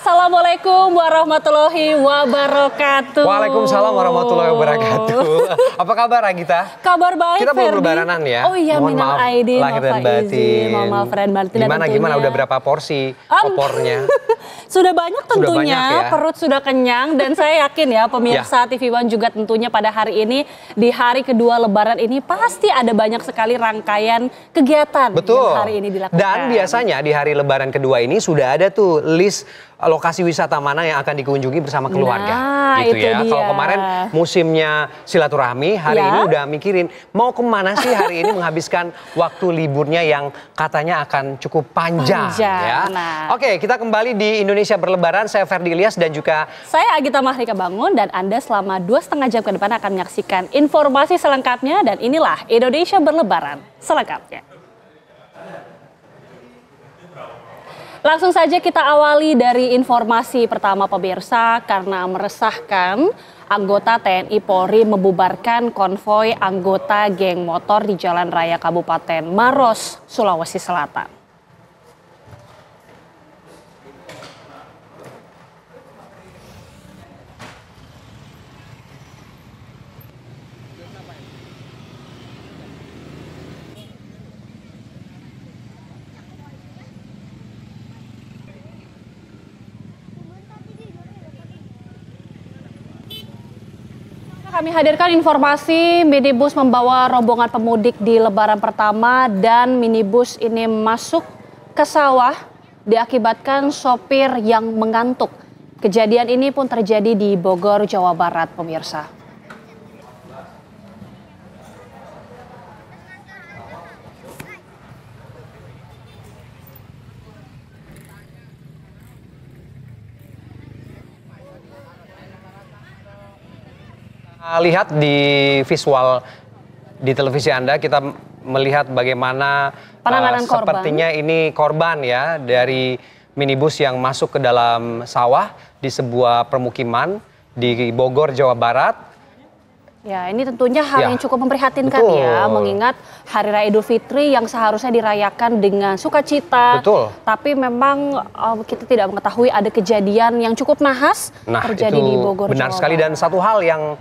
Assalamualaikum warahmatullahi wabarakatuh. Waalaikumsalam warahmatullahi wabarakatuh. Apa kabar Agita? Kabar baik, Kita belum Ferdi. lebaranan ya. Oh iya, mohon minal maaf aidin, lahir dan batin. Mohon maaf lahir dan batin. Gimana udah berapa porsi opornya? Sudah banyak tentunya, Sudah banyak ya? Perut sudah kenyang dan saya yakin ya pemirsa TV One juga tentunya pada hari ini di hari kedua Lebaran ini pasti ada banyak sekali rangkaian kegiatan Betul. yang hari ini dilakukan. Dan biasanya di hari Lebaran kedua ini sudah ada tuh list lokasi wisata mana yang akan dikunjungi bersama keluarga. Nah, gitu itu ya. dia. Kalau kemarin musimnya silaturahmi, hari ini udah mikirin mau kemana sih hari ini menghabiskan waktu liburnya yang katanya akan cukup panjang. Ya. Nah. Oke, kita kembali di Indonesia Berlebaran. Saya Ferdi Ilyas dan juga saya Agita Mahrika Bangun dan Anda selama 2,5 jam ke depan akan menyaksikan informasi selengkapnya dan inilah Indonesia Berlebaran selengkapnya. Langsung saja kita awali dari informasi pertama pemirsa karena meresahkan anggota TNI Polri membubarkan konvoi anggota geng motor di Jalan Raya Kabupaten Maros, Sulawesi Selatan. Kami hadirkan informasi minibus membawa rombongan pemudik di Lebaran pertama dan minibus ini masuk ke sawah diakibatkan sopir yang mengantuk. Kejadian ini pun terjadi di Bogor, Jawa Barat, pemirsa. lihat di visual di televisi Anda, kita melihat bagaimana penanganan sepertinya ini korban ya dari minibus yang masuk ke dalam sawah di sebuah permukiman di Bogor, Jawa Barat. Ya, ini tentunya hal yang cukup memprihatinkan ya, mengingat Hari Raya Idul Fitri yang seharusnya dirayakan dengan sukacita. Tapi memang kita tidak mengetahui ada kejadian yang cukup nahas terjadi di Bogor, benar Jawa sekali. Barat. Dan satu hal yang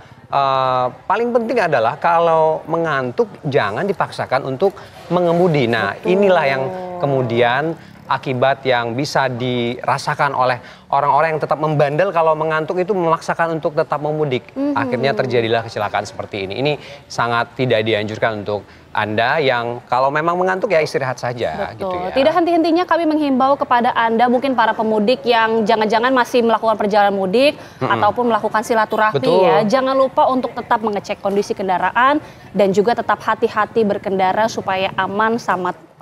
paling penting adalah kalau mengantuk jangan dipaksakan untuk mengemudi. Nah, inilah yang kemudian akibat yang bisa dirasakan oleh orang-orang yang tetap membandel kalau mengantuk itu memaksakan untuk tetap memudik. Akhirnya terjadilah kecelakaan seperti ini. Ini sangat tidak dianjurkan untuk Anda yang kalau memang mengantuk ya istirahat saja. Betul. Gitu ya. Tidak henti-hentinya kami menghimbau kepada Anda mungkin para pemudik yang jangan-jangan masih melakukan perjalanan mudik ataupun melakukan silaturahmi ya. Jangan lupa untuk tetap mengecek kondisi kendaraan dan juga tetap hati-hati berkendara supaya aman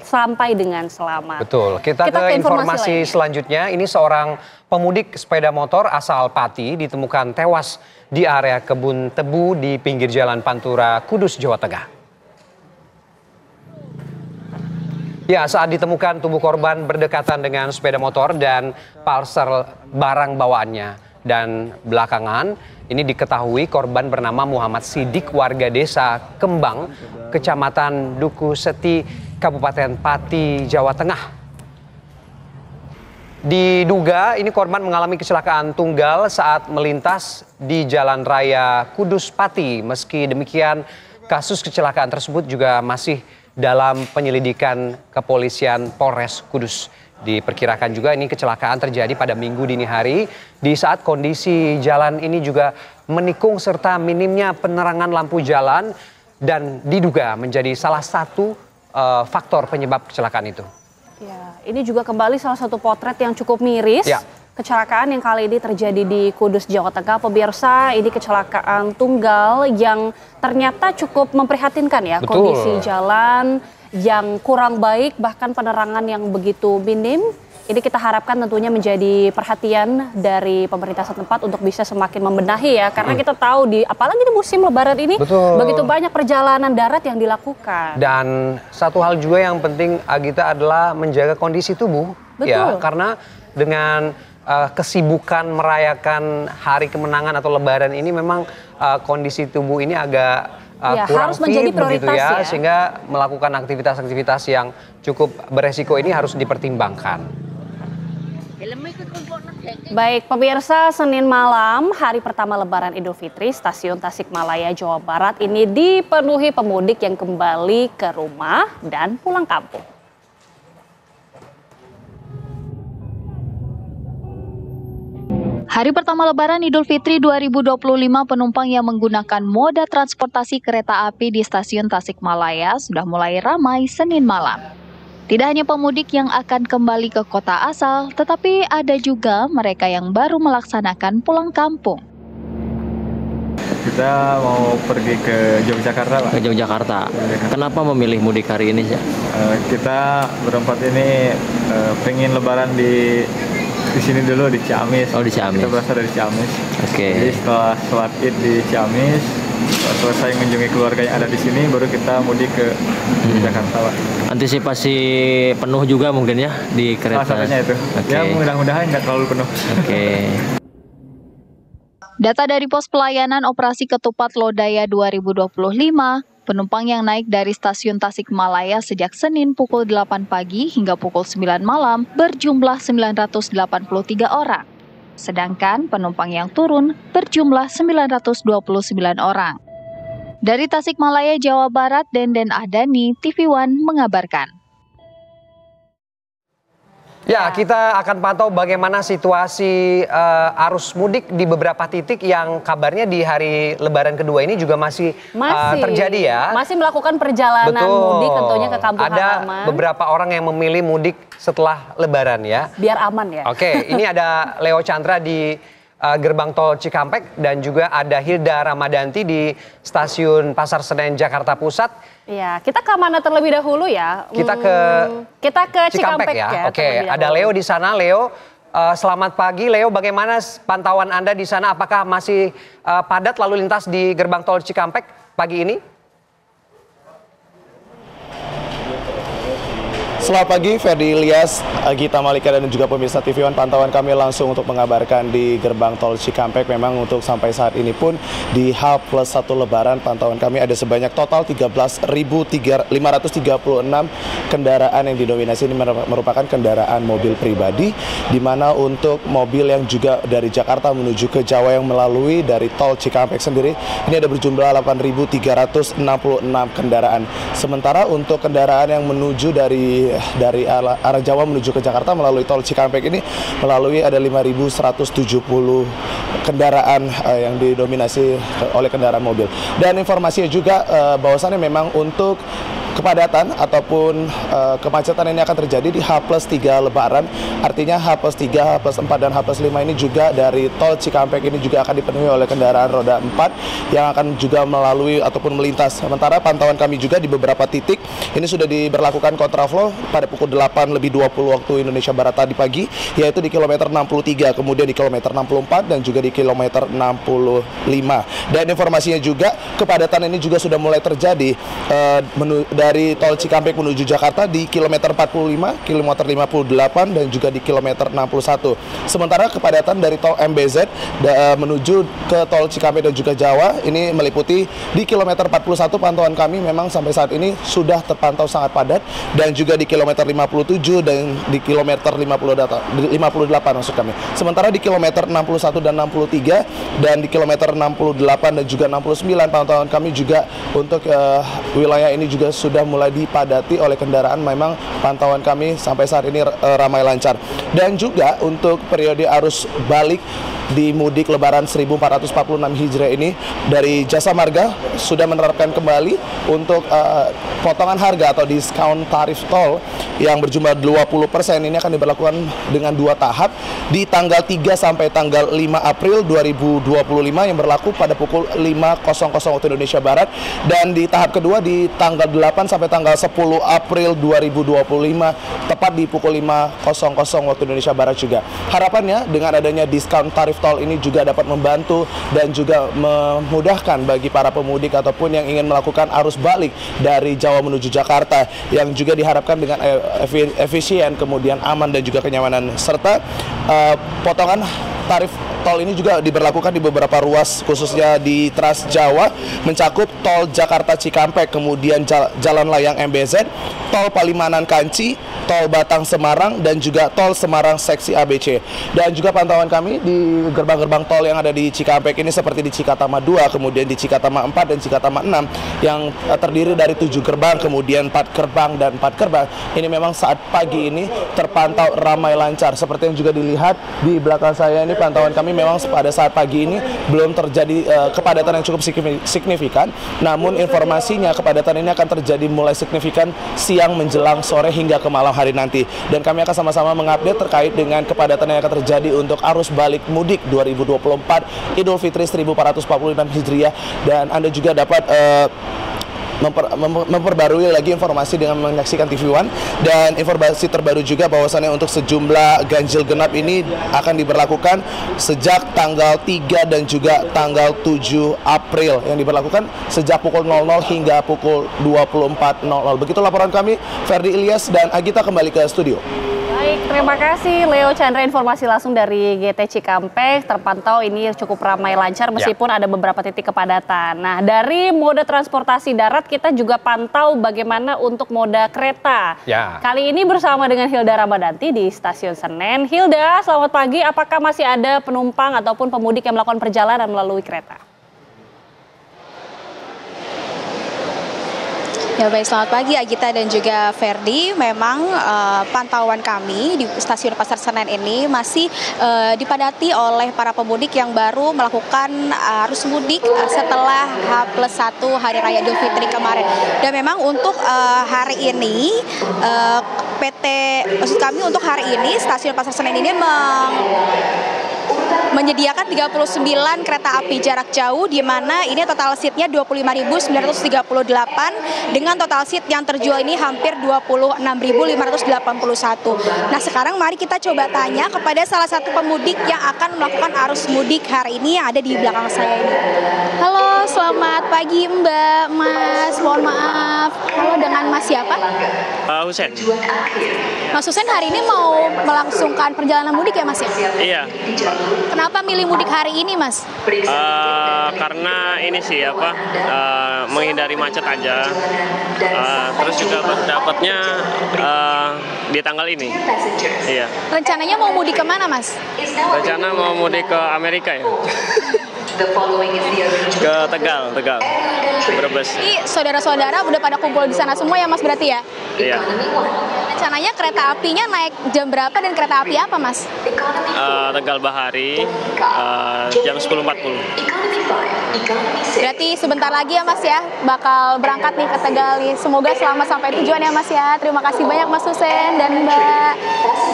sampai dengan selamat. Betul. Kita ke informasi selanjutnya. Ini seorang pemudik sepeda motor asal Pati ditemukan tewas di area kebun tebu di pinggir Jalan Pantura, Kudus, Jawa Tengah. Ya, saat ditemukan tubuh korban berdekatan dengan sepeda motor dan parcel barang bawaannya. Dan belakangan ini diketahui korban bernama Muhammad Sidik, warga desa Kembang, Kecamatan Duku Seti, Kabupaten Pati, Jawa Tengah. Diduga ini korban mengalami kecelakaan tunggal saat melintas di Jalan Raya Kudus Pati. Meski demikian, kasus kecelakaan tersebut juga masih dalam penyelidikan kepolisian Polres Kudus. Diperkirakan juga ini kecelakaan terjadi pada Minggu dini hari di saat kondisi jalan ini juga menikung serta minimnya penerangan lampu jalan dan diduga menjadi salah satu faktor penyebab kecelakaan itu. Ya, ini juga kembali salah satu potret yang cukup miris. Kecelakaan yang kali ini terjadi di Kudus, Jawa Tengah. Pemirsa, ini kecelakaan tunggal yang ternyata cukup memprihatinkan ya. Kondisi jalan yang kurang baik, bahkan penerangan yang begitu minim. Ini kita harapkan tentunya menjadi perhatian dari pemerintah setempat untuk bisa semakin membenahi ya. Karena kita tahu apalagi di musim Lebaran ini begitu banyak perjalanan darat yang dilakukan. Dan satu hal juga yang penting Agita adalah menjaga kondisi tubuh. Ya, karena dengan kesibukan merayakan hari kemenangan atau Lebaran ini memang kondisi tubuh ini agak kurang harus menjadi fit prioritas begitu ya, sehingga melakukan aktivitas-aktivitas yang cukup beresiko ini harus dipertimbangkan. Baik, pemirsa, Senin malam, hari pertama Lebaran Idul Fitri, stasiun Tasikmalaya, Jawa Barat ini dipenuhi pemudik yang kembali ke rumah dan pulang kampung. Hari pertama Lebaran Idul Fitri 2025, penumpang yang menggunakan moda transportasi kereta api di stasiun Tasikmalaya sudah mulai ramai Senin malam. Tidak hanya pemudik yang akan kembali ke kota asal, tetapi ada juga mereka yang baru melaksanakan pulang kampung. Kita mau pergi ke Yogyakarta, Pak. Ke Yogyakarta. Kenapa memilih mudik hari ini, Cak? Kita berempat ini pengen Lebaran di sini dulu, di Ciamis. Oh, di Ciamis. Kita berasal dari Ciamis. Oke. Jadi setelah sholat Id di Ciamis, selesai mengunjungi keluarga yang ada di sini, baru kita mudik ke Jakarta, Pak. Antisipasi penuh juga mungkin ya di kereta. Salah satunya itu. Ya mudah-mudahan nggak terlalu penuh. Oke. Data dari Pos Pelayanan Operasi Ketupat Lodaya 2025, penumpang yang naik dari stasiun Tasikmalaya sejak Senin pukul 8 pagi hingga pukul 9 malam berjumlah 983 orang. Sedangkan penumpang yang turun berjumlah 929 orang. Dari Tasikmalaya, Jawa Barat, Denden Ahdani, TV One mengabarkan. Ya, kita akan pantau bagaimana situasi arus mudik di beberapa titik yang kabarnya di hari Lebaran kedua ini juga masih terjadi ya. Masih melakukan perjalanan mudik tentunya ke kampung halaman. Ada beberapa orang yang memilih mudik setelah Lebaran ya. Biar aman ya. Oke, ini ada Leo Chandra di gerbang tol Cikampek dan juga ada Hilda Ramadanti di stasiun Pasar Senen Jakarta Pusat. Iya, kita ke mana terlebih dahulu ya? Kita ke Cikampek ya. Oke, ada Leo di sana. Leo, selamat pagi. Leo, bagaimana pantauan Anda di sana? Apakah masih padat lalu lintas di gerbang tol Cikampek pagi ini? Selamat pagi, Ferdi Ilyas, Gita Malika dan juga pemirsa TV One. Pantauan kami langsung untuk mengabarkan di gerbang tol Cikampek. Memang untuk sampai saat ini pun di H+1 Lebaran, pantauan kami ada sebanyak total 13.536 kendaraan yang didominasi ini merupakan kendaraan mobil pribadi, di mana untuk mobil yang juga dari Jakarta menuju ke Jawa yang melalui dari tol Cikampek sendiri, ini ada berjumlah 8.366 kendaraan. Sementara untuk kendaraan yang menuju dari arah Jawa menuju ke Jakarta melalui tol Cikampek ini melalui ada 5.170 kendaraan yang didominasi oleh kendaraan mobil. Dan informasinya juga bahwasannya memang untuk kepadatan ataupun kemacetan ini akan terjadi di H+3 Lebaran. Artinya H+3, H+4 dan H+5 ini juga dari tol Cikampek ini juga akan dipenuhi oleh kendaraan roda 4 yang akan juga melalui ataupun melintas. Sementara pantauan kami juga di beberapa titik ini sudah diberlakukan kontraflow pada pukul 8.20 waktu Indonesia Barat tadi pagi, yaitu di kilometer 63, kemudian di kilometer 64 dan juga di kilometer 65. Dan informasinya juga kepadatan ini juga sudah mulai terjadi dari tol Cikampek menuju Jakarta di kilometer 45, kilometer 58 dan juga di kilometer 61. Sementara kepadatan dari tol MBZ menuju ke tol Cikampek dan juga Jawa ini meliputi di kilometer 41. Pantauan kami memang sampai saat ini sudah terpantau sangat padat, dan juga di kilometer 57 dan di kilometer 58 maksud kami. Sementara di kilometer 61 dan 63 dan di kilometer 68 dan juga 69 pantauan kami juga untuk wilayah ini juga sudah mulai dipadati oleh kendaraan. Memang pantauan kami sampai saat ini ramai lancar. Dan juga untuk periode arus balik di mudik Lebaran 1446 Hijriah ini dari Jasa Marga sudah menerapkan kembali untuk potongan harga atau diskon tarif tol yang berjumlah 20%. Ini akan diberlakukan dengan 2 tahap di tanggal 3 sampai tanggal 5 April 2025 yang berlaku pada pukul 5.00 waktu Indonesia Barat, dan di tahap kedua di tanggal 8 sampai tanggal 10 April 2025 tepat di pukul 5.00 waktu Indonesia Barat juga. Harapannya dengan adanya diskon tarif tol ini juga dapat membantu dan juga memudahkan bagi para pemudik ataupun yang ingin melakukan arus balik dari Jawa menuju Jakarta, yang juga diharapkan dengan efisien, kemudian aman dan juga kenyamanan, serta potongan tarif tol ini juga diberlakukan di beberapa ruas khususnya di Trans Jawa, mencakup tol Jakarta Cikampek, kemudian Jalan Layang MBZ, tol Palimanan Kanci, tol Batang Semarang, dan juga tol Semarang seksi ABC. Dan juga pantauan kami di gerbang-gerbang tol yang ada di Cikampek ini seperti di Cikatama 2, kemudian di Cikatama 4 dan Cikatama 6 yang terdiri dari 7 gerbang, kemudian 4 gerbang dan 4 gerbang. Ini memang saat pagi ini terpantau ramai lancar. Seperti yang juga dilihat di belakang saya ini, pantauan kami memang pada saat pagi ini belum terjadi kepadatan yang cukup signifikan. Namun informasinya kepadatan ini akan terjadi mulai signifikan siang menjelang sore hingga ke malam hari nanti. Dan kami akan sama-sama mengupdate terkait dengan kepadatan yang akan terjadi untuk arus balik mudik 2024 Idul Fitri 1446 Hijriah. Dan Anda juga dapat memperbarui lagi informasi dengan menyaksikan TV One. Dan informasi terbaru juga bahwasannya untuk sejumlah ganjil genap ini akan diberlakukan sejak tanggal 3 dan juga tanggal 7 April, yang diberlakukan sejak pukul 00 hingga pukul 24.00. Begitu laporan kami, Ferdi Ilyas dan Agita kembali ke studio. Baik, terima kasih Leo Chandra, informasi langsung dari GT Cikampek. Terpantau ini cukup ramai lancar meskipun ada beberapa titik kepadatan. Nah, dari moda transportasi darat kita juga pantau bagaimana untuk moda kereta. Kali ini bersama dengan Hilda Ramadanti di Stasiun Senen. Hilda, selamat pagi. Apakah masih ada penumpang ataupun pemudik yang melakukan perjalanan melalui kereta? Ya baik, selamat pagi Agita dan juga Ferdi. Memang pantauan kami di Stasiun Pasar Senen ini masih dipadati oleh para pemudik yang baru melakukan arus mudik setelah H+1 Hari Raya Idul Fitri kemarin. Dan memang untuk hari ini untuk hari ini Stasiun Pasar Senen ini menyediakan 39 kereta api jarak jauh, di mana ini total seatnya 25.938 dengan total seat yang terjual ini hampir 26.581. Nah, sekarang mari kita coba tanya kepada salah satu pemudik yang akan melakukan arus mudik hari ini yang ada di belakang saya ini. Halo, selamat pagi Mbak, Mas, mohon maaf. Halo, dengan Mas siapa? Husen. Mas Husen hari ini mau melangsungkan perjalanan mudik ya Mas ya? Iya. Kenapa milih mudik hari ini Mas? Karena ini sih menghindari macet aja. Terus juga dapatnya di tanggal ini. Iya. Rencananya mau mudik kemana Mas? Rencana mau mudik ke Amerika ya. Ke Tegal, Brebes. Ini saudara-saudara udah pada kumpul di sana semua ya Mas berarti ya? Iya. Rencananya kereta apinya naik jam berapa dan kereta api apa Mas? Tegal Bahari jam 10.40. Berarti sebentar lagi ya Mas ya bakal berangkat nih ke Tegal nih. Semoga selamat sampai tujuan ya Mas ya. Terima kasih banyak Mas Husen dan Mbak.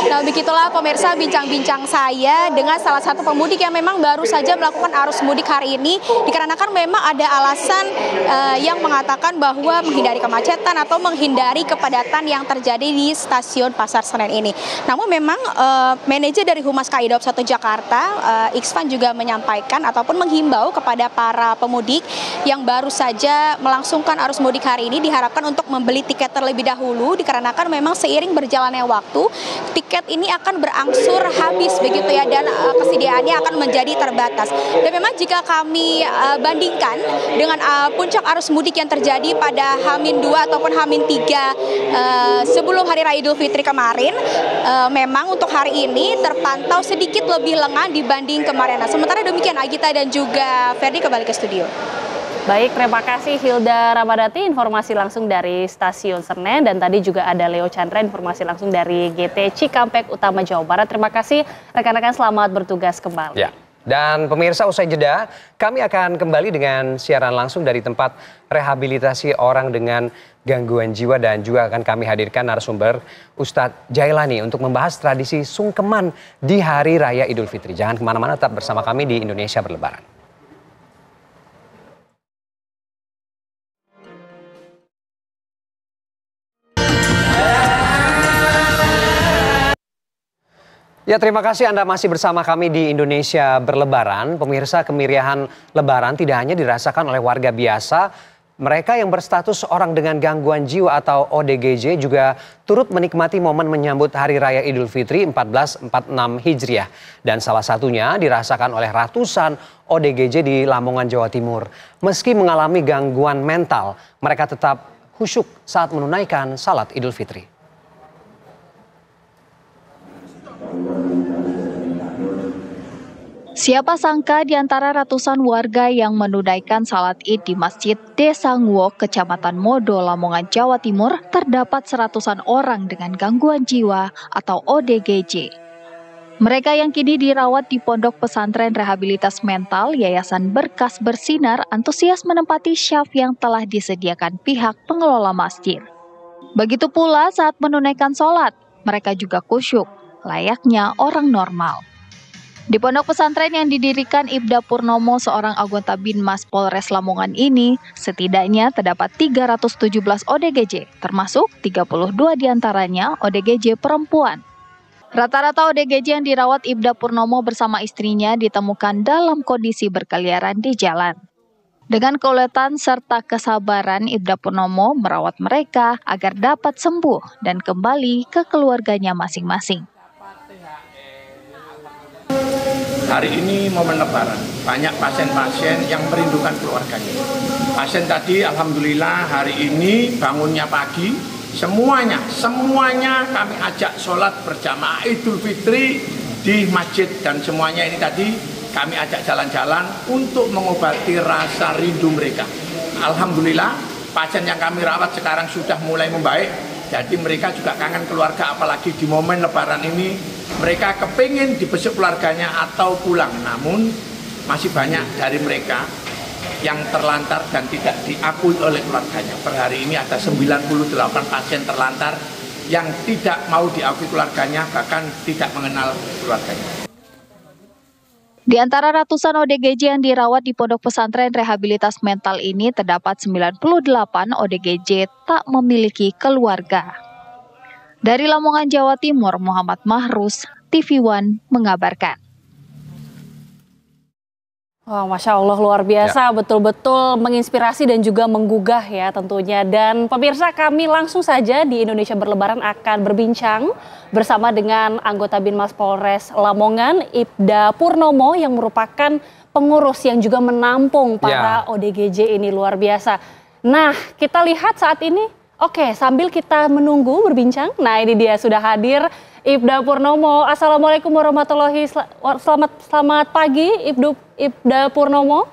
Nah, begitulah pemirsa bincang-bincang saya dengan salah satu pemudik yang memang baru saja melakukan arus mudik hari ini, dikarenakan memang ada alasan yang mengatakan bahwa menghindari kemacetan atau menghindari kepadatan yang terjadi di Stasiun Pasar Senen ini. Namun memang manajer dari Humas KAI Daob 1 Jakarta, Iksvan juga menyampaikan ataupun menghimbau kepada para pemudik yang baru saja melangsungkan arus mudik hari ini diharapkan untuk membeli tiket terlebih dahulu, dikarenakan memang seiring berjalannya waktu tiket ini akan berangsur habis begitu ya, dan kesediaannya akan menjadi terbatas. Dan memang jika kami bandingkan dengan puncak arus mudik yang terjadi pada H-2 ataupun H-3 sebelum Hari Raya Idul Fitri kemarin, memang untuk hari ini terpantau sedikit lebih lengan dibanding kemarin. Nah, sementara demikian Agita dan juga Ferdi kembali ke studio. Baik, terima kasih Hilda Ramadati, informasi langsung dari Stasiun Senen, dan tadi juga ada Leo Chandra, informasi langsung dari GT Cikampek Utama Jawa Barat. Terima kasih rekan-rekan, selamat bertugas kembali. Ya. Dan pemirsa, usai jeda, kami akan kembali dengan siaran langsung dari tempat rehabilitasi orang dengan gangguan jiwa, dan juga akan kami hadirkan narasumber Ustadz Jailani untuk membahas tradisi sungkeman di Hari Raya Idul Fitri. Jangan kemana-mana, tetap bersama kami di Indonesia Berlebaran. Ya, terima kasih Anda masih bersama kami di Indonesia Berlebaran. Pemirsa, kemeriahan Lebaran tidak hanya dirasakan oleh warga biasa, Mereka yang berstatus orang dengan gangguan jiwa atau ODGJ juga turut menikmati momen menyambut Hari Raya Idul Fitri 1446 Hijriah. Dan salah satunya dirasakan oleh ratusan ODGJ di Lamongan, Jawa Timur. Meski mengalami gangguan mental, mereka tetap khusyuk saat menunaikan salat Idul Fitri. Siapa sangka di antara ratusan warga yang menunaikan salat Id di Masjid Desa Nguok, Kecamatan Modo, Lamongan, Jawa Timur, terdapat seratusan orang dengan gangguan jiwa atau ODGJ. Mereka yang kini dirawat di Pondok Pesantren Rehabilitas Mental Yayasan Berkas Bersinar antusias menempati syaf yang telah disediakan pihak pengelola masjid. Begitu pula saat menunaikan sholat, mereka juga khusyuk, layaknya orang normal. Di pondok pesantren yang didirikan Ibda Purnomo, seorang anggota Binmas Polres Lamongan ini, setidaknya terdapat 317 ODGJ, termasuk 32 diantaranya ODGJ perempuan. Rata-rata ODGJ yang dirawat Ibda Purnomo bersama istrinya ditemukan dalam kondisi berkeliaran di jalan. Dengan keuletan serta kesabaran, Ibda Purnomo merawat mereka agar dapat sembuh dan kembali ke keluarganya masing-masing. Hari ini momen lebaran, banyak pasien-pasien yang merindukan keluarganya. Pasien tadi alhamdulillah hari ini bangunnya pagi, semuanya kami ajak sholat berjamaah Idul Fitri di masjid, dan semuanya ini tadi kami ajak jalan-jalan untuk mengobati rasa rindu mereka. Alhamdulillah pasien yang kami rawat sekarang sudah mulai membaik, jadi mereka juga kangen keluarga, apalagi di momen lebaran ini mereka kepingin dibesuk keluarganya atau pulang, namun masih banyak dari mereka yang terlantar dan tidak diakui oleh keluarganya. Per hari ini ada 98 pasien terlantar yang tidak mau diakui keluarganya, bahkan tidak mengenal keluarganya. Di antara ratusan ODGJ yang dirawat di Pondok Pesantren Rehabilitas Mental ini terdapat 98 ODGJ tak memiliki keluarga. Dari Lamongan, Jawa Timur, Muhammad Mahrus, TV One mengabarkan. Wah, Masya Allah luar biasa, betul-betul menginspirasi dan juga menggugah ya tentunya. Dan pemirsa, kami langsung saja di Indonesia Berlebaran akan berbincang bersama dengan anggota Binmas Polres Lamongan, Ibda Purnomo, yang merupakan pengurus yang juga menampung para ODGJ ini, luar biasa. Nah, kita lihat saat ini. Oke, sambil kita menunggu berbincang, nah ini dia sudah hadir Ibda Purnomo. Assalamualaikum warahmatullahi selamat pagi Ibda Purnomo.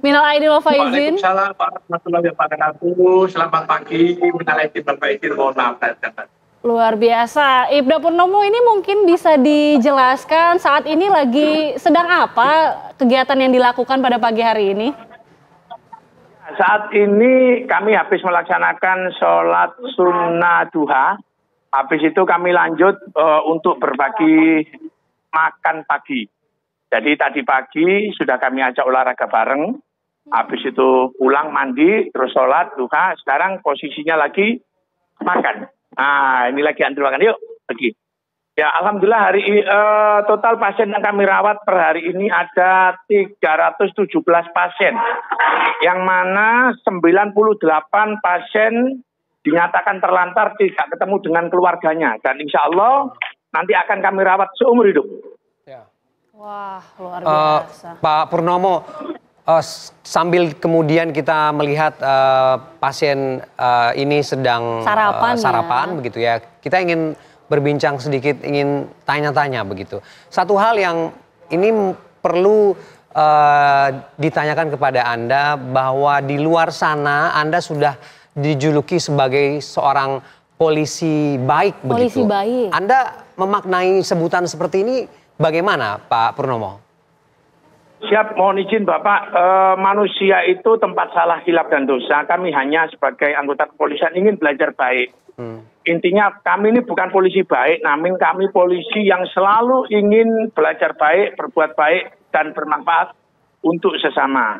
Minal aidin wal faizin. Waalaikumsalam warahmatullahi wabarakatuh. Selamat pagi. Minal aidin wal faizin. Mohon maaf. Luar biasa. Ibda Purnomo, ini mungkin bisa dijelaskan saat ini lagi sedang apa kegiatan yang dilakukan pada pagi hari ini? Saat ini kami habis melaksanakan sholat sunnah duha. Habis itu kami lanjut untuk berbagi makan pagi. Jadi tadi pagi sudah kami ajak olahraga bareng. Habis itu pulang mandi, terus sholat duha. Sekarang posisinya lagi makan. Nah, ini lagi antri makan. Yuk, pergi. Ya, alhamdulillah hari ini total pasien yang kami rawat per hari ini ada 317 pasien. Yang mana 98 pasien dinyatakan terlantar tidak ketemu dengan keluarganya. Dan insya Allah nanti akan kami rawat seumur hidup. Wah, luar biasa. Pak Purnomo, sambil kemudian kita melihat pasien ini sedang sarapan begitu ya. Kita ingin berbincang sedikit, ingin tanya-tanya begitu. Satu hal yang ini perlu ditanyakan kepada Anda, bahwa di luar sana Anda sudah dijuluki sebagai seorang polisi baik begitu. Polisi baik. Anda memaknai sebutan seperti ini bagaimana, Pak Purnomo? Siap, mohon izin Bapak, manusia itu tempat salah, hilaf dan dosa. Kami hanya sebagai anggota kepolisian ingin belajar baik. Intinya kami ini bukan polisi baik, namun kami polisi yang selalu ingin belajar baik, berbuat baik, dan bermanfaat untuk sesama.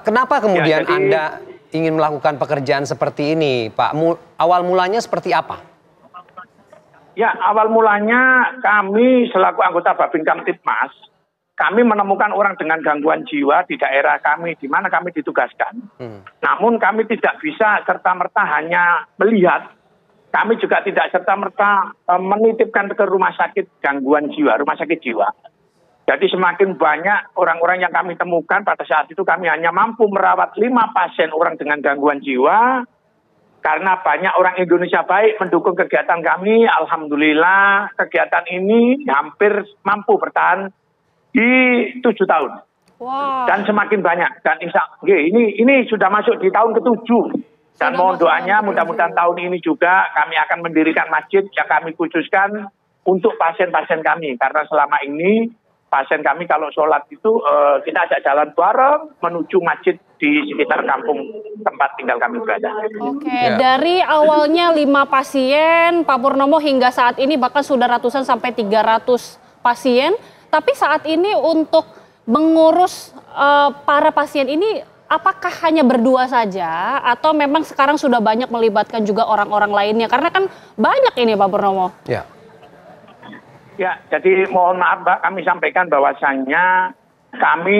Kenapa kemudian Anda ingin melakukan pekerjaan seperti ini, Pak? Awal mulanya seperti apa? Ya, awal mulanya kami selaku anggota Babin Kamtibmas, kami menemukan orang dengan gangguan jiwa di daerah kami, di mana kami ditugaskan. Namun kami tidak bisa serta-merta hanya melihat, kami juga tidak serta-merta menitipkan ke rumah sakit gangguan jiwa, rumah sakit jiwa. Jadi semakin banyak orang-orang yang kami temukan, pada saat itu kami hanya mampu merawat 5 pasien orang dengan gangguan jiwa. Karena banyak orang Indonesia baik mendukung kegiatan kami, alhamdulillah kegiatan ini hampir mampu bertahan di 7 tahun. Wow. Dan semakin banyak. Dan ini sudah masuk di tahun ke-7. Dan mohon doanya mudah-mudahan tahun ini juga kami akan mendirikan masjid yang kami khususkan untuk pasien-pasien kami. Karena selama ini pasien kami kalau sholat itu kita ajak jalan bareng menuju masjid di sekitar kampung tempat tinggal kami berada. Oke, dari awalnya 5 pasien, Pak Purnomo, hingga saat ini bahkan sudah ratusan sampai 300 pasien. Tapi saat ini untuk mengurus para pasien ini, apakah hanya berdua saja atau memang sekarang sudah banyak melibatkan juga orang-orang lainnya? Karena kan banyak ini Pak Purnomo. Ya, jadi mohon maaf Mbak, kami sampaikan bahwasannya kami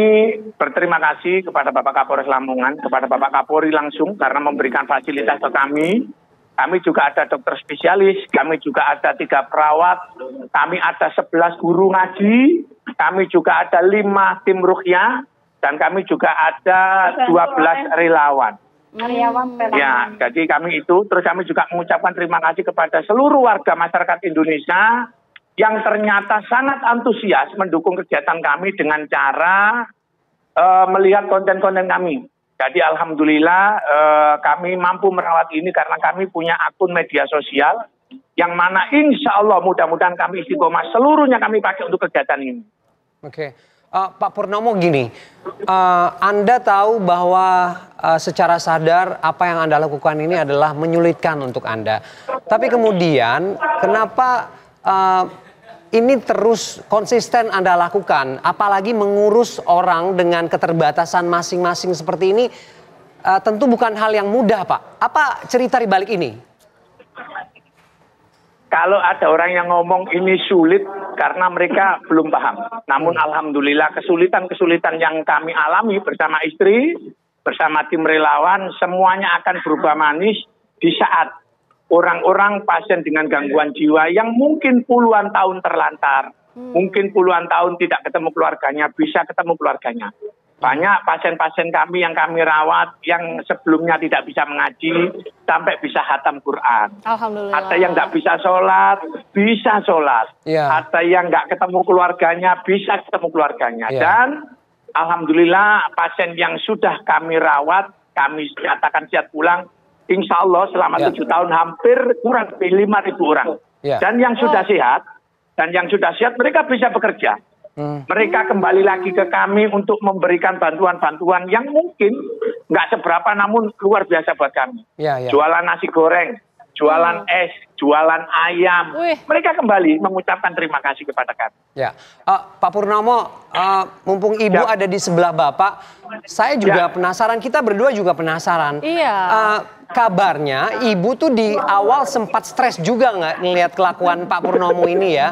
berterima kasih kepada Bapak Kapolres Lamongan, kepada Bapak Kapolri langsung karena memberikan fasilitas ke kami. Kami juga ada dokter spesialis, kami juga ada 3 perawat, kami ada 11 guru ngaji, kami juga ada 5 tim ruqyah, dan kami juga ada 12 relawan. Ya, jadi kami itu, terus kami juga mengucapkan terima kasih kepada seluruh warga masyarakat Indonesia yang ternyata sangat antusias mendukung kegiatan kami dengan cara melihat konten-konten kami. Jadi alhamdulillah kami mampu merawat ini karena kami punya akun media sosial yang mana insya Allah mudah-mudahan kami istiqomah seluruhnya kami pakai untuk kegiatan ini. Oke, Pak Purnomo gini, Anda tahu bahwa secara sadar apa yang Anda lakukan ini adalah menyulitkan untuk Anda. Tapi kemudian kenapa ini terus konsisten Anda lakukan, apalagi mengurus orang dengan keterbatasan masing-masing seperti ini, tentu bukan hal yang mudah, Pak. Apa cerita di balik ini? Kalau ada orang yang ngomong ini sulit karena mereka belum paham. Namun alhamdulillah kesulitan-kesulitan yang kami alami bersama istri, bersama tim relawan, semuanya akan berubah manis di saat orang-orang pasien dengan gangguan jiwa yang mungkin puluhan tahun terlantar, mungkin puluhan tahun tidak ketemu keluarganya, bisa ketemu keluarganya. Banyak pasien-pasien kami yang kami rawat yang sebelumnya tidak bisa mengaji, sampai bisa khatam Quran. Alhamdulillah. Ada yang nggak bisa sholat, bisa sholat. Ada yang nggak ketemu keluarganya, bisa ketemu keluarganya. Dan alhamdulillah pasien yang sudah kami rawat, kami nyatakan siap pulang, insya Allah selama 7 tahun hampir kurang lebih 5.000 orang. Dan yang sudah sehat, mereka bisa bekerja. Mereka kembali lagi ke kami untuk memberikan bantuan-bantuan yang mungkin nggak seberapa namun luar biasa buat kami. Jualan nasi goreng, jualan es, jualan ayam. Mereka kembali mengucapkan terima kasih kepada kami. Pak Purnomo, mumpung Ibu ada di sebelah Bapak, saya juga penasaran, kita berdua juga penasaran. Kabarnya Ibu tuh di awal sempat stres juga nggak ngelihat kelakuan Pak Purnomo ini ya?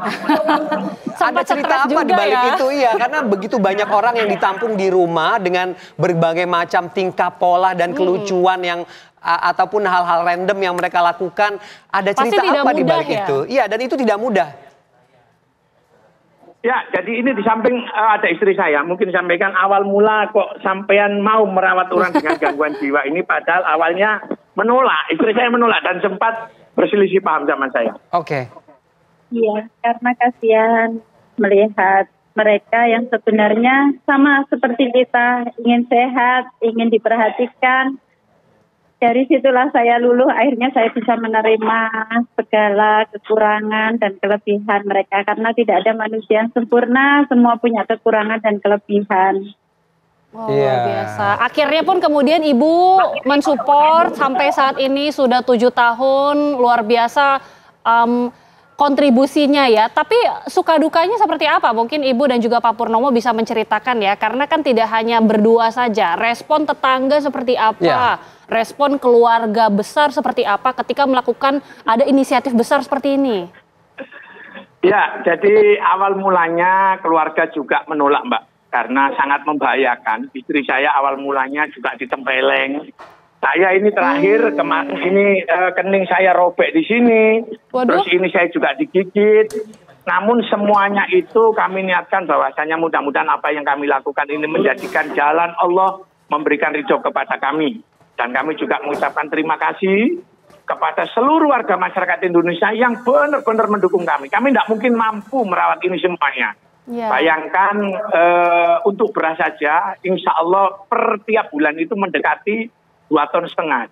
Ada cerita apa di balik itu? Iya, karena begitu banyak orang yang ditampung di rumah dengan berbagai macam tingkah pola dan kelucuan yang ataupun hal-hal random yang mereka lakukan. Ada cerita apa di balik itu? Iya, dan itu tidak mudah. Ya, jadi ini di samping ada istri saya, mungkin sampaikan awal mula kok sampean mau merawat orang dengan gangguan jiwa ini, padahal awalnya menolak, istri saya menolak dan sempat berselisih paham sama saya. Iya, karena kasihan melihat mereka yang sebenarnya sama seperti kita, ingin sehat, ingin diperhatikan. Dari situlah saya luluh, akhirnya saya bisa menerima segala kekurangan dan kelebihan mereka. Karena tidak ada manusia yang sempurna, semua punya kekurangan dan kelebihan. Luar biasa. Akhirnya pun kemudian Ibu mensupport sampai saat ini sudah 7 tahun, luar biasa kontribusinya ya. Tapi suka dukanya seperti apa? Mungkin Ibu dan juga Pak Purnomo bisa menceritakan ya. Karena kan tidak hanya berdua saja, respon tetangga seperti apa? Respon keluarga besar seperti apa ketika melakukan ada inisiatif besar seperti ini? Ya, jadi awal mulanya keluarga juga menolak, Mbak, karena sangat membahayakan. Istri saya awal mulanya juga ditempeleng. Saya ini terakhir kemarin ini kening saya robek di sini. Waduh. Terus ini saya juga digigit. Namun semuanya itu kami niatkan bahwasanya mudah-mudahan apa yang kami lakukan ini menjadikan jalan Allah memberikan ridho kepada kami. Dan kami juga mengucapkan terima kasih kepada seluruh warga masyarakat Indonesia yang benar-benar mendukung kami. Kami tidak mungkin mampu merawat ini semuanya. Ya. Bayangkan untuk beras saja, insya Allah per tiap bulan itu mendekati 2,5 ton.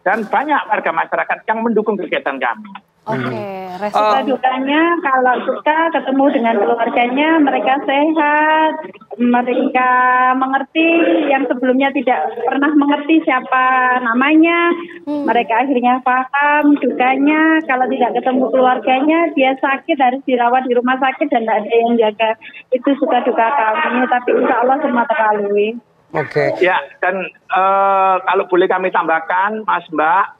Dan banyak warga masyarakat yang mendukung kegiatan kami. Oke, Suka dukanya kalau suka ketemu dengan keluarganya, mereka sehat, mereka mengerti yang sebelumnya tidak pernah mengerti siapa namanya, mereka akhirnya paham. Dukanya kalau tidak ketemu keluarganya, dia sakit harus dirawat di rumah sakit dan tidak ada yang jaga. Itu suka duka kami, tapi insya Allah semua terlalui. Oke. Ya, dan kalau boleh kami tambahkan, Mas Mbak,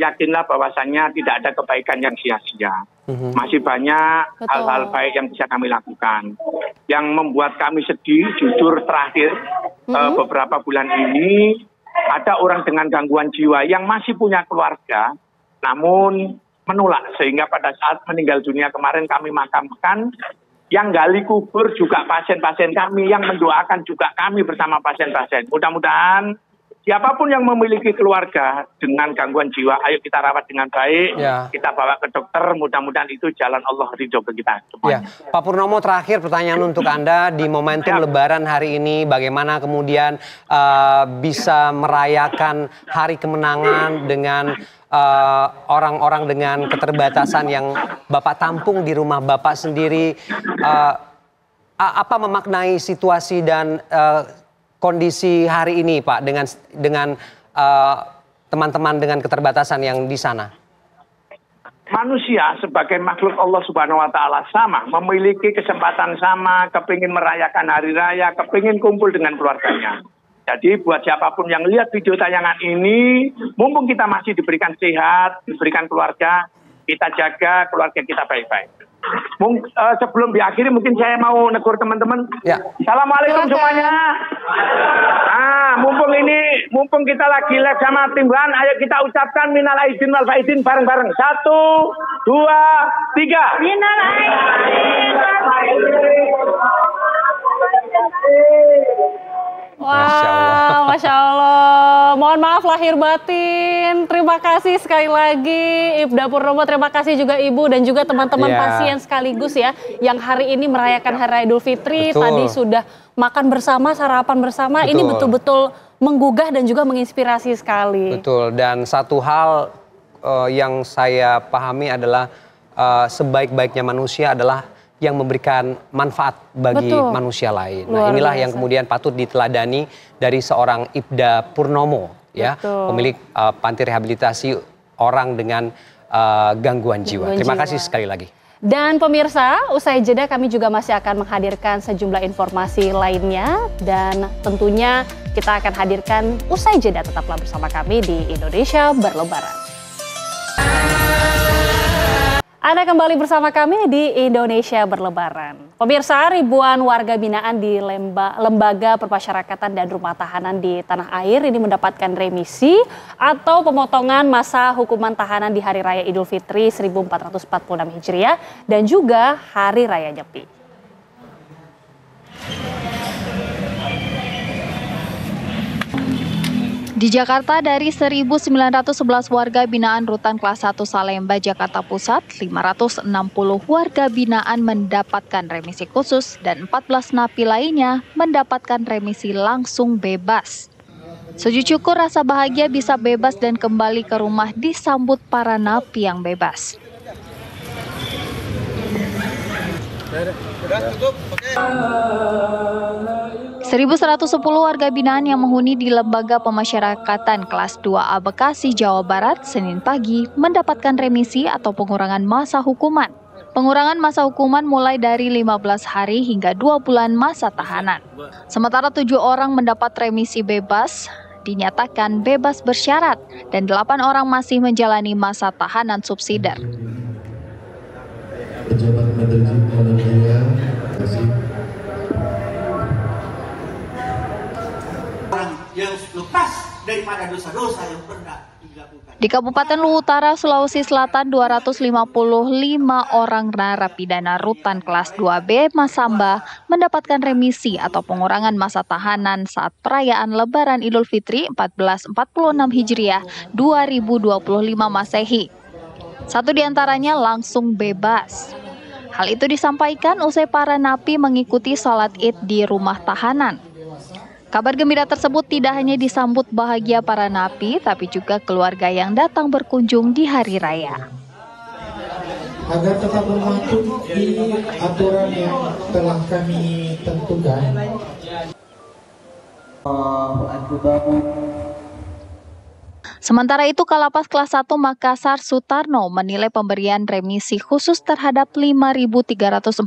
yakinlah bahwasannya tidak ada kebaikan yang sia-sia. Masih banyak hal-hal baik yang bisa kami lakukan. Yang membuat kami sedih, jujur terakhir beberapa bulan ini, ada orang dengan gangguan jiwa yang masih punya keluarga, namun menolak. Sehingga pada saat meninggal dunia kemarin kami makamkan, yang gali kubur juga pasien-pasien kami, yang mendoakan juga kami bersama pasien-pasien. Mudah-mudahan siapapun yang memiliki keluarga dengan gangguan jiwa, ayo kita rawat dengan baik, kita bawa ke dokter, mudah-mudahan itu jalan Allah ridho ke kita semuanya. Ya. Pak Purnomo, terakhir pertanyaan untuk Anda di momentum Lebaran hari ini, bagaimana kemudian bisa merayakan hari kemenangan dengan orang-orang dengan keterbatasan yang Bapak tampung di rumah Bapak sendiri, apa memaknai situasi dan kondisi hari ini, Pak, dengan teman-teman dengan keterbatasan yang di sana? Manusia sebagai makhluk Allah Subhanahu wa Ta'ala sama, memiliki kesempatan sama, kepingin merayakan hari raya, kepingin kumpul dengan keluarganya. Jadi buat siapapun yang lihat video tayangan ini, mumpung kita masih diberikan sehat, diberikan keluarga, kita jaga keluarga kita baik-baik. Sebelum diakhiri mungkin saya mau negur teman-teman. Ya. Assalamualaikum semuanya. Mumpung kita lagi live sama tim Ban, ayo kita ucapkan minal aidin wal faizin bareng-bareng. 1, 2, 3. Minal aidin wal faizin. Wow, Masya Allah. Mohon maaf lahir batin. Terima kasih sekali lagi Ibda Purnomo. Terima kasih juga Ibu dan juga teman-teman pasien sekaligus ya, yang hari ini merayakan Hari Raya Idul Fitri. Betul. Tadi sudah makan bersama, sarapan bersama. Betul. Ini betul-betul menggugah dan juga menginspirasi sekali. Betul. Dan satu hal yang saya pahami adalah sebaik-baiknya manusia adalah yang memberikan manfaat bagi manusia lain. Nah, inilah yang kemudian patut diteladani dari seorang Ibda Purnomo, ya, pemilik panti rehabilitasi orang dengan gangguan jiwa. Terima kasih sekali lagi. Dan pemirsa, usai jeda kami juga masih akan menghadirkan sejumlah informasi lainnya, dan tentunya kita akan hadirkan usai jeda. Tetaplah bersama kami di Indonesia Berlebaran. Anda kembali bersama kami di Indonesia Berlebaran. Pemirsa, ribuan warga binaan di lembaga permasyarakatan dan rumah tahanan di tanah air ini mendapatkan remisi atau pemotongan masa hukuman tahanan di Hari Raya Idul Fitri 1446 Hijriah dan juga Hari Raya Nyepi. Di Jakarta, dari 1.911 warga binaan Rutan Kelas 1 Salemba, Jakarta Pusat, 560 warga binaan mendapatkan remisi khusus dan 14 napi lainnya mendapatkan remisi langsung bebas. Sujud syukur rasa bahagia bisa bebas dan kembali ke rumah disambut para napi yang bebas. 1.110 warga binaan yang menghuni di Lembaga Pemasyarakatan Kelas 2A Bekasi, Jawa Barat, Senin pagi mendapatkan remisi atau pengurangan masa hukuman. Pengurangan masa hukuman mulai dari 15 hari hingga 2 bulan masa tahanan. Sementara 7 orang mendapat remisi bebas, dinyatakan bebas bersyarat, dan 8 orang masih menjalani masa tahanan subsidiar. pejabat manajerial, yang lepas daripada dosa-dosa yang pernah dilakukan. Di Kabupaten Luwu Utara, Sulawesi Selatan, 255 orang narapidana rutan kelas 2B Masamba mendapatkan remisi atau pengurangan masa tahanan saat perayaan Lebaran Idul Fitri 1446 Hijriah 2025 Masehi. Satu di antaranya langsung bebas. Hal itu disampaikan usai para napi mengikuti sholat Id di rumah tahanan. Kabar gembira tersebut tidak hanya disambut bahagia para napi, tapi juga keluarga yang datang berkunjung di hari raya. Agar tetap mematuhi aturan yang telah kami tentukan. Sementara itu, Kalapas Kelas 1 Makassar Sutarno menilai pemberian remisi khusus terhadap 5.344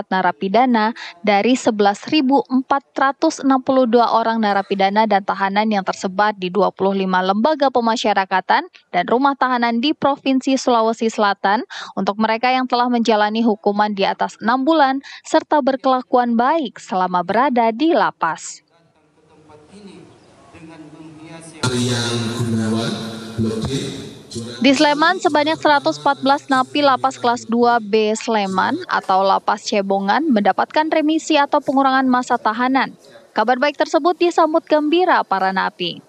narapidana dari 11.462 orang narapidana dan tahanan yang tersebar di 25 lembaga pemasyarakatan dan rumah tahanan di Provinsi Sulawesi Selatan untuk mereka yang telah menjalani hukuman di atas 6 bulan serta berkelakuan baik selama berada di lapas. Di Sleman, sebanyak 114 napi lapas kelas 2B Sleman atau lapas Cebongan mendapatkan remisi atau pengurangan masa tahanan. Kabar baik tersebut disambut gembira para napi.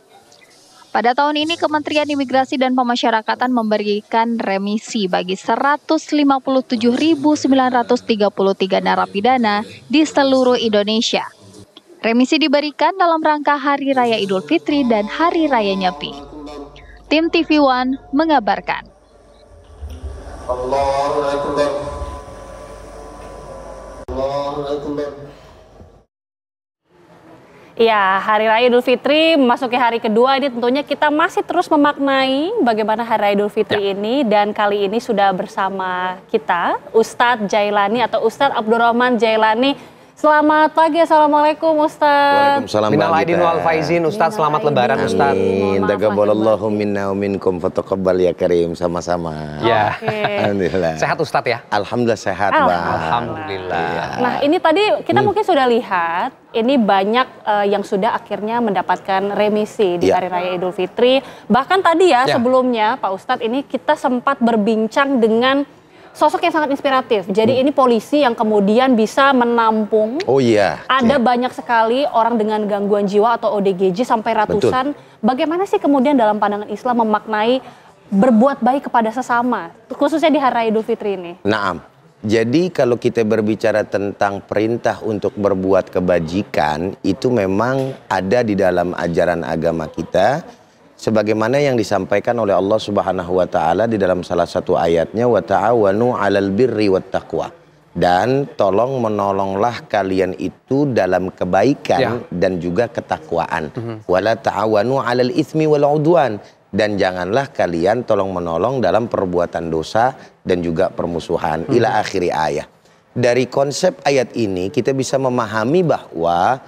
Pada tahun ini, Kementerian Imigrasi dan Pemasyarakatan memberikan remisi bagi 157.933 narapidana di seluruh Indonesia. Remisi diberikan dalam rangka Hari Raya Idul Fitri dan Hari Raya Nyepi. Tim TV One mengabarkan. Ya, Hari Raya Idul Fitri memasuki hari kedua, ini tentunya kita masih terus memaknai bagaimana Hari Raya Idul Fitri ini, dan kali ini sudah bersama kita Ustadz Jailani atau Ustadz Abdurrahman Jailani. Selamat pagi, Assalamualaikum Ustadz. Waalaikumsalam. Minal aidin wal faizin, Ustadz, selamat lebaran Ustadz. Amin. Taqabbalallahu minna wa minkum fataqabbal ya karim, sama-sama. Ya. Alhamdulillah. Sehat Ustadz ya? Alhamdulillah sehat, Bang. Alhamdulillah. Nah, ini tadi kita mungkin sudah lihat, ini banyak yang sudah akhirnya mendapatkan remisi di Hari Raya Idul Fitri. Bahkan tadi sebelumnya Pak Ustadz, ini kita sempat berbincang dengan sosok yang sangat inspiratif. Jadi ini polisi yang kemudian bisa menampung. Ada banyak sekali orang dengan gangguan jiwa atau ODGJ sampai ratusan. Betul. Bagaimana sih kemudian dalam pandangan Islam memaknai berbuat baik kepada sesama, khususnya di Hari Raya Idul Fitri ini? Naam. Jadi kalau kita berbicara tentang perintah untuk berbuat kebajikan, itu memang ada di dalam ajaran agama kita. Sebagaimana yang disampaikan oleh Allah Subhanahu wa taala di dalam salah satu ayatnya, wa ta'awanu 'alal birri wat taqwa. Dan tolong menolonglah kalian itu dalam kebaikan dan juga ketakwaan. Wala ta'awanu 'alal itsmi wal 'udwan. Dan janganlah kalian tolong menolong dalam perbuatan dosa dan juga permusuhan. Ila akhiri ayat. Dari konsep ayat ini kita bisa memahami bahwa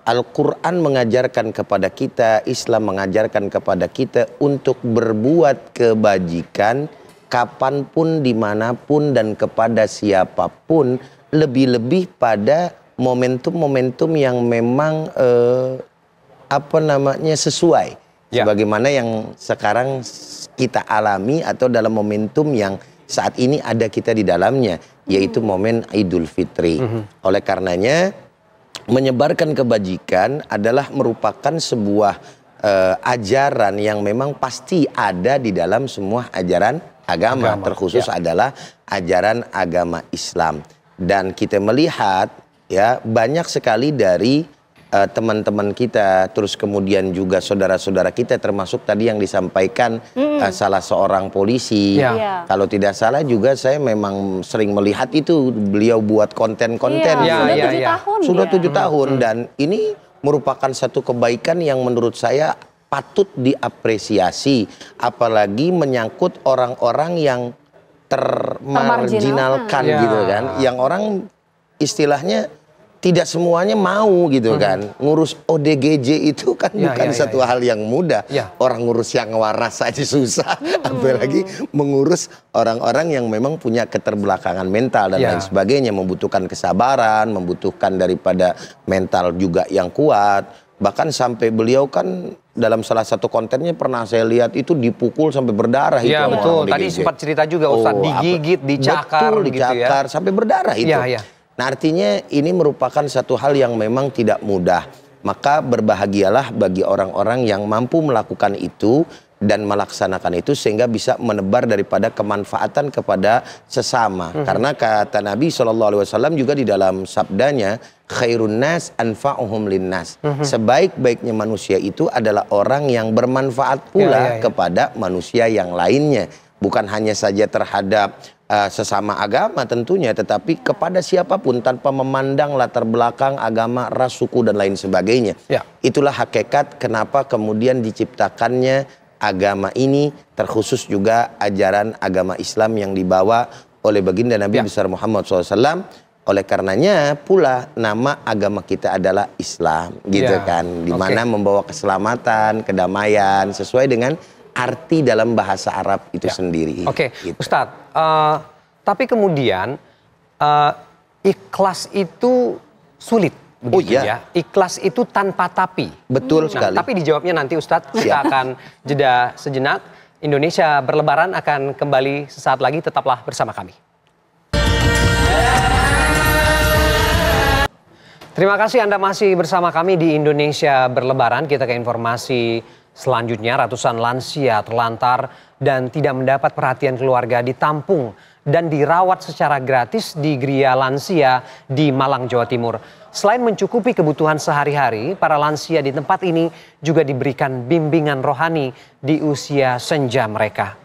Al-Quran mengajarkan kepada kita, Islam mengajarkan kepada kita untuk berbuat kebajikan kapanpun, dimanapun, dan kepada siapapun, lebih-lebih pada momentum-momentum yang memang sesuai. Sebagaimana yang sekarang kita alami atau dalam momentum yang saat ini ada kita di dalamnya, yaitu momen Idul Fitri. Oleh karenanya, menyebarkan kebajikan adalah merupakan sebuah ajaran yang memang pasti ada di dalam semua ajaran agama. Terkhusus adalah ajaran agama Islam. Dan kita melihat banyak sekali dari teman-teman kita, terus kemudian juga saudara-saudara kita, termasuk tadi yang disampaikan salah seorang polisi. Kalau tidak salah juga saya memang sering melihat itu beliau buat konten-konten. Sudah 7 tahun dan ini merupakan satu kebaikan yang menurut saya patut diapresiasi, apalagi menyangkut orang-orang yang termarginalkan gitu kan, yang orang istilahnya tidak semuanya mau gitu kan. Ngurus ODGJ itu kan bukan satu hal yang mudah. Orang ngurus yang waras aja susah, apalagi mengurus orang-orang yang memang punya keterbelakangan mental dan lain sebagainya, membutuhkan kesabaran, membutuhkan daripada mental juga yang kuat. Bahkan sampai beliau kan dalam salah satu kontennya pernah saya lihat itu dipukul sampai berdarah. Iya betul, tadi sempat cerita juga Ustadz, digigit, dicakar, betul, dicakar sampai berdarah itu. Nah artinya ini merupakan satu hal yang memang tidak mudah. Maka berbahagialah bagi orang-orang yang mampu melakukan itu dan melaksanakan itu sehingga bisa menebar daripada kemanfaatan kepada sesama. Karena kata Nabi SAW juga di dalam sabdanya, khairun nas anfa'uhum linnas. Sebaik-baiknya manusia itu adalah orang yang bermanfaat pula kepada manusia yang lainnya. Bukan hanya saja terhadap sesama agama tentunya, tetapi kepada siapapun tanpa memandang latar belakang agama, ras, suku dan lain sebagainya. Itulah hakikat kenapa kemudian diciptakannya agama ini, terkhusus juga ajaran agama Islam yang dibawa oleh baginda Nabi besar Muhammad SAW. Oleh karenanya pula nama agama kita adalah Islam, gitu kan, dimana membawa keselamatan, kedamaian sesuai dengan arti dalam bahasa Arab itu sendiri. Gitu. Ustadz, tapi kemudian ikhlas itu sulit, begitu ya? Ikhlas itu tanpa tapi. Betul sekali. Tapi dijawabnya nanti Ustadz, kita akan jeda sejenak. Indonesia Berlebaran akan kembali sesaat lagi, tetaplah bersama kami. Terima kasih Anda masih bersama kami di Indonesia Berlebaran. Kita ke informasi selanjutnya. Ratusan lansia terlantar dan tidak mendapat perhatian keluarga ditampung dan dirawat secara gratis di Gria Lansia di Malang, Jawa Timur. Selain mencukupi kebutuhan sehari-hari, para lansia di tempat ini juga diberikan bimbingan rohani di usia senja mereka.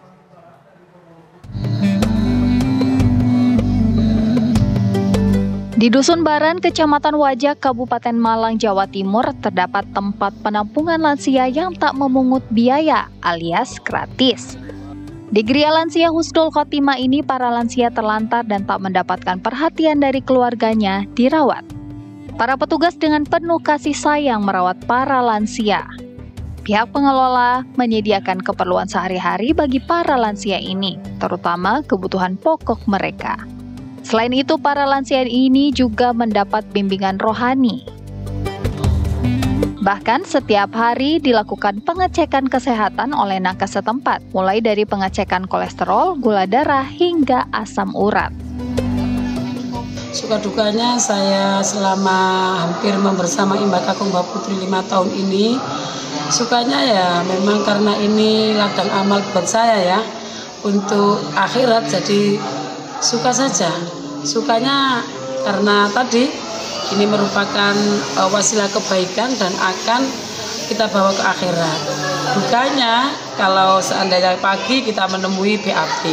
Di Dusun Baran, Kecamatan Wajak, Kabupaten Malang, Jawa Timur, terdapat tempat penampungan lansia yang tak memungut biaya alias gratis. Di Gria Lansia Husnul Khotimah ini, para lansia terlantar dan tak mendapatkan perhatian dari keluarganya dirawat. Para petugas dengan penuh kasih sayang merawat para lansia. Pihak pengelola menyediakan keperluan sehari-hari bagi para lansia ini, terutama kebutuhan pokok mereka. Selain itu, para lansia ini juga mendapat bimbingan rohani. Bahkan setiap hari dilakukan pengecekan kesehatan oleh nakes setempat, mulai dari pengecekan kolesterol, gula darah, hingga asam urat. Suka dukanya saya selama hampir membersamai Mbak Kakung Mbak Putri 5 tahun ini, sukanya ya memang karena ini ladang amal buat saya ya, untuk akhirat, jadi suka saja. Sukanya karena tadi ini merupakan wasilah kebaikan dan akan kita bawa ke akhirat. Dukanya kalau seandainya pagi kita menemui BAP,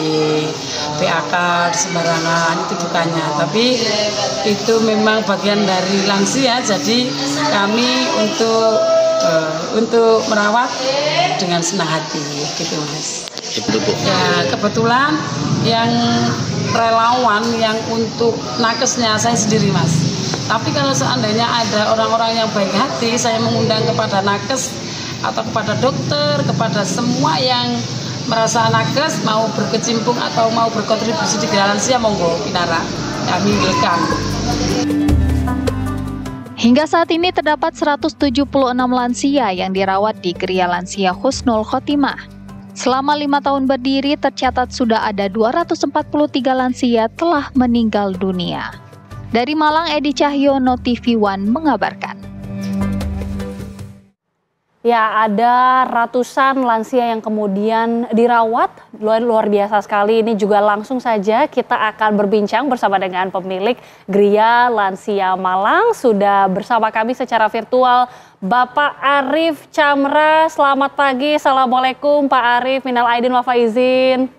PAK di sembarangan, itu dukanya. Tapi itu memang bagian dari lansia, jadi kami untuk merawat dengan senang hati, gitu Mas. Ya kebetulan yang relawan yang untuk nakesnya saya sendiri Mas. Tapi kalau seandainya ada orang-orang yang baik hati, saya mengundang kepada nakes atau kepada dokter, kepada semua yang merasa nakes mau berkecimpung atau mau berkontribusi di Gria Lansia, monggo Pinara, kami welcome. Hingga saat ini terdapat 176 lansia yang dirawat di Gria Lansia Husnul Khotimah. Selama 5 tahun berdiri, tercatat sudah ada 243 lansia telah meninggal dunia. Dari Malang, Edi Cahyono, TV One mengabarkan. Ya, ada ratusan lansia yang kemudian dirawat, luar biasa sekali. Ini juga langsung saja kita akan berbincang bersama dengan pemilik Gria Lansia Malang. Sudah bersama kami secara virtual Bapak Arif Camra. Selamat pagi, Assalamualaikum Pak Arif, minal aidin wal faizin.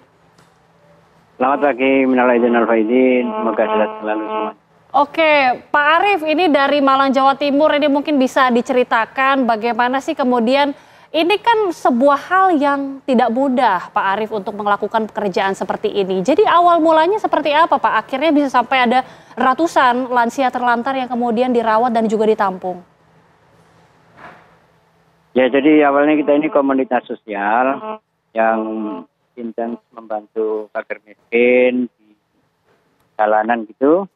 Selamat pagi, minal aidin wal faizin. Semoga sehat selalu semua. Oke, Pak Arif, ini dari Malang, Jawa Timur, ini mungkin bisa diceritakan bagaimana sih kemudian Ini kan sebuah hal yang tidak mudah Pak Arief untuk melakukan pekerjaan seperti ini. Jadi awal mulanya seperti apa Pak? Akhirnya bisa sampai ada ratusan lansia terlantar yang kemudian dirawat dan juga ditampung. Ya, jadi awalnya kita ini komunitas sosial yang intens membantu fakir miskin di jalanan gitu.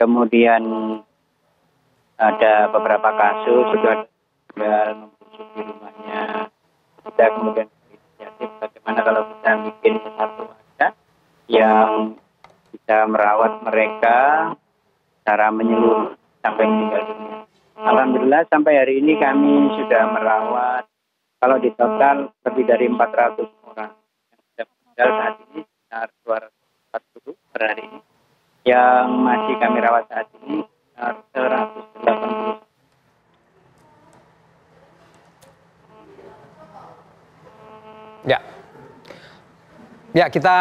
Kemudian ada beberapa kasus sudah membusuk di rumahnya. Kita kemudian berinisiatif bagaimana kalau kita bikin satu wadah yang bisa merawat mereka secara menyeluruh sampai meninggal dunia. Alhamdulillah sampai hari ini kami sudah merawat kalau di total lebih dari 400 orang yang sudah meninggal saat ini sekitar 240 per hari ini. Yang masih kami rawat saat ini sekitar 180. Ya, kita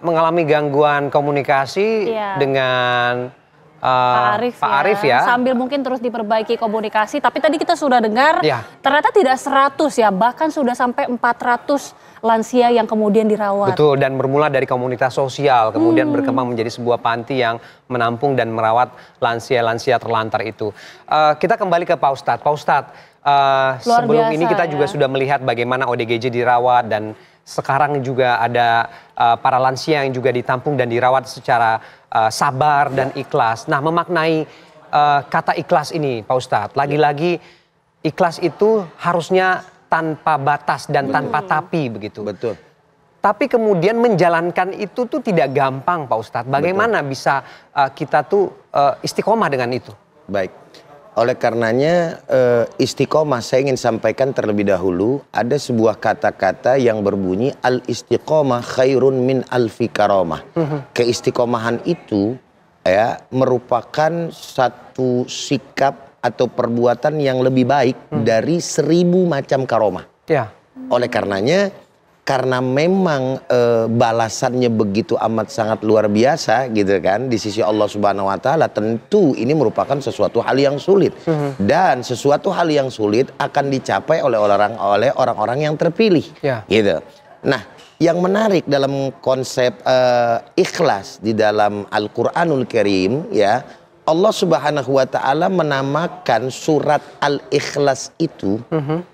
mengalami gangguan komunikasi dengan Pak Arief ya. Sambil mungkin terus diperbaiki komunikasi, tapi tadi kita sudah dengar ternyata tidak 100 ya, bahkan sudah sampai 400 lansia yang kemudian dirawat. Betul, dan bermula dari komunitas sosial, kemudian berkembang menjadi sebuah panti yang menampung dan merawat lansia-lansia terlantar itu. Kita kembali ke Pak Ustadz. Pak Ustadz, sebelum ini kita juga sudah melihat bagaimana ODGJ dirawat dan sekarang juga ada para lansia yang juga ditampung dan dirawat secara sabar dan ikhlas. Nah, memaknai kata ikhlas ini, Pak Ustadz, lagi-lagi ikhlas itu harusnya tanpa batas dan tanpa tapi begitu. Betul. Tapi kemudian menjalankan itu tuh tidak gampang, Pak Ustadz. Bagaimana bisa kita tuh istiqomah dengan itu? Baik. Oleh karenanya istiqomah saya ingin sampaikan terlebih dahulu ada sebuah kata-kata yang berbunyi al-istiqomah khairun min alfi karamah. Keistiqomahan itu ya merupakan satu sikap atau perbuatan yang lebih baik dari 1000 macam karomah. Oleh karenanya karena memang balasannya begitu amat sangat luar biasa gitu kan di sisi Allah Subhanahu wa taala, tentu ini merupakan sesuatu hal yang sulit. Dan sesuatu hal yang sulit akan dicapai oleh orang-orang yang terpilih. Gitu. Nah, yang menarik dalam konsep ikhlas di dalam Al-Qur'anul Karim ya, Allah Subhanahu wa taala menamakan surat Al-Ikhlas itu,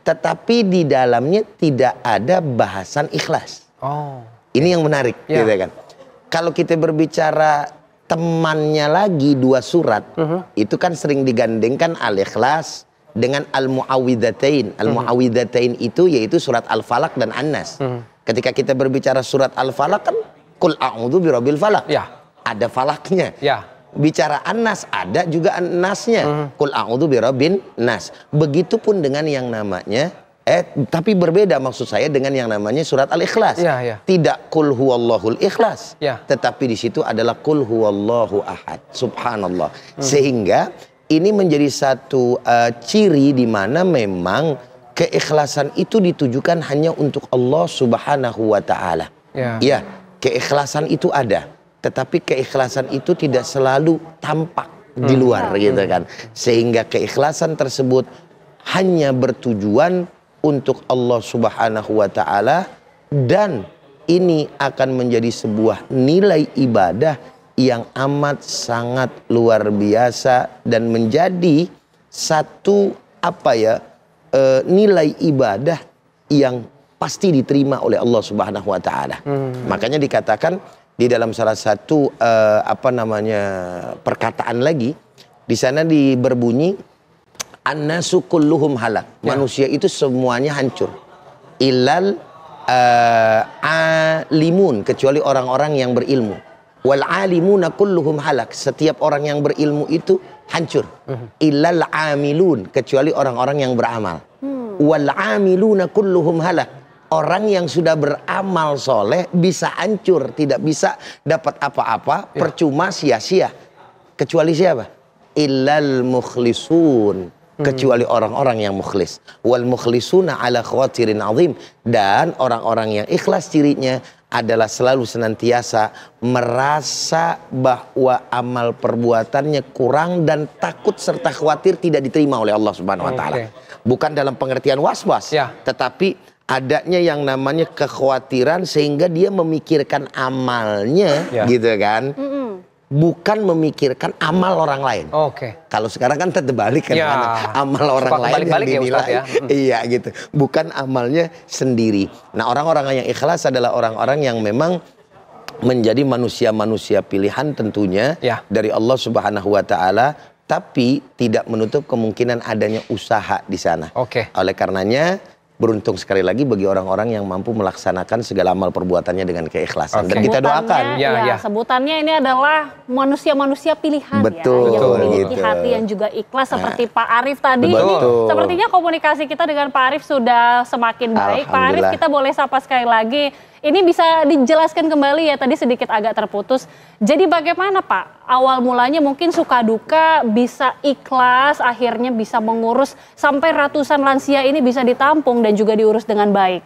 tetapi di dalamnya tidak ada bahasan ikhlas. Ini yang menarik, gitu kan. Kalau kita berbicara temannya lagi dua surat, itu kan sering digandengkan Al-Ikhlas dengan Al-Mu'awwidzatain. Al-Mu'awwidzatain itu yaitu surat Al-Falaq dan An-Nas. Ketika kita berbicara surat Al-Falaq kan Qul a'udzu birabbil falaq. Ada falaknya. Bicara An-Nas ada juga An-Nasnya. Qul a'udzu birabbin nas. Begitupun dengan yang namanya tapi berbeda maksud saya dengan yang namanya surat Al-Ikhlas. Tidak Qul huwallahul ikhlas. Tetapi di situ adalah Qul huwallahu ahad. Subhanallah. Sehingga ini menjadi satu ciri di mana memang keikhlasan itu ditujukan hanya untuk Allah Subhanahu wa taala. Ya, keikhlasan itu ada. Tetapi keikhlasan itu tidak selalu tampak di luar gitu kan. Sehingga keikhlasan tersebut hanya bertujuan untuk Allah Subhanahu wa taala dan ini akan menjadi sebuah nilai ibadah yang amat sangat luar biasa dan menjadi satu nilai ibadah yang pasti diterima oleh Allah Subhanahu wa taala. Makanya dikatakan di dalam salah satu perkataan lagi di sana berbunyi an-nasu kulluhum halak. Manusia itu semuanya hancur. Illal alimun, kecuali orang-orang yang berilmu. Wal alimuna kulluhum halak. Setiap orang yang berilmu itu hancur. Illal amilun, kecuali orang-orang yang beramal. Wal amiluna kulluhum halak. Orang yang sudah beramal soleh bisa hancur, tidak bisa dapat apa-apa, percuma, sia-sia. Kecuali siapa? Illal mukhlisun. Kecuali orang-orang yang mukhlis. Wal mukhlisuna ala khawatirin azim. Dan orang-orang yang ikhlas cirinya adalah selalu senantiasa merasa bahwa amal perbuatannya kurang dan takut serta khawatir tidak diterima oleh Allah Subhanahu wa taala. Bukan dalam pengertian was-was, tetapi adanya yang namanya kekhawatiran sehingga dia memikirkan amalnya, gitu kan. Bukan memikirkan amal orang lain. Kalau sekarang kan terbalik kan, amal orang lain yang dinilai, iya gitu. Bukan amalnya sendiri. Nah, orang-orang yang ikhlas adalah orang-orang yang memang menjadi manusia-manusia pilihan tentunya dari Allah Subhanahu wa taala, tapi tidak menutup kemungkinan adanya usaha di sana. Oleh karenanya beruntung sekali lagi bagi orang-orang yang mampu melaksanakan segala amal perbuatannya dengan keikhlasan. Dan kita doakan. Sebutannya ini adalah manusia-manusia pilihan yang memiliki hati yang juga ikhlas seperti Pak Arief tadi. Sepertinya komunikasi kita dengan Pak Arief sudah semakin baik. Pak Arief, kita boleh sapa sekali lagi. Ini bisa dijelaskan kembali ya, tadi sedikit agak terputus. Jadi bagaimana Pak, awal mulanya mungkin suka duka bisa ikhlas, akhirnya bisa mengurus sampai ratusan lansia ini bisa ditampung dan juga diurus dengan baik?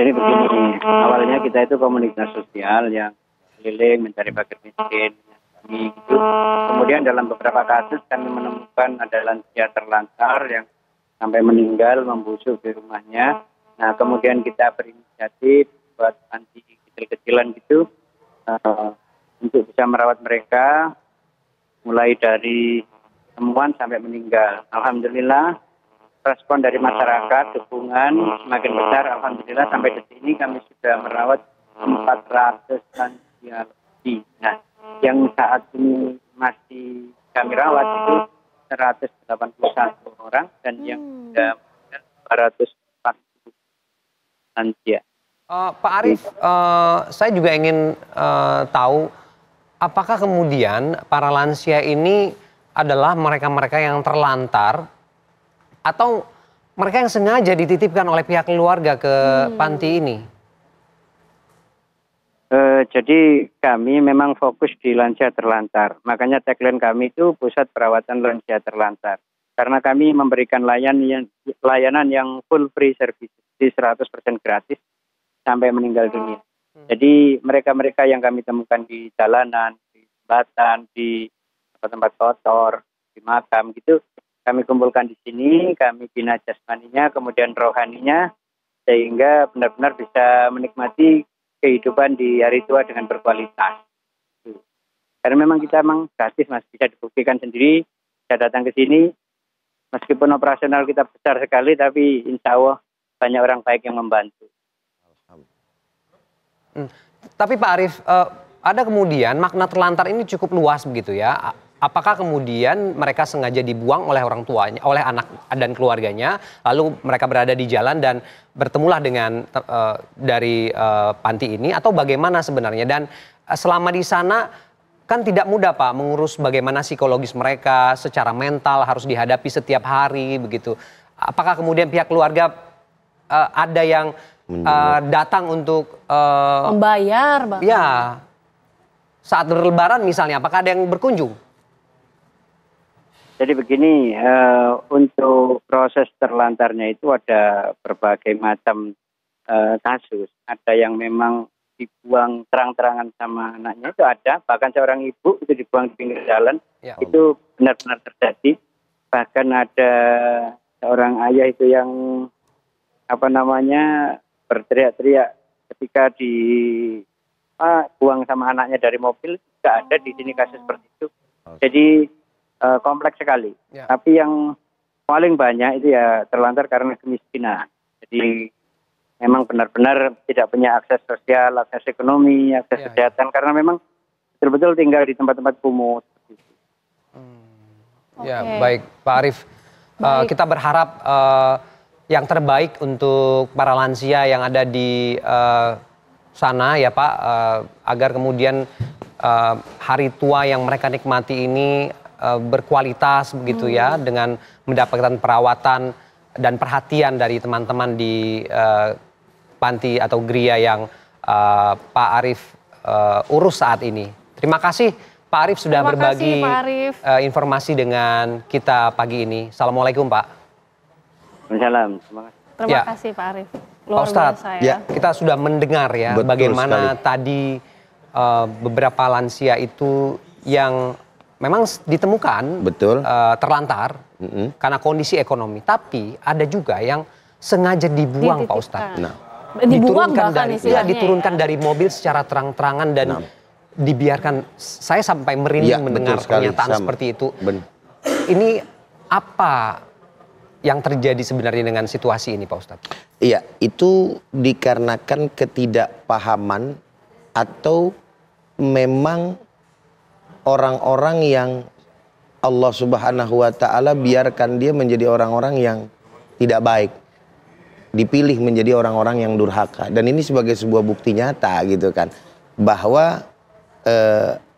Jadi begini, awalnya kita itu komunitas sosial yang keliling mencari fakir miskin. Gitu. Kemudian dalam beberapa kasus kami menemukan ada lansia terlantar yang sampai meninggal membusuk di rumahnya. Nah, kemudian kita berinisiatif buat panti kecil-kecilan gitu untuk bisa merawat mereka mulai dari temuan sampai meninggal. Alhamdulillah respon dari masyarakat, dukungan semakin besar. Alhamdulillah sampai detik ini kami sudah merawat 400 lansia lebih. Nah, yang saat ini masih kami rawat itu 181 orang dan yang sudah 240 lansia. Pak Arief, saya juga ingin tahu apakah kemudian para lansia ini adalah mereka-mereka yang terlantar atau mereka yang sengaja dititipkan oleh pihak keluarga ke panti ini? Jadi kami memang fokus di lansia terlantar. Makanya tagline kami itu Pusat Perawatan Lansia Terlantar. Karena kami memberikan layanan yang full free service, di 100% gratis sampai meninggal dunia. Jadi mereka-mereka yang kami temukan di jalanan, di jembatan, di tempat kotor, di makam gitu, kami kumpulkan di sini, kami bina jasmaninya, kemudian rohaninya, sehingga benar-benar bisa menikmati kehidupan di hari tua dengan berkualitas. Karena memang kita gratis, Mas, bisa dibuktikan sendiri, bisa datang ke sini, meskipun operasional kita besar sekali, tapi insya Allah banyak orang baik yang membantu. Tapi Pak Arief, ada kemudian makna terlantar ini cukup luas begitu ya. Apakah kemudian mereka sengaja dibuang oleh orang tuanya, oleh anak dan keluarganya, lalu mereka berada di jalan dan bertemulah dengan dari panti ini, atau bagaimana sebenarnya? Dan selama di sana kan tidak mudah Pak mengurus bagaimana psikologis mereka secara mental, harus dihadapi setiap hari begitu. Apakah kemudian pihak keluarga ada yang datang untuk membayar, Bang? Ya, saat berlebaran misalnya, apakah ada yang berkunjung? Jadi begini, untuk proses terlantarnya itu ada berbagai macam kasus. Ada yang memang dibuang terang-terangan sama anaknya, itu ada. Bahkan seorang ibu itu dibuang di pinggir jalan, itu benar-benar terjadi. Bahkan ada seorang ayah itu yang berteriak-teriak ketika dibuang sama anaknya dari mobil. Tidak ada di sini kasus seperti itu. Jadi kompleks sekali. Tapi yang paling banyak itu ya terlantar karena kemiskinan. Jadi memang benar-benar tidak punya akses sosial, akses ekonomi, akses kesehatan, karena memang betul-betul tinggal di tempat-tempat kumuh. Ya, baik Pak Arief. Kita berharap yang terbaik untuk para lansia yang ada di sana ya Pak, agar kemudian hari tua yang mereka nikmati ini berkualitas begitu ya, dengan mendapatkan perawatan dan perhatian dari teman-teman di panti atau gria yang Pak Arief urus saat ini. Terima kasih Pak Arief sudah berbagi informasi dengan kita pagi ini. Assalamualaikum Pak. Waalaikumsalam. Terima kasih Pak Arief. Pak Ustadz, kita sudah mendengar ya bagaimana tadi beberapa lansia itu yang memang ditemukan terlantar karena kondisi ekonomi, tapi ada juga yang sengaja dibuang, Pak Ustadz. Diturunkan dari mobil secara terang-terangan dan dibiarkan. Saya sampai merinding mendengar pernyataan seperti itu. Ini apa yang terjadi sebenarnya dengan situasi ini, Pak Ustadz? Iya, itu dikarenakan ketidakpahaman atau memang orang-orang yang Allah Subhanahu wa Ta'ala biarkan dia menjadi orang-orang yang tidak baik, dipilih menjadi orang-orang yang durhaka. Dan ini sebagai sebuah bukti nyata gitu kan, bahwa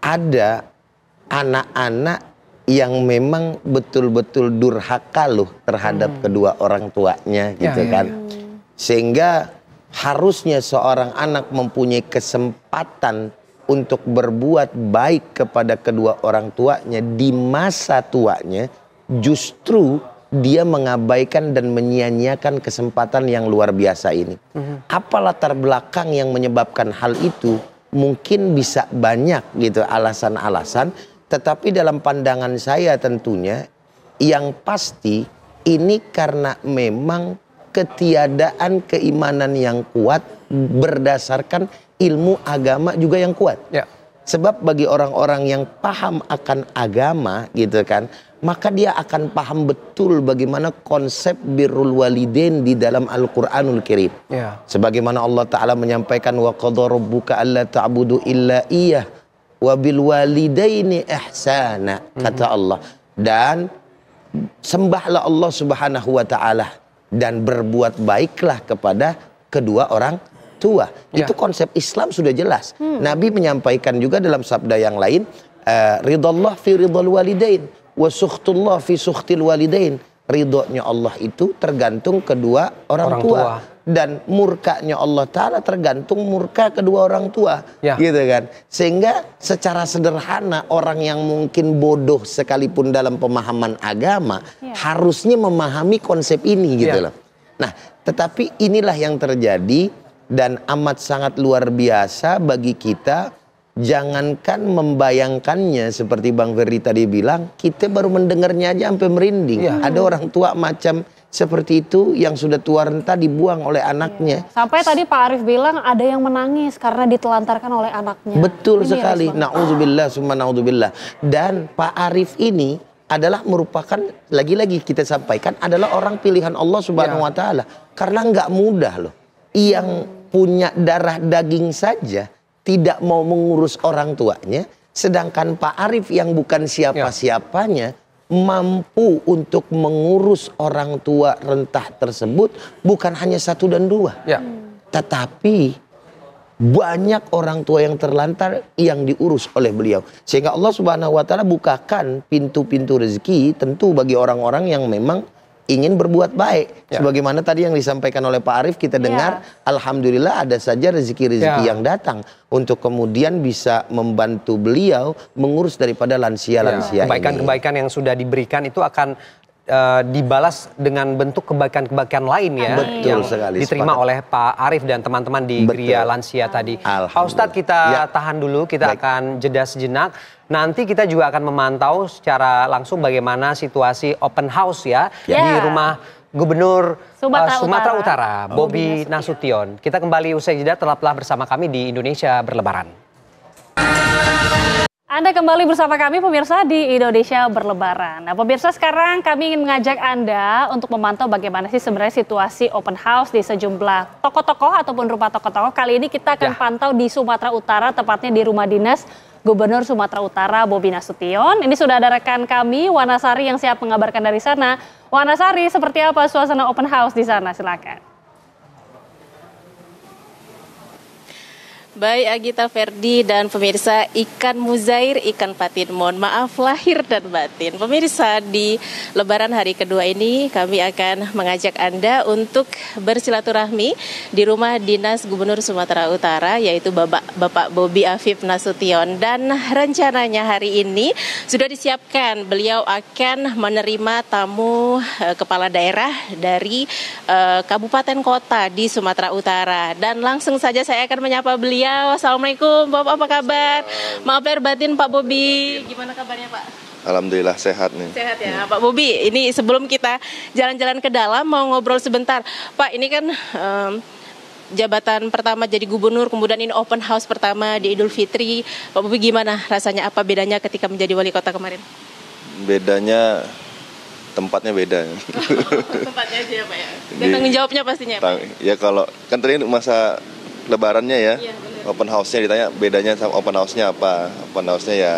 ada anak-anak yang memang betul-betul durhaka loh terhadap kedua orang tuanya gitu kan. Sehingga harusnya seorang anak mempunyai kesempatan untuk berbuat baik kepada kedua orang tuanya di masa tuanya, justru dia mengabaikan dan menyia-nyiakan kesempatan yang luar biasa ini. Apa latar belakang yang menyebabkan hal itu? Mungkin bisa banyak gitu alasan-alasan, tetapi dalam pandangan saya tentunya yang pasti ini karena memang ketiadaan keimanan yang kuat berdasarkan ilmu agama juga yang kuat. Sebab bagi orang-orang yang paham akan agama gitu kan, maka dia akan paham betul bagaimana konsep birrul walidain di dalam Al-Qur'anul Karim. Sebagaimana Allah Ta'ala menyampaikan wa qadha rabbuka alla ta'budu illa iyyah wa bil walidaini ihsana, kata Allah. Dan sembahlah Allah Subhanahu wa Ta'ala dan berbuat baiklah kepada kedua orang tua. Itu konsep Islam sudah jelas. Nabi menyampaikan juga dalam sabda yang lain, ridallah fi ridal walidain wa sukhtullah fi sukhtil walidain. Ridhonya Allah itu tergantung kedua orang tua. Dan murkanya Allah Ta'ala tergantung murka kedua orang tua. Gitu kan. Sehingga secara sederhana orang yang mungkin bodoh sekalipun dalam pemahaman agama harusnya memahami konsep ini gitu loh. Nah, tetapi inilah yang terjadi dan amat sangat luar biasa bagi kita. Jangankan membayangkannya seperti Bang Ferry tadi bilang, kita baru mendengarnya aja sampai merinding. Ada orang tua macam seperti itu yang sudah tua renta dibuang oleh anaknya. Sampai tadi Pak Arief bilang ada yang menangis karena ditelantarkan oleh anaknya. Betul sekali. Na'udzubillah summa na'udzubillah. Dan Pak Arief ini adalah merupakan, lagi-lagi kita sampaikan, adalah orang pilihan Allah Subhanahu wa Ta'ala. Karena nggak mudah loh. Yang punya darah daging saja tidak mau mengurus orang tuanya, sedangkan Pak Arief yang bukan siapa-siapanya mampu untuk mengurus orang tua rentah tersebut, bukan hanya 1 dan 2, tetapi banyak orang tua yang terlantar yang diurus oleh beliau. Sehingga Allah Subhanahu wa Ta'ala bukakan pintu-pintu rezeki tentu bagi orang-orang yang memang ingin berbuat baik. Sebagaimana tadi yang disampaikan oleh Pak Arief, kita dengar alhamdulillah ada saja rezeki-rezeki yang datang untuk kemudian bisa membantu beliau mengurus daripada lansia-lansia ini. Kebaikan-kebaikan yang sudah diberikan itu akan dibalas dengan bentuk kebaikan-kebaikan lain ya. Betul sekali. Diterima oleh Pak Arief dan teman-teman di Geria Lansia tadi. Pak Ustadz, kita tahan dulu, kita akan jeda sejenak. Nanti kita juga akan memantau secara langsung bagaimana situasi open house ya di rumah Gubernur Sumatera Utara, Bobi Nasution. Kita kembali usai jeda, tetaplah bersama kami di Indonesia Berlebaran. Anda kembali bersama kami pemirsa di Indonesia Berlebaran. Nah pemirsa, sekarang kami ingin mengajak Anda untuk memantau bagaimana sih sebenarnya situasi open house di sejumlah toko-toko ataupun rumah toko-toko. Kali ini kita akan pantau di Sumatera Utara, tepatnya di rumah dinas Gubernur Sumatera Utara Bobi Nasution. Ini sudah ada rekan kami, Wanasari, yang siap mengabarkan dari sana. Wanasari, seperti apa suasana open house di sana? Silakan. Baik Agita Ferdi dan pemirsa, ikan muzair, ikan patin, mohon maaf lahir dan batin. Pemirsa, di Lebaran hari kedua ini kami akan mengajak Anda untuk bersilaturahmi di rumah Dinas Gubernur Sumatera Utara, yaitu Bapak Bobi Afif Nasution. Dan rencananya hari ini sudah disiapkan, beliau akan menerima tamu kepala daerah dari kabupaten kota di Sumatera Utara. Dan langsung saja saya akan menyapa beliau. Assalamualaikum Bapak, apa kabar? Maaf lahir batin Pak Bobi, gimana kabarnya Pak? Alhamdulillah sehat nih. Sehat ya Pak Bobi. Ini sebelum kita jalan-jalan ke dalam mau ngobrol sebentar. Pak, ini kan jabatan pertama jadi gubernur, kemudian ini open house pertama di Idul Fitri. Pak Bobi gimana rasanya, apa bedanya ketika menjadi wali kota kemarin? Bedanya tempatnya beda. Tempatnya aja ya Pak ya. Dan tanggung jawabnya pastinya ya Pak. Ya kalau kan tadi masa Lebarannya ya, open house-nya ditanya bedanya sama open house-nya apa? Open house-nya ya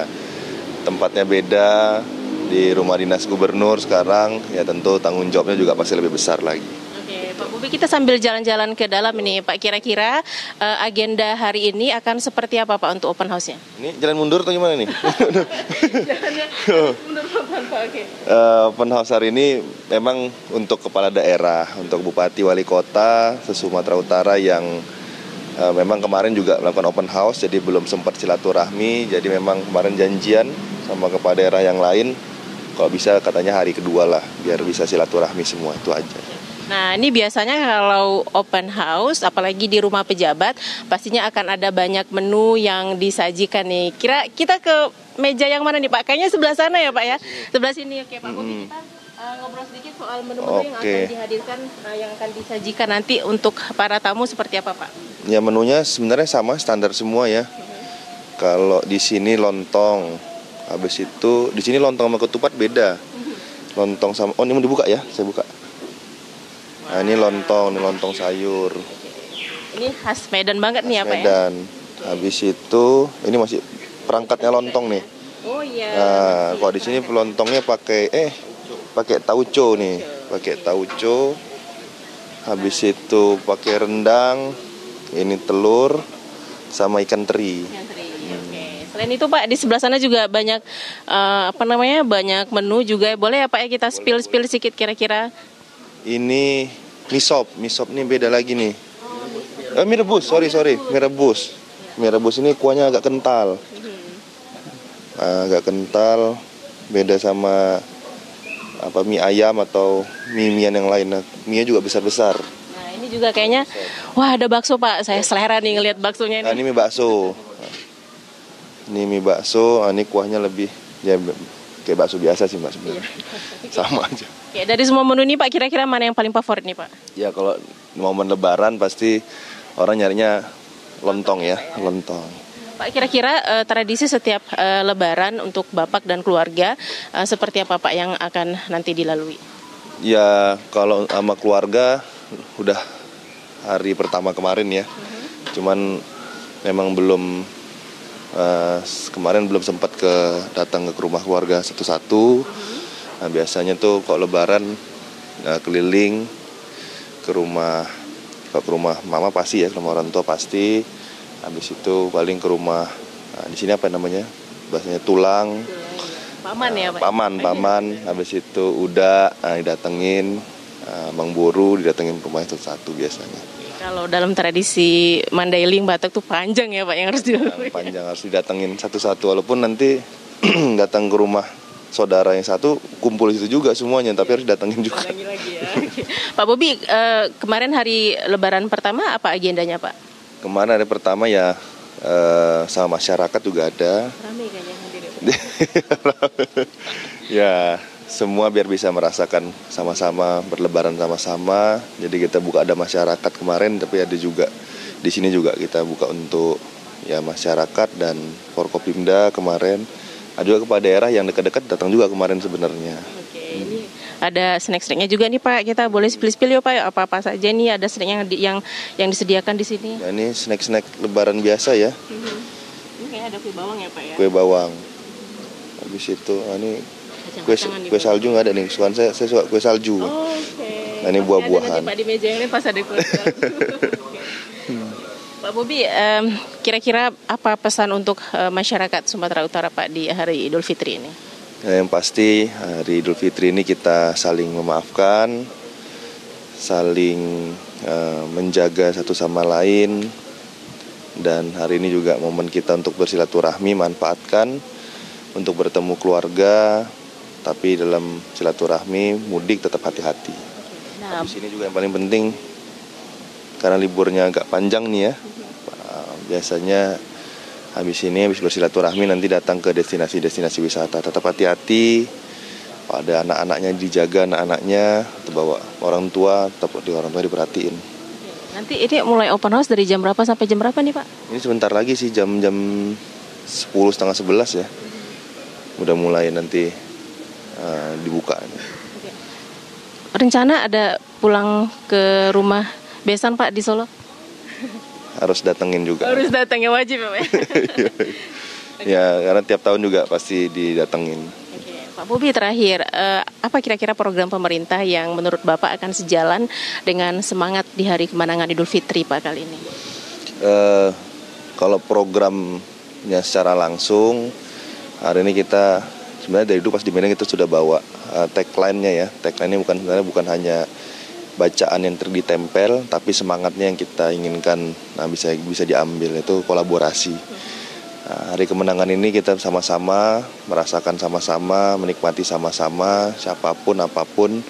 tempatnya beda, di rumah dinas gubernur sekarang, ya tentu tanggung jawabnya juga pasti lebih besar lagi. Oke, Pak Bobi, kita sambil jalan-jalan ke dalam ini Pak, kira-kira agenda hari ini akan seperti apa Pak untuk open house-nya? Ini jalan mundur atau gimana nih? Jalannya mundur pelan Pak, oke. Open house hari ini memang untuk kepala daerah, untuk bupati wali kota se-Sumatera Utara yang memang kemarin juga melakukan open house, jadi belum sempat silaturahmi. Jadi memang kemarin janjian sama kepala daerah yang lain, kalau bisa katanya hari kedua lah, biar bisa silaturahmi semua, itu aja. Nah, ini biasanya kalau open house, apalagi di rumah pejabat, pastinya akan ada banyak menu yang disajikan nih. Kira kita ke meja yang mana nih Pak? Kayaknya sebelah sana ya Pak ya? Sebelah sini, oke Pak Bobi, kita ngobrol sedikit soal menu-menu yang akan dihadirkan, yang akan disajikan nanti untuk para tamu seperti apa Pak? Ya menunya sebenarnya sama, standar semua ya. Kalau di sini lontong, habis itu di sini lontong sama ketupat beda. Lontong sama, oh ini mau dibuka ya, saya buka. Nah ini lontong sayur. Ini khas Medan banget nih ya Pak ya? Medan. Habis itu ini masih perangkatnya lontong nih. Oh iya. Nah kalau di sini lontongnya pakai tauco nih, pakai tauco. Habis itu pakai rendang. Ini telur sama ikan teri. Oke. Selain itu Pak, di sebelah sana juga banyak banyak menu juga. Boleh ya Pak ya kita spill sedikit kira-kira? Ini mie sop ini beda lagi nih. Mie rebus, sorry, mie rebus. Mie rebus ini kuahnya agak kental. Agak kental, beda sama mie ayam atau mie-mian yang lain. Nah, mie juga besar-besar. Ini juga kayaknya, wah ada bakso Pak, saya selera nih ngelihat baksonya ini. Nah, ini mie bakso. Ini mie bakso, ini kuahnya lebih ya kayak bakso biasa sih Mbak sebenarnya. Sama aja. Ya, dari semua menu ini Pak, kira-kira mana yang paling favorit nih Pak? Ya kalau momen Lebaran pasti orang nyarinya lontong ya, lontong. Pak, kira-kira tradisi setiap Lebaran untuk Bapak dan keluarga seperti apa Pak yang akan nanti dilalui? Ya kalau sama keluarga udah hari pertama kemarin ya, cuman memang belum kemarin belum sempat datang ke rumah keluarga satu-satu. Nah, biasanya tuh kalau Lebaran keliling ke rumah mama pasti ya, ke rumah orang tua pasti. Habis itu paling ke rumah di sini apa namanya, bahasanya tulang. Paman ya Pak? Paman. Habis itu udah didatengin. Bang Boru didatengin rumah itu satu biasanya. Kalau dalam tradisi Mandailing Batak tuh panjang ya Pak yang harus dilalui. Panjang, harus didatengin satu-satu, walaupun nanti datang ke rumah saudara yang satu kumpul di situ juga semuanya, tapi harus datengin juga. Lagi ya. Pak Bobi, kemarin hari Lebaran pertama apa agendanya Pak? Kemarin hari pertama ya sama masyarakat juga ada. Ramai kayaknya hadir ya. Semua biar bisa merasakan sama-sama, berlebaran sama-sama. Jadi kita buka ada masyarakat kemarin, tapi ada juga di sini juga kita buka untuk ya masyarakat dan Forkopimda kemarin. Ada juga kepala daerah yang dekat-dekat datang juga kemarin sebenarnya. Oke, ini ada snack-snacknya juga nih Pak. Kita boleh spill-spill ya Pak, apa-apa saja nih ada snack yang disediakan di sini. Ya, ini snack-snack Lebaran biasa ya. Ini kayak ada kue bawang ya Pak ya. Kue bawang. Habis itu ini kue salju nggak ada nih, saya suka kue salju. Oke. Nah ini buah-buahan. Nanti Pak di meja yang lain pas ada kue salju. Pak Bobi, kira-kira apa pesan untuk masyarakat Sumatera Utara Pak di hari Idul Fitri ini? Yang pasti hari Idul Fitri ini kita saling memaafkan, saling menjaga satu sama lain, dan hari ini juga momen kita untuk bersilaturahmi, manfaatkan untuk bertemu keluarga, tapi dalam silaturahmi mudik tetap hati-hati. Nah, di sini juga yang paling penting, karena liburnya agak panjang nih ya, biasanya habis bersilaturahmi nanti datang ke destinasi-destinasi wisata. Tetap hati-hati, ada anak-anaknya dijaga, anak-anaknya, bawa orang tua, tetap orang tua diperhatiin. Nanti ini mulai open house dari jam berapa sampai jam berapa nih Pak? Ini sebentar lagi sih, jam 10, setengah 11 ya. Udah mulai nanti dibuka. Rencana ada pulang ke rumah besan Pak di Solo? Harus datengin juga. Harus datangnya wajib ya Pak? Ya, karena tiap tahun juga pasti didatengin. Pak Bobi, terakhir, apa kira-kira program pemerintah yang menurut Bapak akan sejalan dengan semangat di hari kemenangan Idul Fitri Pak kali ini? Kalau programnya secara langsung, hari ini kita sebenarnya dari dulu pas di Medan kita sudah bawa tagline-nya ya. Tagline-nya sebenarnya bukan hanya bacaan yang ditempel, tapi semangatnya yang kita inginkan bisa diambil, itu kolaborasi. Nah, hari kemenangan ini kita sama-sama merasakan, sama-sama menikmati, sama-sama siapapun apapun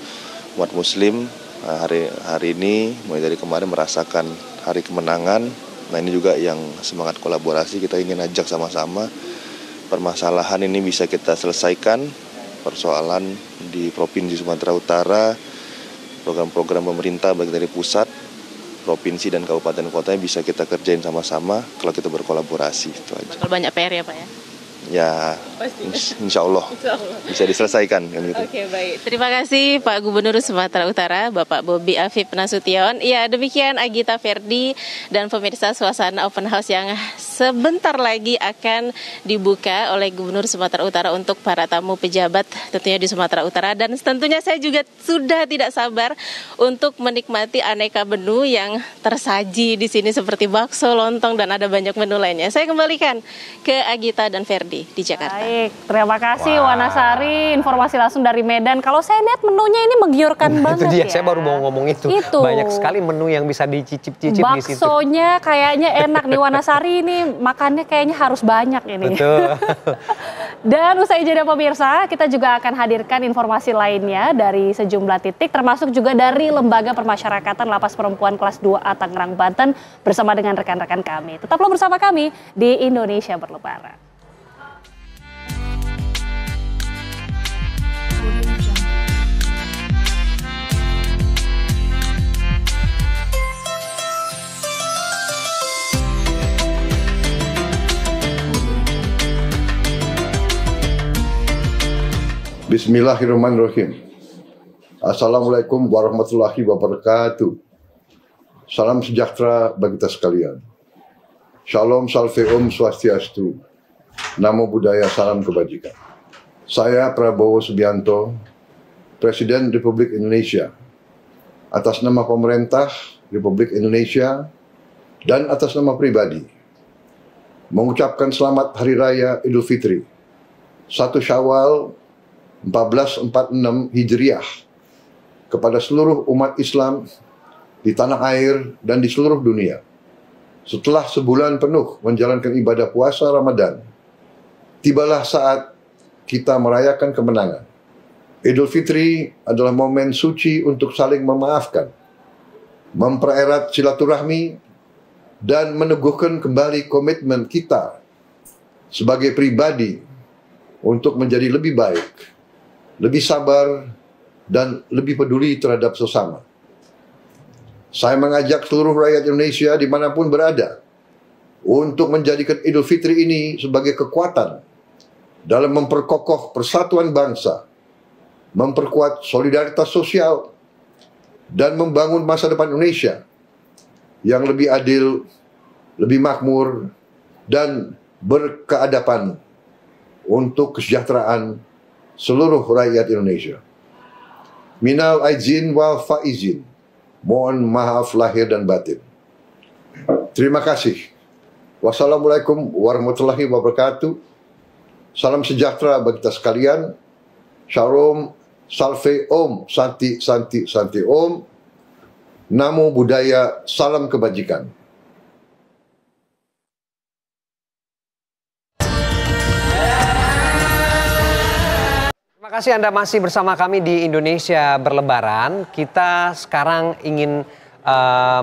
umat Muslim. Nah, hari ini mulai dari kemarin merasakan hari kemenangan. Nah, ini juga yang semangat kolaborasi, kita ingin ajak sama-sama permasalahan ini bisa kita selesaikan, persoalan di Provinsi Sumatera Utara, program-program pemerintah baik dari pusat, provinsi dan kabupaten kotanya bisa kita kerjain sama-sama kalau kita berkolaborasi. Itu aja. Bakal banyak PR ya Pak ya? Ya, insya Allah bisa diselesaikan kan gitu. Oke, baik. Terima kasih Pak Gubernur Sumatera Utara, Bapak Bobi Afif Nasution. Ya, demikian Agita Ferdi dan pemirsa suasana open house yang sebentar lagi akan dibuka oleh Gubernur Sumatera Utara untuk para tamu pejabat tentunya di Sumatera Utara. Dan tentunya saya juga sudah tidak sabar untuk menikmati aneka menu yang tersaji di sini seperti bakso, lontong, dan ada banyak menu lainnya. Saya kembalikan ke Agita dan Ferdi di Jakarta. Baik, terima kasih Wanasari, informasi langsung dari Medan. Kalau saya lihat menunya ini menggiurkan banget itu dia, ya. saya baru mau ngomong itu. Banyak sekali menu yang bisa dicicip-cicip di situ. Baksonya kayaknya enak nih Wanasari, ini makannya kayaknya harus banyak ini. Betul. Dan usai jeda pemirsa, kita juga akan hadirkan informasi lainnya dari sejumlah titik, termasuk juga dari Lembaga Permasyarakatan Lapas Perempuan Kelas 2A Tangerang, Banten bersama dengan rekan-rekan kami. Tetaplah bersama kami di Indonesia Berlebaran. Bismillahirrahmanirrahim. Assalamualaikum warahmatullahi wabarakatuh. Salam sejahtera bagi kita sekalian. Shalom, salve om, swastiastu. Namo Buddhaya, salam kebajikan. Saya Prabowo Subianto, Presiden Republik Indonesia. Atas nama pemerintah Republik Indonesia dan atas nama pribadi, mengucapkan selamat Hari Raya Idul Fitri 1 Syawal 1446 Hijriah kepada seluruh umat Islam di tanah air dan di seluruh dunia. Setelah sebulan penuh menjalankan ibadah puasa Ramadan, tibalah saat kita merayakan kemenangan. Idul Fitri adalah momen suci untuk saling memaafkan, mempererat silaturahmi, dan meneguhkan kembali komitmen kita sebagai pribadi untuk menjadi lebih baik, lebih sabar, dan lebih peduli terhadap sesama. Saya mengajak seluruh rakyat Indonesia dimanapun berada untuk menjadikan Idul Fitri ini sebagai kekuatan dalam memperkokoh persatuan bangsa, memperkuat solidaritas sosial, dan membangun masa depan Indonesia yang lebih adil, lebih makmur, dan berkeadapan untuk kesejahteraan seluruh rakyat Indonesia. Minal aizin wal faizin. Mohon maaf lahir dan batin. Terima kasih. Wassalamualaikum warahmatullahi wabarakatuh. Salam sejahtera bagi kita sekalian. Shalom, salve om, santi, santi, santi om. Namo Buddhaya, salam kebajikan. Terima kasih Anda masih bersama kami di Indonesia Berlebaran. Kita sekarang ingin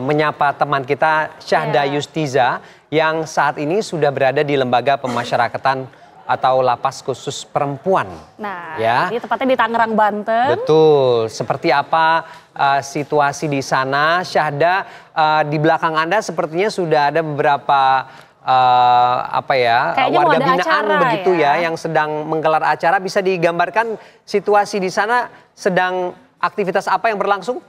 menyapa teman kita Syahda Yustiza yang saat ini sudah berada di Lembaga Pemasyarakatan atau Lapas Khusus Perempuan. Nah, ya. ini tepatnya di Tangerang, Banten. Betul. Seperti apa situasi di sana, Syahda? Di belakang Anda sepertinya sudah ada beberapa warga binaan begitu ya yang sedang menggelar acara. Bisa digambarkan situasi di sana sedang aktivitas apa yang berlangsung?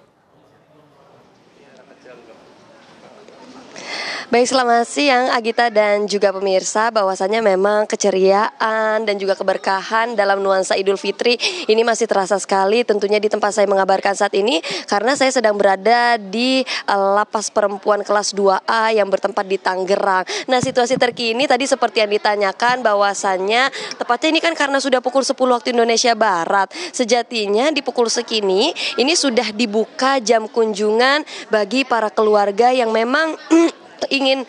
Baik, selamat siang Agita dan juga pemirsa. Bahwasannya memang keceriaan dan juga keberkahan dalam nuansa Idul Fitri ini masih terasa sekali tentunya di tempat saya mengabarkan saat ini, karena saya sedang berada di Lapas Perempuan kelas 2A yang bertempat di Tangerang. Nah, situasi terkini tadi seperti yang ditanyakan, bahwasannya tepatnya ini kan karena sudah pukul 10 waktu Indonesia Barat. Sejatinya di pukul segini ini sudah dibuka jam kunjungan bagi para keluarga yang memang ingin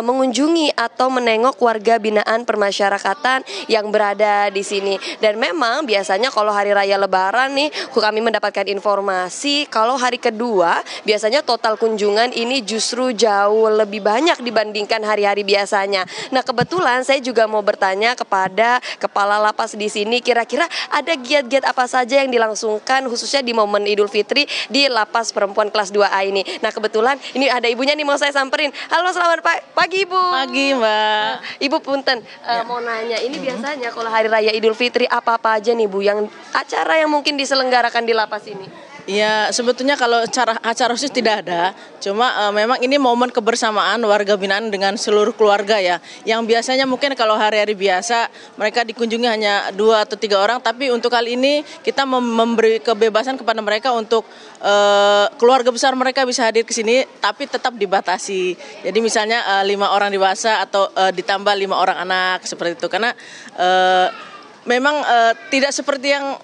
mengunjungi atau menengok warga binaan permasyarakatan yang berada di sini. Dan memang biasanya kalau hari raya Lebaran nih, kami mendapatkan informasi kalau hari kedua biasanya total kunjungan ini justru jauh lebih banyak dibandingkan hari-hari biasanya. Nah, kebetulan saya juga mau bertanya kepada kepala lapas di sini, kira-kira ada giat-giat apa saja yang dilangsungkan khususnya di momen Idul Fitri di Lapas Perempuan kelas 2A ini. Nah, kebetulan ini ada ibunya nih, mau saya samperin. Halo, selamat pagi Ibu. Pagi Mbak. Ibu punten, mau nanya, ini biasanya kalau hari raya Idul Fitri apa-apa aja nih Bu yang acara yang mungkin diselenggarakan di lapas ini? Ya, sebetulnya kalau acara khusus tidak ada, cuma memang ini momen kebersamaan warga binaan dengan seluruh keluarga ya. Yang biasanya mungkin kalau hari-hari biasa mereka dikunjungi hanya 2 atau 3 orang, tapi untuk kali ini kita memberi kebebasan kepada mereka untuk keluarga besar mereka bisa hadir ke sini, tapi tetap dibatasi. Jadi misalnya 5 orang dewasa atau ditambah 5 orang anak seperti itu, karena memang tidak seperti yang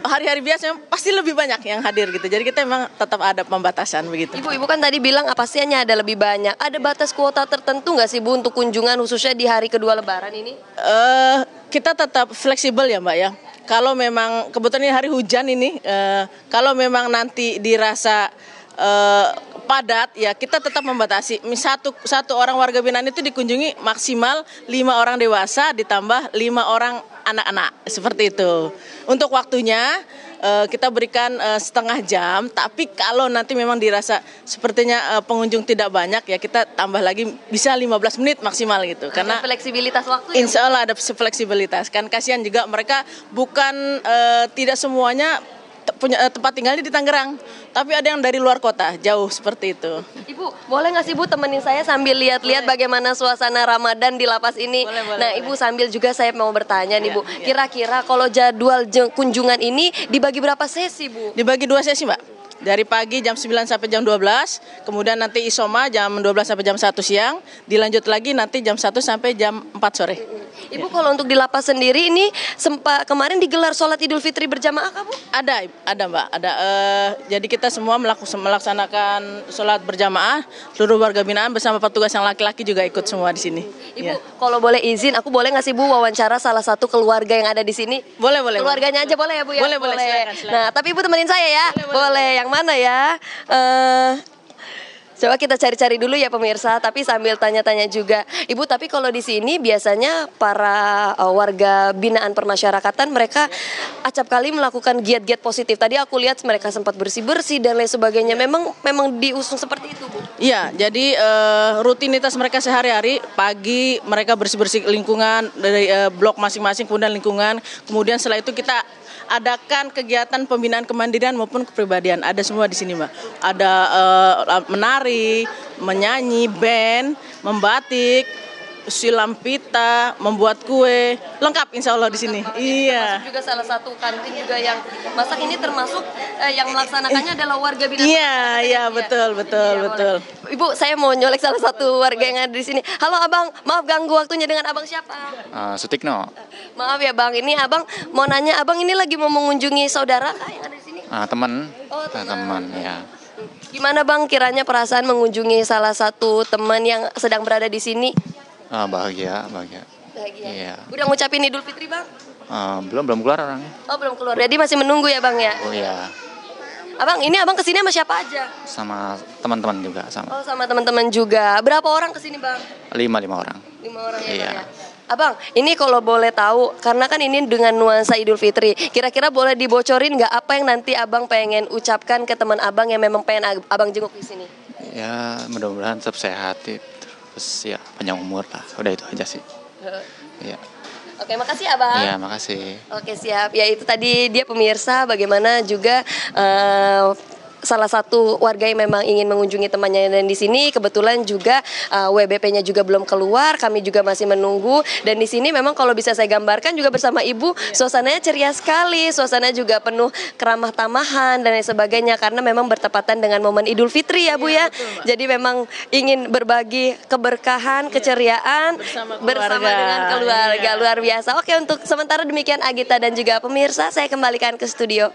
hari-hari biasanya pasti lebih banyak yang hadir gitu. Jadi kita memang tetap ada pembatasan begitu. Ibu kan tadi bilang pastinya ada lebih banyak. Ada batas kuota tertentu nggak sih Bu untuk kunjungan khususnya di hari kedua Lebaran ini? Kita tetap fleksibel ya Mbak ya. Kalau memang kebetulan ini hari hujan ini, kalau memang nanti dirasa padat ya kita tetap membatasi. Satu orang warga binaan itu dikunjungi maksimal 5 orang dewasa ditambah 5 orang anak-anak, seperti itu. Untuk waktunya kita berikan setengah jam, tapi kalau nanti memang dirasa sepertinya pengunjung tidak banyak ya kita tambah lagi bisa 15 menit maksimal gitu. Karena fleksibilitas waktu. Insya Allah ada fleksibilitas. Kan kasihan juga mereka bukan tidak semuanya punya tempat tinggalnya di Tangerang, tapi ada yang dari luar kota, jauh seperti itu. Ibu, boleh nggak sih Bu temenin saya sambil lihat-lihat bagaimana suasana Ramadan di lapas ini? Nah, Ibu sambil juga saya mau bertanya nih Bu, kira-kira kalau jadwal kunjungan ini dibagi berapa sesi Bu? Dibagi 2 sesi Mbak. Dari pagi jam 9 sampai jam 12, kemudian nanti isoma jam 12 sampai jam 1 siang, dilanjut lagi nanti jam 1 sampai jam 4 sore. Ibu kalau untuk di lapas sendiri ini kemarin digelar sholat Idul Fitri berjamaah kah Bu? Ada Mbak, ada. Jadi kita semua melaksanakan sholat berjamaah, seluruh warga binaan bersama petugas yang laki-laki juga ikut semua di sini. Ibu, kalau boleh izin, aku boleh nggak sih Bu wawancara salah satu keluarga yang ada di sini? Boleh. Keluarganya aja boleh ya Bu ya? Boleh. Silakan. Nah, tapi Ibu temenin saya ya. Boleh. Yang mana ya? Coba kita cari-cari dulu ya pemirsa, tapi sambil tanya-tanya juga. Ibu, tapi kalau di sini biasanya para warga binaan permasyarakatan mereka acap kali melakukan giat-giat positif. Tadi aku lihat mereka sempat bersih-bersih dan lain sebagainya. Memang diusung seperti itu, Bu? Iya, jadi rutinitas mereka sehari-hari, pagi mereka bersih-bersih lingkungan dari blok masing-masing, kemudian lingkungan. Kemudian setelah itu kita adakan kegiatan pembinaan kemandirian maupun kepribadian. Ada semua di sini, Mbak. Ada menari, menyanyi, band, membatik, silam pita, membuat kue, lengkap insya Allah di sini. Iya. Termasuk juga salah satu kantin juga yang masak ini termasuk yang melaksanakannya adalah warga binaan. Iya, betul. Ibu, saya mau nyolek salah satu warga yang ada di sini. Halo Abang, maaf ganggu waktunya, dengan Abang siapa? Sutikno. Maaf ya Bang, ini Abang mau nanya, Abang ini lagi mau mengunjungi saudara yang ada di sini? Teman. Oh, teman ya. Gimana Bang kiranya perasaan mengunjungi salah satu teman yang sedang berada di sini? Bahagia. Iya. Udah ngucapin Idul Fitri Bang? Belum keluar orangnya. Oh, belum keluar. Jadi masih menunggu ya Bang ya? Oh iya. Abang, ini Abang kesini sama siapa aja? Sama teman-teman juga sama. Oh, sama teman-teman juga. Berapa orang kesini Bang? 5 orang. 5 orang ya Iya. Bang ya? Abang, ini kalau boleh tahu, karena kan ini dengan nuansa Idul Fitri, kira-kira boleh dibocorin nggak apa yang nanti Abang pengen ucapkan ke teman Abang yang memang pengen Abang jenguk di sini? Ya, mudah-mudahan tetap sehat, terus ya panjang umur lah. Udah itu aja sih. Iya. Oke, makasih Abang. Iya, makasih. Oke, siap. Ya itu tadi dia pemirsa bagaimana juga salah satu warga yang memang ingin mengunjungi temannya dan di sini kebetulan juga WBP-nya juga belum keluar, kami juga masih menunggu dan di sini memang kalau bisa saya gambarkan juga bersama Ibu suasananya ceria sekali, suasana juga penuh keramah tamahan dan lain sebagainya karena memang bertepatan dengan momen Idul Fitri ya Bu ya. Jadi memang ingin berbagi keberkahan, keceriaan bersama dengan keluarga luar biasa. Oke, untuk sementara demikian Agita dan juga pemirsa, saya kembalikan ke studio.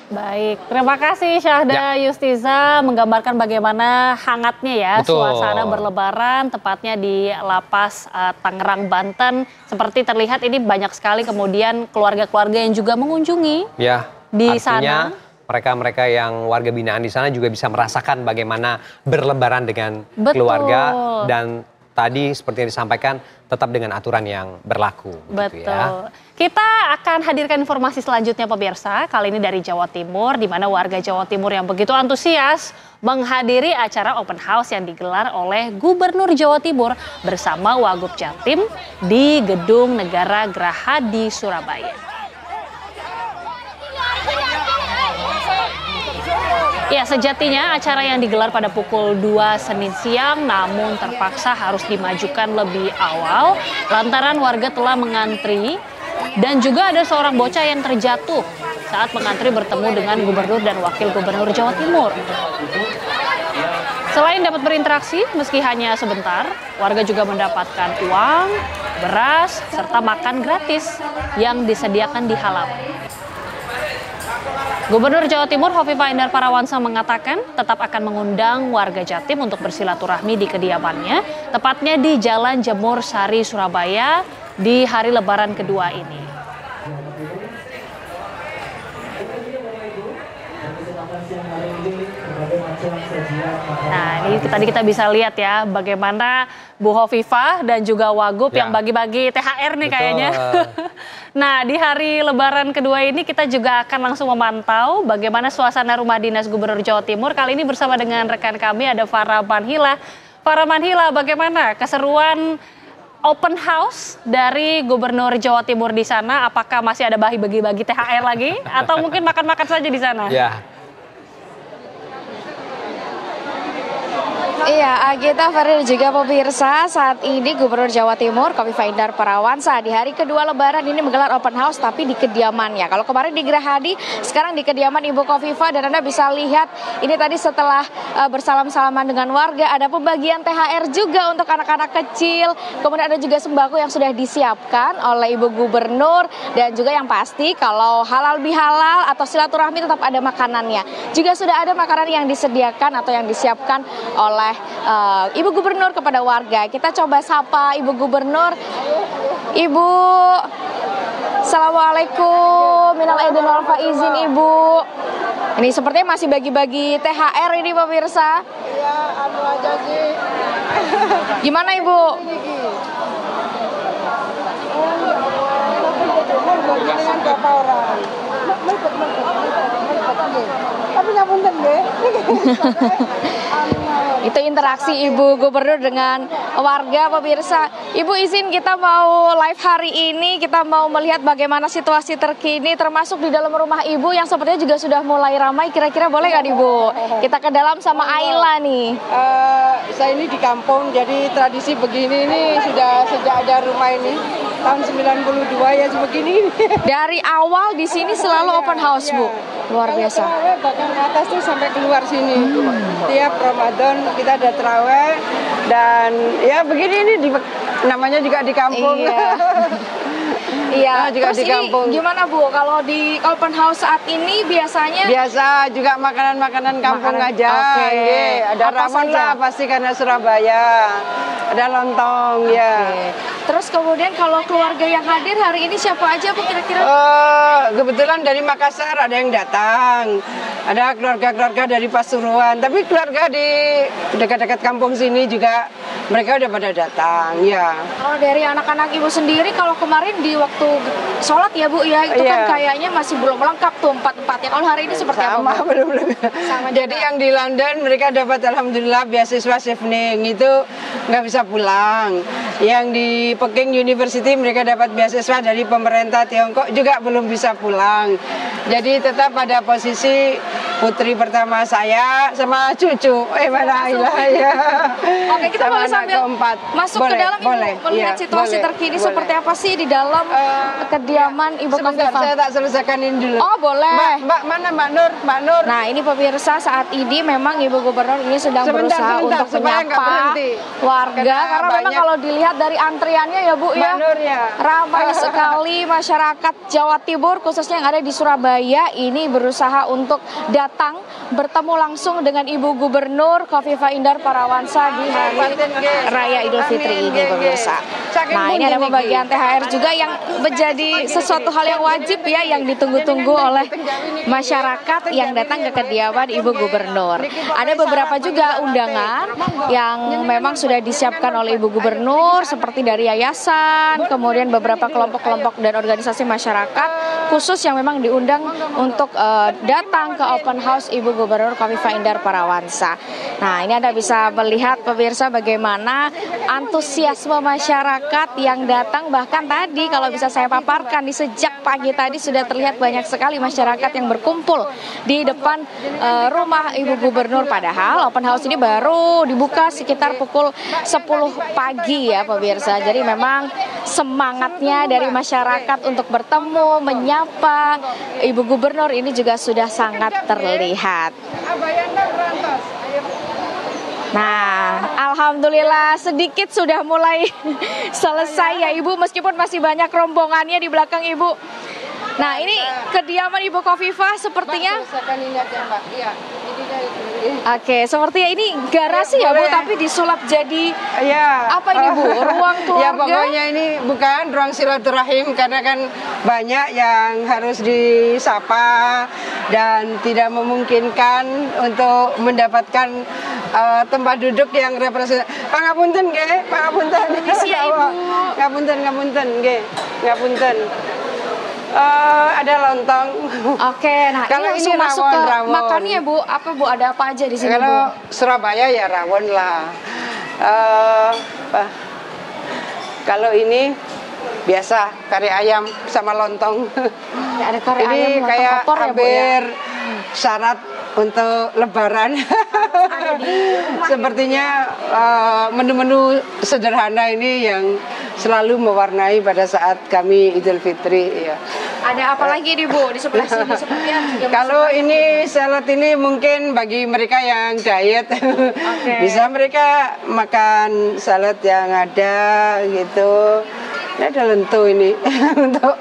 Baik, terima kasih Syahda Yustiza menggambarkan bagaimana hangatnya ya suasana berlebaran tepatnya di Lapas Tangerang, Banten. Seperti terlihat ini banyak sekali kemudian keluarga-keluarga yang juga mengunjungi di artinya, sana. Mereka-mereka yang warga binaan di sana juga bisa merasakan bagaimana berlebaran dengan keluarga dan tadi seperti yang disampaikan tetap dengan aturan yang berlaku. Betul. Gitu ya. Kita akan hadirkan informasi selanjutnya pemirsa, kali ini dari Jawa Timur, di mana warga Jawa Timur yang begitu antusias menghadiri acara open house yang digelar oleh Gubernur Jawa Timur bersama Wagub Jatim di Gedung Negara Geraha di Surabaya. Ya, sejatinya acara yang digelar pada pukul 2 Senin siang namun terpaksa harus dimajukan lebih awal lantaran warga telah mengantri dan juga ada seorang bocah yang terjatuh saat mengantri bertemu dengan Gubernur dan Wakil Gubernur Jawa Timur. Selain dapat berinteraksi meski hanya sebentar, warga juga mendapatkan uang, beras, serta makan gratis yang disediakan di halaman. Gubernur Jawa Timur Hovifah Indar Parawansa mengatakan tetap akan mengundang warga Jatim untuk bersilaturahmi di kediamannya, tepatnya di Jalan Jemur Sari, Surabaya di hari Lebaran kedua ini. Nah, ini tadi kita bisa lihat ya bagaimana Bu Hovifah dan juga Wagub yang bagi-bagi THR nih kayaknya. Nah, di hari Lebaran kedua ini kita juga akan langsung memantau bagaimana suasana rumah dinas Gubernur Jawa Timur. Kali ini bersama dengan rekan kami ada Farah Manhila. Farah Manhila, bagaimana keseruan open house dari Gubernur Jawa Timur di sana? Apakah masih ada bagi-bagi THR lagi atau mungkin makan-makan saja di sana? Ya. Iya, Agita, Ferry juga pemirsa, saat ini Gubernur Jawa Timur Hovifah Indar Parawansa di hari kedua Lebaran ini menggelar open house tapi di kediamannya. Kalau kemarin di Gerahadi, sekarang di kediaman Ibu Hovifah dan Anda bisa lihat ini tadi setelah bersalam-salaman dengan warga ada pembagian THR juga untuk anak-anak kecil. Kemudian ada juga sembako yang sudah disiapkan oleh Ibu Gubernur dan juga yang pasti kalau halal bihalal atau silaturahmi tetap ada makanannya. Juga sudah ada makanan yang disediakan atau yang disiapkan oleh Ibu Gubernur kepada warga. Kita coba sapa Ibu Gubernur. Ibu, Assalamualaikum, minal aidin wal faizin Ibu. Ini sepertinya masih bagi-bagi THR ini pemirsa. Iya, anu aja sih. Gimana Ibu? Dengan berapa orang? Tapi ngapunten nggih. Itu interaksi Ibu Gubernur dengan warga, pemirsa. Ibu izin kita mau live hari ini, kita mau melihat bagaimana situasi terkini termasuk di dalam rumah Ibu yang sepertinya juga sudah mulai ramai. Kira-kira boleh nggak Ibu? Kita ke dalam sama Ayla nih. Saya ini di kampung, jadi tradisi begini ini sudah sejak ada rumah ini tahun 92 ya sebegini. Dari awal di sini selalu open house Bu, luar biasa. Terawih bahkan ke atas tuh sampai keluar sini. Tiap Ramadan kita ada terawih dan ya begini ini namanya juga di kampung. Iya, juga terus di kampung. Ini gimana Bu, kalau di open house saat ini biasanya? Biasa juga makanan-makanan kampung aja. Oke. Ada rawon lah pasti karena Surabaya. Ada lontong ya. Terus kemudian kalau keluarga yang hadir hari ini siapa aja Bu kira-kira? Kebetulan dari Makassar ada yang datang. Ada keluarga-keluarga dari Pasuruan. Tapi keluarga di dekat-dekat kampung sini juga mereka udah pada datang ya. Kalau dari anak-anak Ibu sendiri, kalau kemarin di waktu sholat ya Bu ya, itu kan kayaknya masih belum lengkap tuh empat-empatnya. Kalau hari ini seperti apa? Belum. Jadi yang di London mereka dapat alhamdulillah beasiswa chevening itu nggak bisa pulang. Yang di Peking University mereka dapat beasiswa dari pemerintah Tiongkok juga belum bisa pulang. Jadi tetap pada posisi putri pertama saya sama cucu. Mana ya. Oke, kita boleh sambil masuk ke dalam Ibu, melihat situasi terkini seperti apa sih di dalam kediaman Ibu Sebentar, Khofifah. saya tak selesaikan ini dulu. Oh boleh. Mbak mana Mbak Nur? Mbak Nur. Nah ini pemirsa, saat ini memang Ibu Gubernur ini sedang berusaha untuk menyapa warga karena memang kalau dilihat dari antriannya ya Bu ya, ramai sekali masyarakat Jawa Timur khususnya yang ada di Surabaya ini berusaha untuk datang bertemu langsung dengan Ibu Gubernur Khofifah Indar Parawansa di hari Raya Idul Fitri ini pemirsa. Nah ini ada pembagian THR juga yang menjadi sesuatu hal yang wajib ya, yang ditunggu-tunggu oleh masyarakat yang datang ke kediaman Ibu Gubernur. Ada beberapa juga undangan yang memang sudah disiapkan oleh Ibu Gubernur seperti dari yayasan, kemudian beberapa kelompok-kelompok dan organisasi masyarakat khusus yang memang diundang untuk datang ke open house Ibu Gubernur Khofifah Indar Parawansa. Nah ini Anda bisa melihat pemirsa bagaimana antusiasme masyarakat yang datang, bahkan tadi kalau bisa saya paparkan di sejak pagi tadi sudah terlihat banyak sekali masyarakat yang berkumpul di depan rumah Ibu Gubernur. Padahal open house ini baru dibuka sekitar pukul 10 pagi ya pemirsa. Jadi memang semangatnya dari masyarakat untuk bertemu, menyapa Ibu Gubernur ini juga sudah sangat terlihat. Nah, alhamdulillah sedikit sudah mulai selesai ya Ibu, meskipun masih banyak rombongannya di belakang Ibu. Nah, ini kediaman Ibu Khofifah sepertinya. Oke, sepertinya ini garasi ya Bu, tapi disulap jadi apa ini Bu? Ruang keluarga? Ya pokoknya ini bukan ruang silaturahim karena kan banyak yang harus disapa dan tidak memungkinkan untuk mendapatkan tempat duduk yang representatif. Pangapunten nggih, pangapunten. Ya Ibu. Ngapunten nggih, ngapunten. Ada lontong. Oke, nah kalau ini langsung masuk ke makannya Bu. Apa Bu, ada apa aja di sini kalau Bu? Surabaya ya rawon lah. Kalau ini biasa kari ayam sama lontong. Ya, ada kari ini ayam, kayak opor hampir ya, Bu, ya? syarat untuk Lebaran. Sepertinya menu-menu sederhana ini yang selalu mewarnai pada saat kami Idul Fitri. Ya. Ada apa lagi nih Bu di sebelah sini? Kalau ini salad ini mungkin bagi mereka yang diet, bisa mereka makan salad yang ada gitu. Ini ada lentu ini untuk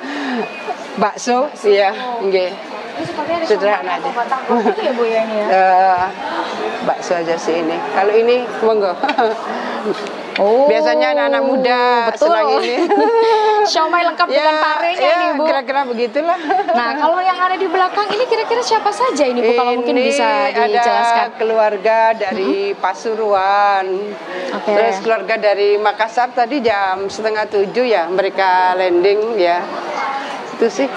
bakso, ya, nggih. Sederhana aja. Ya Bu ya ini ya. Bakso aja sih ini. Kalau ini monggo. Biasanya anak-anak muda senang ini. Siomay lengkap dengan parenya nih Bu. Kira-kira begitulah. Nah kalau yang ada di belakang ini kira-kira siapa saja ini Bu? Kalau mungkin bisa dijelaskan. Ada keluarga dari Pasuruan. Terus keluarga dari Makassar tadi jam 6:30 ya mereka landing ya. Itu sih.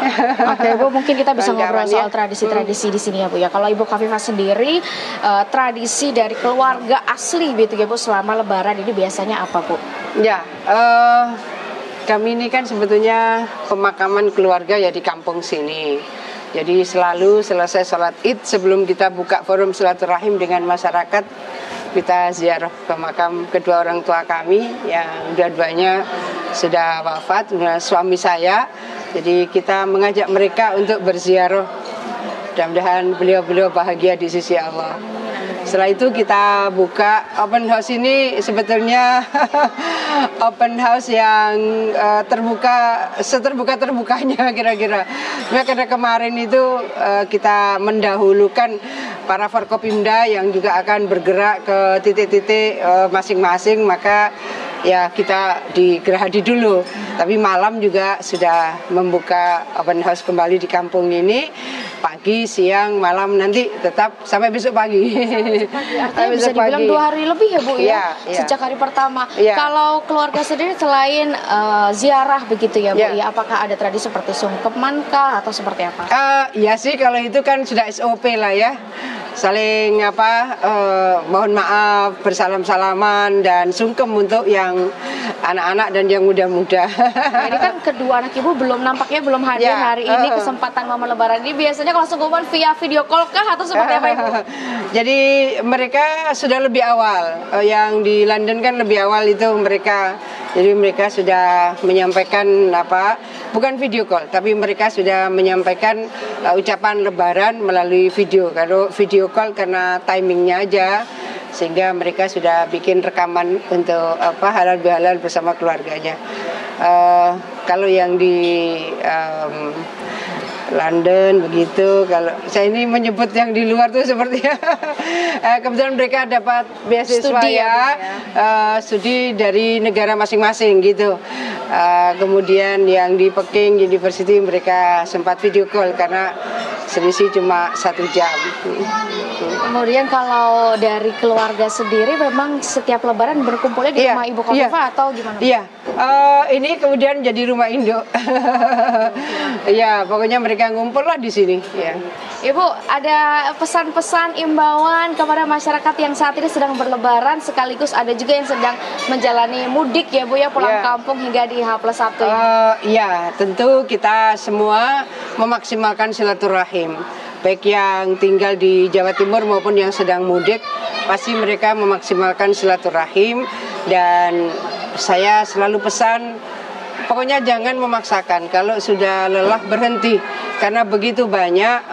Oke Bu, mungkin kita bisa ngobrol soal ya. tradisi-tradisi di sini ya Bu ya. Kalau Ibu Khofifah sendiri, tradisi dari keluarga asli gitu ya Bu selama Lebaran ini biasanya apa Bu? Ya, kami ini kan sebetulnya pemakaman keluarga ya di kampung sini. Jadi selalu selesai sholat Id sebelum kita buka forum silaturahim dengan masyarakat, kita ziarah ke makam kedua orang tua kami yang dua-duanya sudah wafat, suami saya. Jadi kita mengajak mereka untuk berziarah. Mudah-mudahan beliau-beliau bahagia di sisi Allah. Setelah itu kita buka open house ini sebetulnya open house yang seterbuka-terbukanya kira-kira. Karena kemarin itu kita mendahulukan para Forkopimda yang juga akan bergerak ke titik-titik masing-masing, maka ya kita di Gerahadi dulu. Tapi malam juga sudah membuka open house kembali di kampung ini. Pagi, siang, malam, nanti tetap sampai besok pagi. Artinya bisa dibilang 2 hari lebih ya Bu ya, sejak hari pertama. Kalau keluarga sendiri selain ziarah begitu ya Bu ya, apakah ada tradisi seperti sungkeman kah atau seperti apa? Ya sih, kalau itu kan sudah SOP lah ya. Saling mohon maaf, bersalam-salaman dan sungkem untuk yang anak-anak dan yang muda-muda. Ini kan kedua anak Ibu nampaknya belum hadir hari ini, kesempatan momen Lebaran ini biasanya kalau sungkeman via video call kah atau seperti apa Ibu? Jadi mereka sudah lebih awal, yang di London kan lebih awal itu mereka. Jadi mereka sudah menyampaikan bukan video call, tapi mereka sudah menyampaikan ucapan Lebaran melalui video. Kalau video call karena timingnya aja, sehingga mereka sudah bikin rekaman untuk halal bihalal bersama keluarganya. Kalau yang di London begitu, kalau saya ini menyebut yang di luar tuh sepertinya kebetulan mereka dapat beasiswa studi dari negara masing-masing gitu. Kemudian yang di Peking University mereka sempat video call karena selisih cuma 1 jam. Kemudian kalau dari keluarga sendiri memang setiap Lebaran berkumpulnya di rumah Ibu Khofifah atau gimana? Iya, ini kemudian jadi rumah Indo. Ya, pokoknya mereka ngumpul lah di sini. Ya. Ibu, ada pesan-pesan imbauan kepada masyarakat yang saat ini sedang berlebaran, sekaligus ada juga yang sedang menjalani mudik ya Bu ya, pulang kampung hingga di H+1 ini. Ya, tentu kita semua memaksimalkan silaturahim. Baik yang tinggal di Jawa Timur maupun yang sedang mudik, pasti mereka memaksimalkan silaturahim. Dan saya selalu pesan, pokoknya jangan memaksakan. Kalau sudah lelah berhenti, karena begitu banyak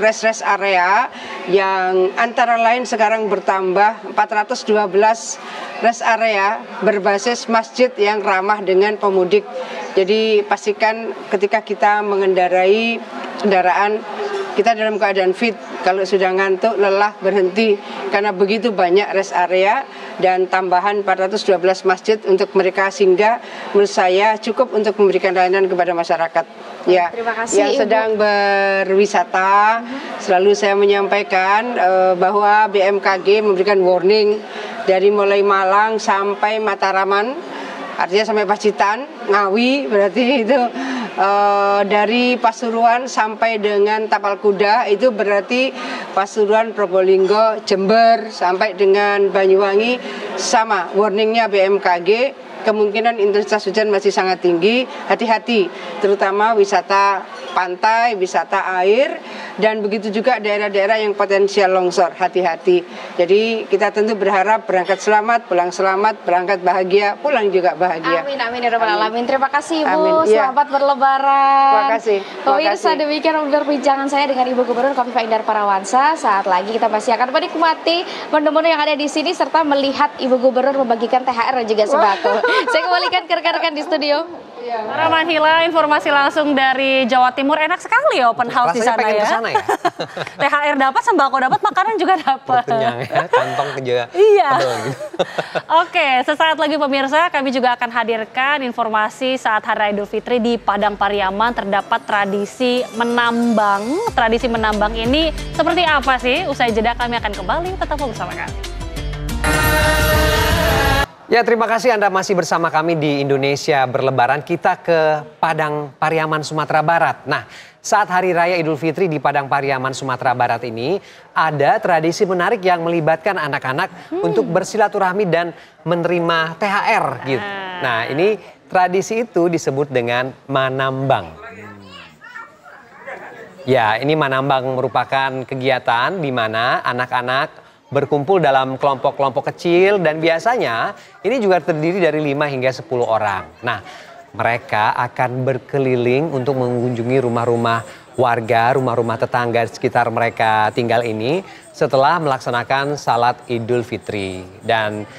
rest area yang antara lain sekarang bertambah 412 rest area berbasis masjid yang ramah dengan pemudik. Jadi pastikan ketika kita mengendarai kendaraan, kita dalam keadaan fit. Kalau sudah ngantuk, lelah, berhenti. Karena begitu banyak rest area dan tambahan 412 masjid untuk mereka, sehingga menurut saya cukup untuk memberikan layanan kepada masyarakat. Ya, terima kasih, yang sedang berwisata, selalu saya menyampaikan bahwa BMKG memberikan warning dari mulai Malang sampai Mataraman, artinya sampai Pacitan, Ngawi, berarti itu dari Pasuruan sampai dengan Tapal Kuda, itu berarti Pasuruan, Probolinggo, Jember sampai dengan Banyuwangi, sama warningnya BMKG. Kemungkinan intensitas hujan masih sangat tinggi, hati-hati, terutama wisata pantai, wisata air, dan begitu juga daerah-daerah yang potensial longsor, hati-hati. Jadi kita tentu berharap berangkat selamat, pulang selamat, berangkat bahagia, pulang juga bahagia. Amin, amin ya rabbal alamin. Terima kasih Ibu, selamat berlebaran. Terima kasih. Pemirsa, demikian perbincangan saya dengan Ibu Gubernur Khofifah Indar Parawansa. Saat lagi kita pasti akan menikmati menu-menu yang ada di sini serta melihat Ibu Gubernur membagikan THR dan juga sembako. Saya kembalikan ke rekan-rekan di studio. Rahmanhila, informasi langsung dari Jawa Timur. Enak sekali ya open house di sana ya. Ya. THR dapat, sembako dapat, makanan juga dapat. Kenyang ya, kantong juga. Iya. Gitu. Oke, sesaat lagi pemirsa, kami juga akan hadirkan informasi saat Hari Raya Idul Fitri di Padang Pariaman terdapat tradisi menambang. Tradisi menambang ini seperti apa sih? Usai jeda kami akan kembali, tetap bersama kami. Ya, terima kasih Anda masih bersama kami di Indonesia Berlebaran. Kita ke Padang Pariaman, Sumatera Barat. Nah, saat Hari Raya Idul Fitri di Padang Pariaman, Sumatera Barat ini, ada tradisi menarik yang melibatkan anak-anak untuk bersilaturahmi dan menerima THR gitu. Nah, ini tradisi itu disebut dengan manambang. Ya, ini manambang merupakan kegiatan di mana anak-anak berkumpul dalam kelompok-kelompok kecil dan biasanya ini juga terdiri dari 5 hingga 10 orang. Nah, mereka akan berkeliling untuk mengunjungi rumah-rumah warga, rumah-rumah tetangga di sekitar mereka tinggal ini setelah melaksanakan salat Idul Fitri. Dan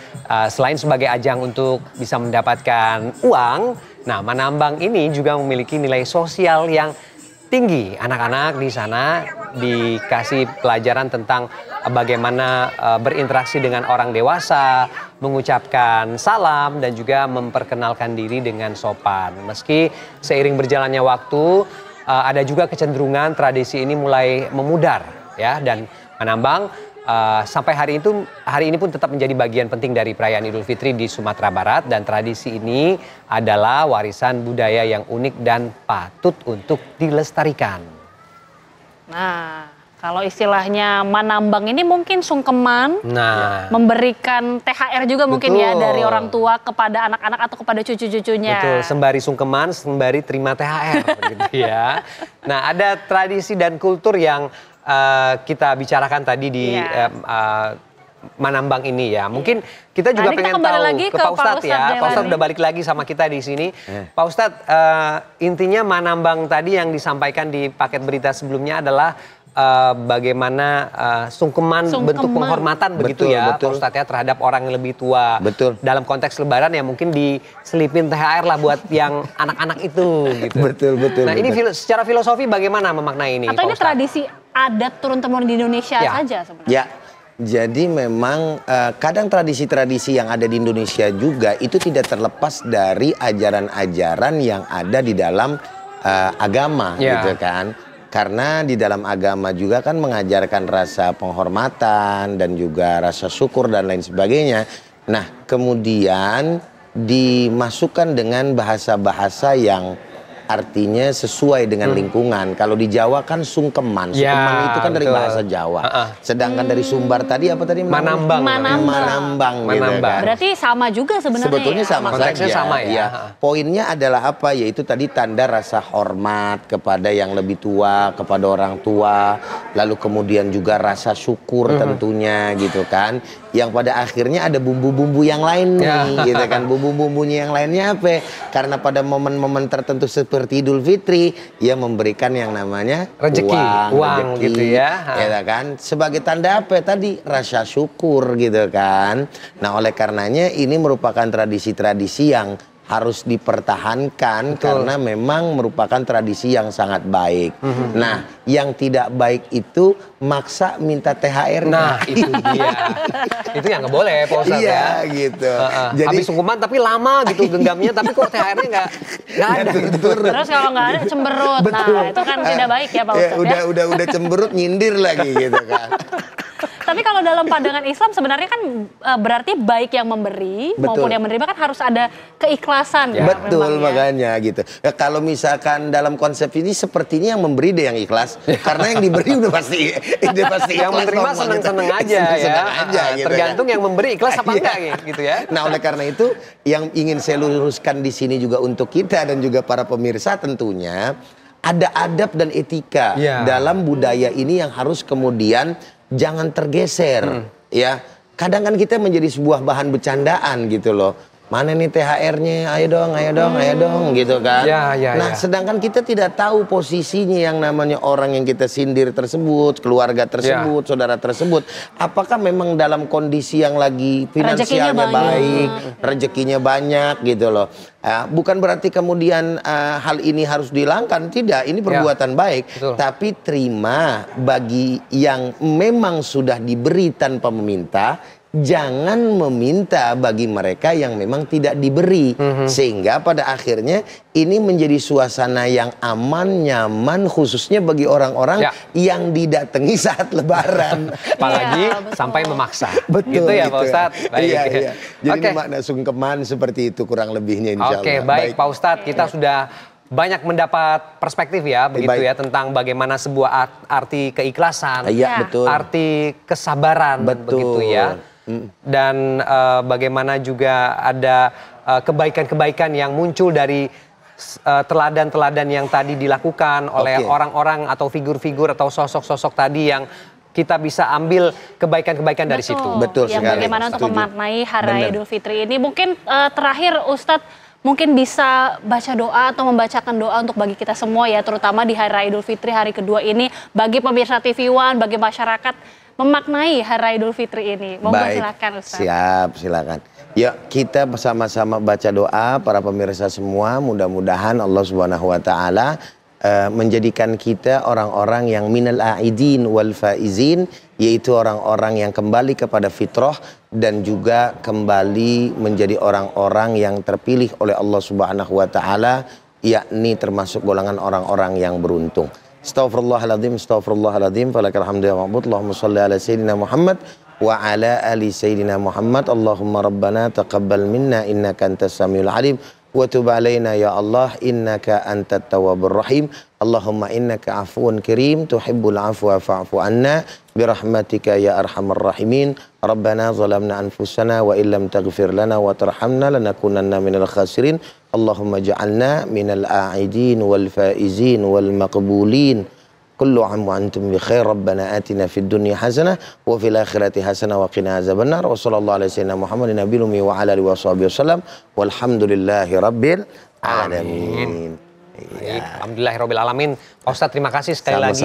selain sebagai ajang untuk bisa mendapatkan uang, nah manambang ini juga memiliki nilai sosial yang tinggi. Anak-anak di sana dikasih pelajaran tentang bagaimana berinteraksi dengan orang dewasa, mengucapkan salam dan juga memperkenalkan diri dengan sopan. Meski seiring berjalannya waktu, ada juga kecenderungan tradisi ini mulai memudar ya, dan manambang sampai hari ini pun tetap menjadi bagian penting dari perayaan Idul Fitri di Sumatera Barat, dan tradisi ini adalah warisan budaya yang unik dan patut untuk dilestarikan. Nah, kalau istilahnya manambang ini mungkin sungkeman, memberikan THR juga mungkin ya dari orang tua kepada anak-anak atau kepada cucu-cucunya. Betul, sembari sungkeman, sembari terima THR gitu ya. Nah, ada tradisi dan kultur yang kita bicarakan tadi di manambang ini ya. Mungkin kita juga pengen tahu ke Pak Ustadz ya. Pak Ustadz udah balik lagi sama kita di sini. Pak Ustadz, intinya manambang tadi yang disampaikan di paket berita sebelumnya adalah bagaimana sungkeman, bentuk penghormatan begitu ya Pak Ustadz ya terhadap orang yang lebih tua. Betul. Dalam konteks lebaran ya mungkin diselipin THR lah buat yang anak-anak itu gitu. Betul. Nah, ini secara filosofi bagaimana memaknai ini Atau Pak ini Ustadz? tradisi adat turun-temurun di Indonesia saja sebenarnya? Ya. Jadi memang kadang tradisi-tradisi yang ada di Indonesia juga itu tidak terlepas dari ajaran-ajaran yang ada di dalam agama gitu kan. Karena di dalam agama juga kan mengajarkan rasa penghormatan dan juga rasa syukur dan lain sebagainya. Nah, kemudian dimasukkan dengan bahasa-bahasa yang artinya sesuai dengan lingkungan. Kalau di Jawa kan sungkeman. Sungkeman itu kan dari bahasa Jawa. Sedangkan dari Sumbar tadi apa tadi? Manambang. Manambang. Gitu kan. Berarti sama juga sebenarnya. Sebetulnya sama konteksnya saja. sama ya. Poinnya adalah apa? Yaitu tadi tanda rasa hormat kepada yang lebih tua, kepada orang tua. Lalu kemudian juga rasa syukur tentunya gitu kan. Yang pada akhirnya ada bumbu-bumbu yang lain nih gitu kan. Bumbu-bumbunya yang lainnya apa? Karena pada momen-momen tertentu seperti Idul Fitri, ia memberikan yang namanya uang gitu ya. Kan? Sebagai tanda apa tadi? Rasa syukur gitu kan. Nah, oleh karenanya ini merupakan tradisi-tradisi yang harus dipertahankan karena memang merupakan tradisi yang sangat baik. Nah, yang tidak baik itu maksa minta THR. Nah, itu dia. Itu yang nggak boleh, Pak Ustadz ya. Gitu. Jadi habis sungkeman tapi lama gitu genggamnya, tapi kok THR-nya nggak ada. Terus kalau nggak ada cemberut. Nah, itu kan tidak baik ya Pak Ustadz ya. Udah cemberut nyindir lagi gitu kan. Tapi kalau dalam pandangan Islam sebenarnya kan berarti baik yang memberi maupun yang menerima kan harus ada keikhlasan. Betul makanya gitu. Ya, kalau misalkan dalam konsep ini sepertinya yang memberi deh yang ikhlas. Karena yang diberi udah pasti yang menerima seneng-seneng aja ya. Gitu tergantung yang memberi ikhlas apa enggak gitu ya. Nah, oleh karena itu yang ingin saya luruskan di sini juga untuk kita dan juga para pemirsa tentunya ada adab dan etika dalam budaya ini yang harus kemudian jangan tergeser ya. Kadang kan kita menjadi sebuah bahan bercandaan gitu loh. Mana nih THR-nya? Ayo dong gitu kan. Nah, sedangkan kita tidak tahu posisinya yang namanya orang yang kita sindir tersebut, keluarga tersebut, saudara tersebut. Apakah memang dalam kondisi yang lagi finansialnya baik, rezekinya banyak gitu loh. Bukan berarti kemudian hal ini harus dihilangkan, tidak. Ini perbuatan baik. Tapi terima bagi yang memang sudah diberi tanpa meminta. jangan meminta bagi mereka yang memang tidak diberi. Sehingga pada akhirnya ini menjadi suasana yang aman, nyaman, khususnya bagi orang-orang yang didatangi saat lebaran. Apalagi sampai memaksa. Betul. Gitu ya Pak Ustadz? Baik. Iya. Jadi makna sungkeman seperti itu kurang lebihnya insya Allah. Oke, baik Pak Ustadz, kita sudah banyak mendapat perspektif ya, begitu ya, tentang bagaimana sebuah arti keikhlasan, betul. arti kesabaran, begitu ya. Dan bagaimana juga ada kebaikan-kebaikan yang muncul dari teladan-teladan yang tadi dilakukan oleh orang-orang atau figur-figur atau sosok-sosok tadi yang kita bisa ambil kebaikan-kebaikan dari situ. Betul sekali. Bagaimana untuk memaknai Hari Raya Idul Fitri ini. Mungkin terakhir Ustadz, mungkin bisa baca doa atau membacakan doa untuk bagi kita semua ya, terutama di Hari Raya Idul Fitri hari kedua ini, bagi pemirsa TV One, bagi masyarakat memaknai Hari Raya Idul Fitri ini. Monggo silakan Ustaz. Siap, silakan. Yuk kita bersama-sama baca doa para pemirsa semua, mudah-mudahan Allah Subhanahu wa taala menjadikan kita orang-orang yang minal aidin wal faizin, yaitu orang-orang yang kembali kepada fitrah dan juga kembali menjadi orang-orang yang terpilih oleh Allah Subhanahu wa taala, yakni termasuk golongan orang-orang yang beruntung. Astaghfirullahaladzim, astaghfirullahaladzim, falakal hamdu ya ma'bud, Allahumma sholli ala sayyidina Muhammad wa ala ali sayyidina Muhammad, Allahumma rabbana taqabbal minna innaka antas samiul alim wa tub alaina ya Allah innaka antat tawwabur rahim. Allahumma innaka afuwun karim tuhibbul afwa fa'fu anna birahmatika ya arhamar rahimin. Rabbana zalamna anfusana wa illam taghfir lana wa tarhamna lanakunanna minal khasirin. Allahumma ja'alna minal a'idin wal faizin wal maqbulin. Kullu 'am wa antum bi khair. Rabbana atina fid dunya hasanah wa fil akhirati hasanah wa qina azabannar. Wa sallallahu alaihi wasallam Muhammadin nabiyil ummi wa ala alihi wasallam. Walhamdulillahi rabbil alamin. Alhamdulillahirabbil alamin. Pak Ustadz, terima kasih sekali lagi.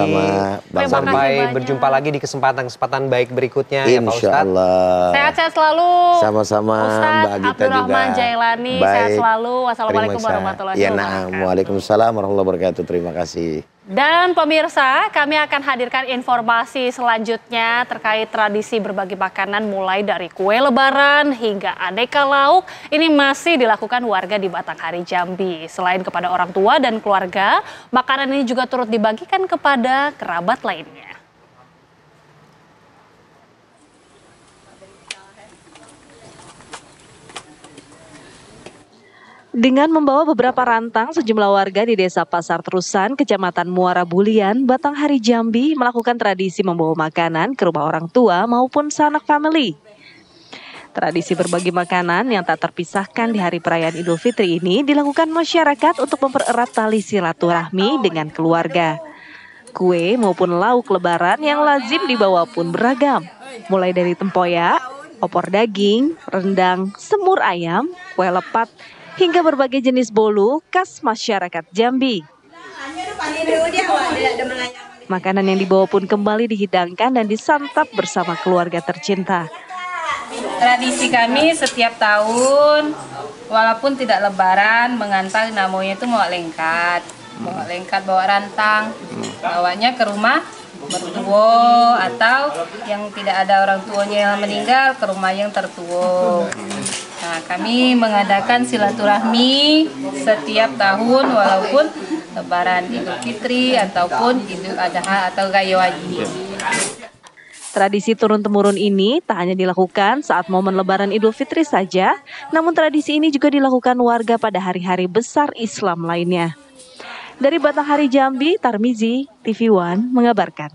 Sampai berjumpa lagi di kesempatan-kesempatan baik berikutnya ya Pak Ustadz. Insyaallah. Sehat-sehat selalu. Sama-sama Mbak Gita juga. Abdurrahman Jailani, sehat selalu. Wassalamualaikum warahmatullahi wabarakatuh. Waalaikumsalam warahmatullahi wabarakatuh. Terima kasih. Dan pemirsa, kami akan hadirkan informasi selanjutnya terkait tradisi berbagi makanan mulai dari kue lebaran hingga aneka lauk. Ini masih dilakukan warga di Batanghari Jambi. Selain kepada orang tua dan keluarga, makanan ini juga turut dibagikan kepada kerabat lainnya. Dengan membawa beberapa rantang, sejumlah warga di Desa Pasar Terusan, Kecamatan Muara Bulian, Batanghari Jambi melakukan tradisi membawa makanan ke rumah orang tua maupun sanak famili. Tradisi berbagi makanan yang tak terpisahkan di hari perayaan Idul Fitri ini dilakukan masyarakat untuk mempererat tali silaturahmi dengan keluarga. Kue maupun lauk lebaran yang lazim dibawa pun beragam, mulai dari tempoyak, opor daging, rendang, semur ayam, kue lepat, hingga berbagai jenis bolu khas masyarakat Jambi. Makanan yang dibawa pun kembali dihidangkan dan disantap bersama keluarga tercinta. Tradisi kami setiap tahun, walaupun tidak lebaran, mengantar namanya itu bawa lengkat, bawa rantang, bawanya ke rumah mertua atau yang tidak ada orang tuanya yang meninggal ke rumah yang tertua. Nah, kami mengadakan silaturahmi setiap tahun walaupun lebaran Idul Fitri ataupun Idul Adha atau Raya Haji. Tradisi turun-temurun ini tak hanya dilakukan saat momen lebaran Idul Fitri saja, namun tradisi ini juga dilakukan warga pada hari-hari besar Islam lainnya. Dari Batanghari Jambi, Tarmizi, TV One mengabarkan.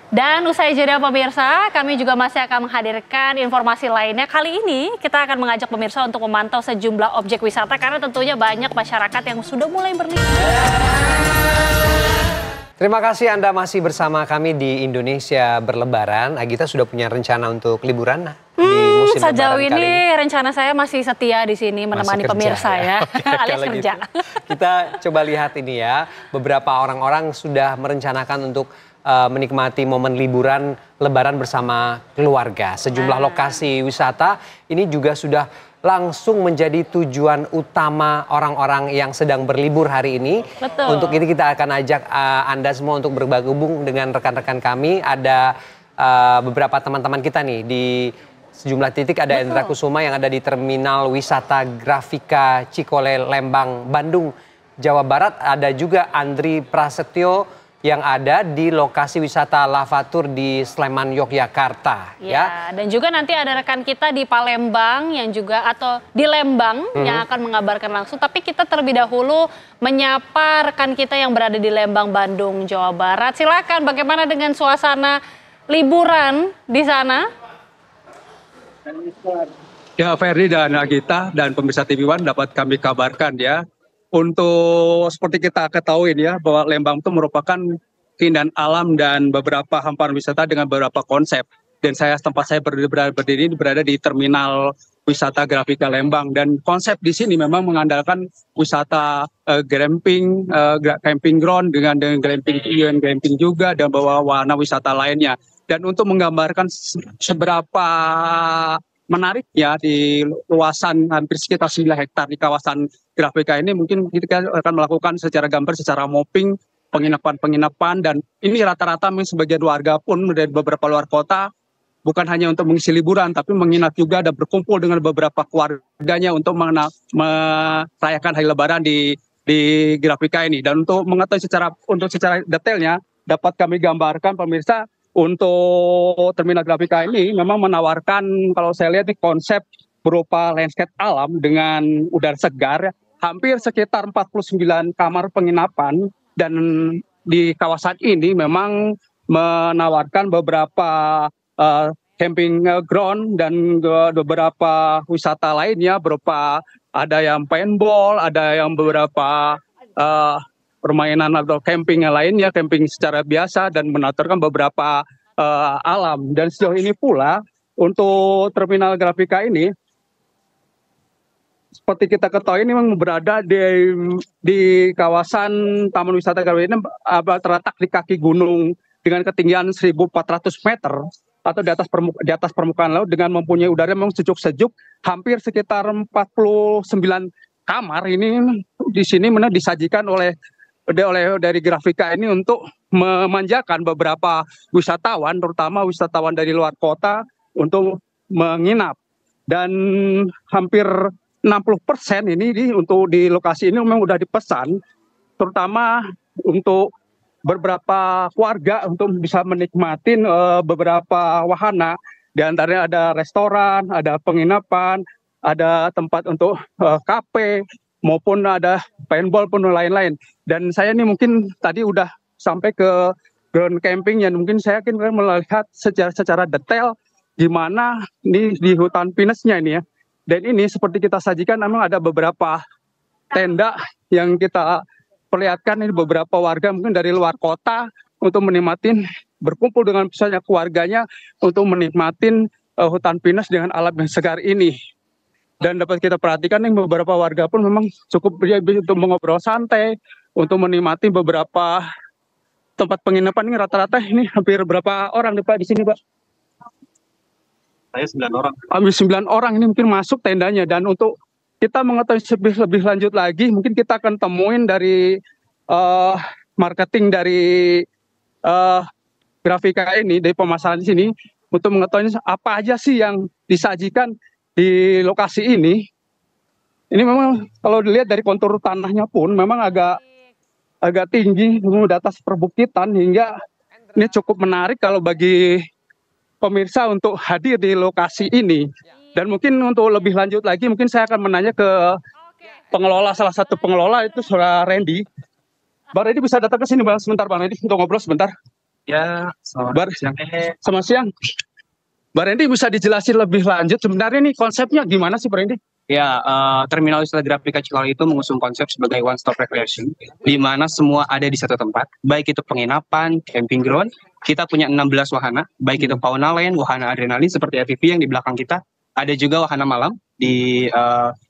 Dan usai jeda pemirsa, kami juga masih akan menghadirkan informasi lainnya. Kali ini kita akan mengajak pemirsa untuk memantau sejumlah objek wisata karena tentunya banyak masyarakat yang sudah mulai berlibur. Terima kasih Anda masih bersama kami di Indonesia Berlebaran. Agita sudah punya rencana untuk liburan di musim lebaran sejauh kali ini rencana saya masih setia di sini menemani pemirsa ya. Alias kerja. Gitu, kita coba lihat ini ya. Beberapa orang-orang sudah merencanakan untuk menikmati momen liburan lebaran bersama keluarga. Sejumlah lokasi wisata ini juga sudah langsung menjadi tujuan utama orang-orang yang sedang berlibur hari ini. Betul. Untuk ini kita akan ajak Anda semua untuk bergabung dengan rekan-rekan kami. Ada beberapa teman-teman kita nih di sejumlah titik. Ada Endra Kusuma yang ada di Terminal Wisata Grafika Cikole, Lembang, Bandung, Jawa Barat. Ada juga Andri Prasetyo yang ada di lokasi wisata Lavatur di Sleman, Yogyakarta. Ya, dan juga nanti ada rekan kita di Palembang yang juga atau di Lembang yang akan mengabarkan langsung. Tapi kita terlebih dahulu menyapa rekan kita yang berada di Lembang, Bandung, Jawa Barat. Silakan, bagaimana dengan suasana liburan di sana? Ya, Ferdi dan Agita dan pemirsa TV One dapat kami kabarkan ya. Untuk seperti kita ketahui ya bahwa Lembang itu merupakan keindahan alam dan beberapa hamparan wisata dengan beberapa konsep. Dan tempat saya berdiri berada di Terminal Wisata Grafika Lembang, dan konsep di sini memang mengandalkan wisata glamping, camping ground dengan glamping juga dan bawa warna wisata lainnya. Dan untuk menggambarkan seberapa menariknya di luasan hampir sekitar 9 hektar di kawasan Grafika ini, mungkin kita akan melakukan secara gambar, secara mapping penginapan, dan ini rata-rata sebagian warga pun dari beberapa luar kota bukan hanya untuk mengisi liburan tapi menginap juga dan berkumpul dengan beberapa keluarganya untuk merayakan hari Lebaran di Grafika ini. Dan untuk mengetahui secara detailnya dapat kami gambarkan pemirsa, untuk Terminal Grafika ini memang menawarkan, kalau saya lihat, konsep berupa landscape alam dengan udara segar, hampir sekitar 49 kamar penginapan, dan di kawasan ini memang menawarkan beberapa camping ground dan beberapa wisata lainnya, berupa ada yang paintball, ada yang beberapa permainan atau camping yang lainnya, camping secara biasa, dan menawarkan beberapa alam. Dan sejauh ini pula untuk Terminal Grafika ini, seperti kita ketahui, ini memang berada di kawasan Taman Wisata Grafika ini terletak di kaki gunung dengan ketinggian 1.400 meter atau di atas permukaan laut, dengan mempunyai udara memang sejuk-sejuk, hampir sekitar 49 kamar ini di sini disajikan dari Grafika ini untuk memanjakan beberapa wisatawan, terutama wisatawan dari luar kota, untuk menginap. Dan hampir 60% ini untuk di lokasi ini memang sudah dipesan, terutama untuk beberapa keluarga untuk bisa menikmati beberapa wahana. Di antaranya ada restoran, ada penginapan, ada tempat untuk kafe, maupun ada paintball pun lain-lain. Dan saya ini mungkin tadi udah sampai ke ground camping yang mungkin saya akan melihat secara detail gimana ini di hutan pinusnya ini ya. Dan ini seperti kita sajikan, memang ada beberapa tenda yang kita perlihatkan, ini beberapa warga mungkin dari luar kota untuk menikmatin, berkumpul dengan misalnya keluarganya untuk menikmatin hutan pinus dengan alam yang segar ini. Dan dapat kita perhatikan yang beberapa warga pun memang cukup untuk mengobrol santai, untuk menikmati beberapa tempat penginapan. Ini rata-rata ini hampir berapa orang nih Pak di sini Pak? Saya 9 orang. Hampir 9 orang ini mungkin masuk tendanya. Dan untuk kita mengetahui lebih lanjut lagi, mungkin kita akan temuin dari marketing dari Grafika ini, dari pemasaran di sini, untuk mengetahui apa aja sih yang disajikan di lokasi ini. Ini memang kalau dilihat dari kontur tanahnya pun memang agak tinggi, di atas perbukitan, hingga ini cukup menarik kalau bagi pemirsa untuk hadir di lokasi ini. Dan mungkin untuk lebih lanjut lagi, mungkin saya akan menanya ke pengelola, salah satu pengelola, itu Saudara Randy. Bang Randy bisa datang ke sini Bang sebentar Bang Randy untuk ngobrol sebentar. Ya, selamat siang. Selamat siang. Bang Randy bisa dijelasin lebih lanjut sebenarnya ini konsepnya gimana sih Bang Randy? Ya, Terminal Wisata Grafika Cikole itu mengusung konsep sebagai one stop recreation, di mana semua ada di satu tempat, baik itu penginapan, camping ground. Kita punya 16 wahana, baik itu fauna lane, wahana adrenalin seperti FPV yang di belakang kita. Ada juga wahana malam di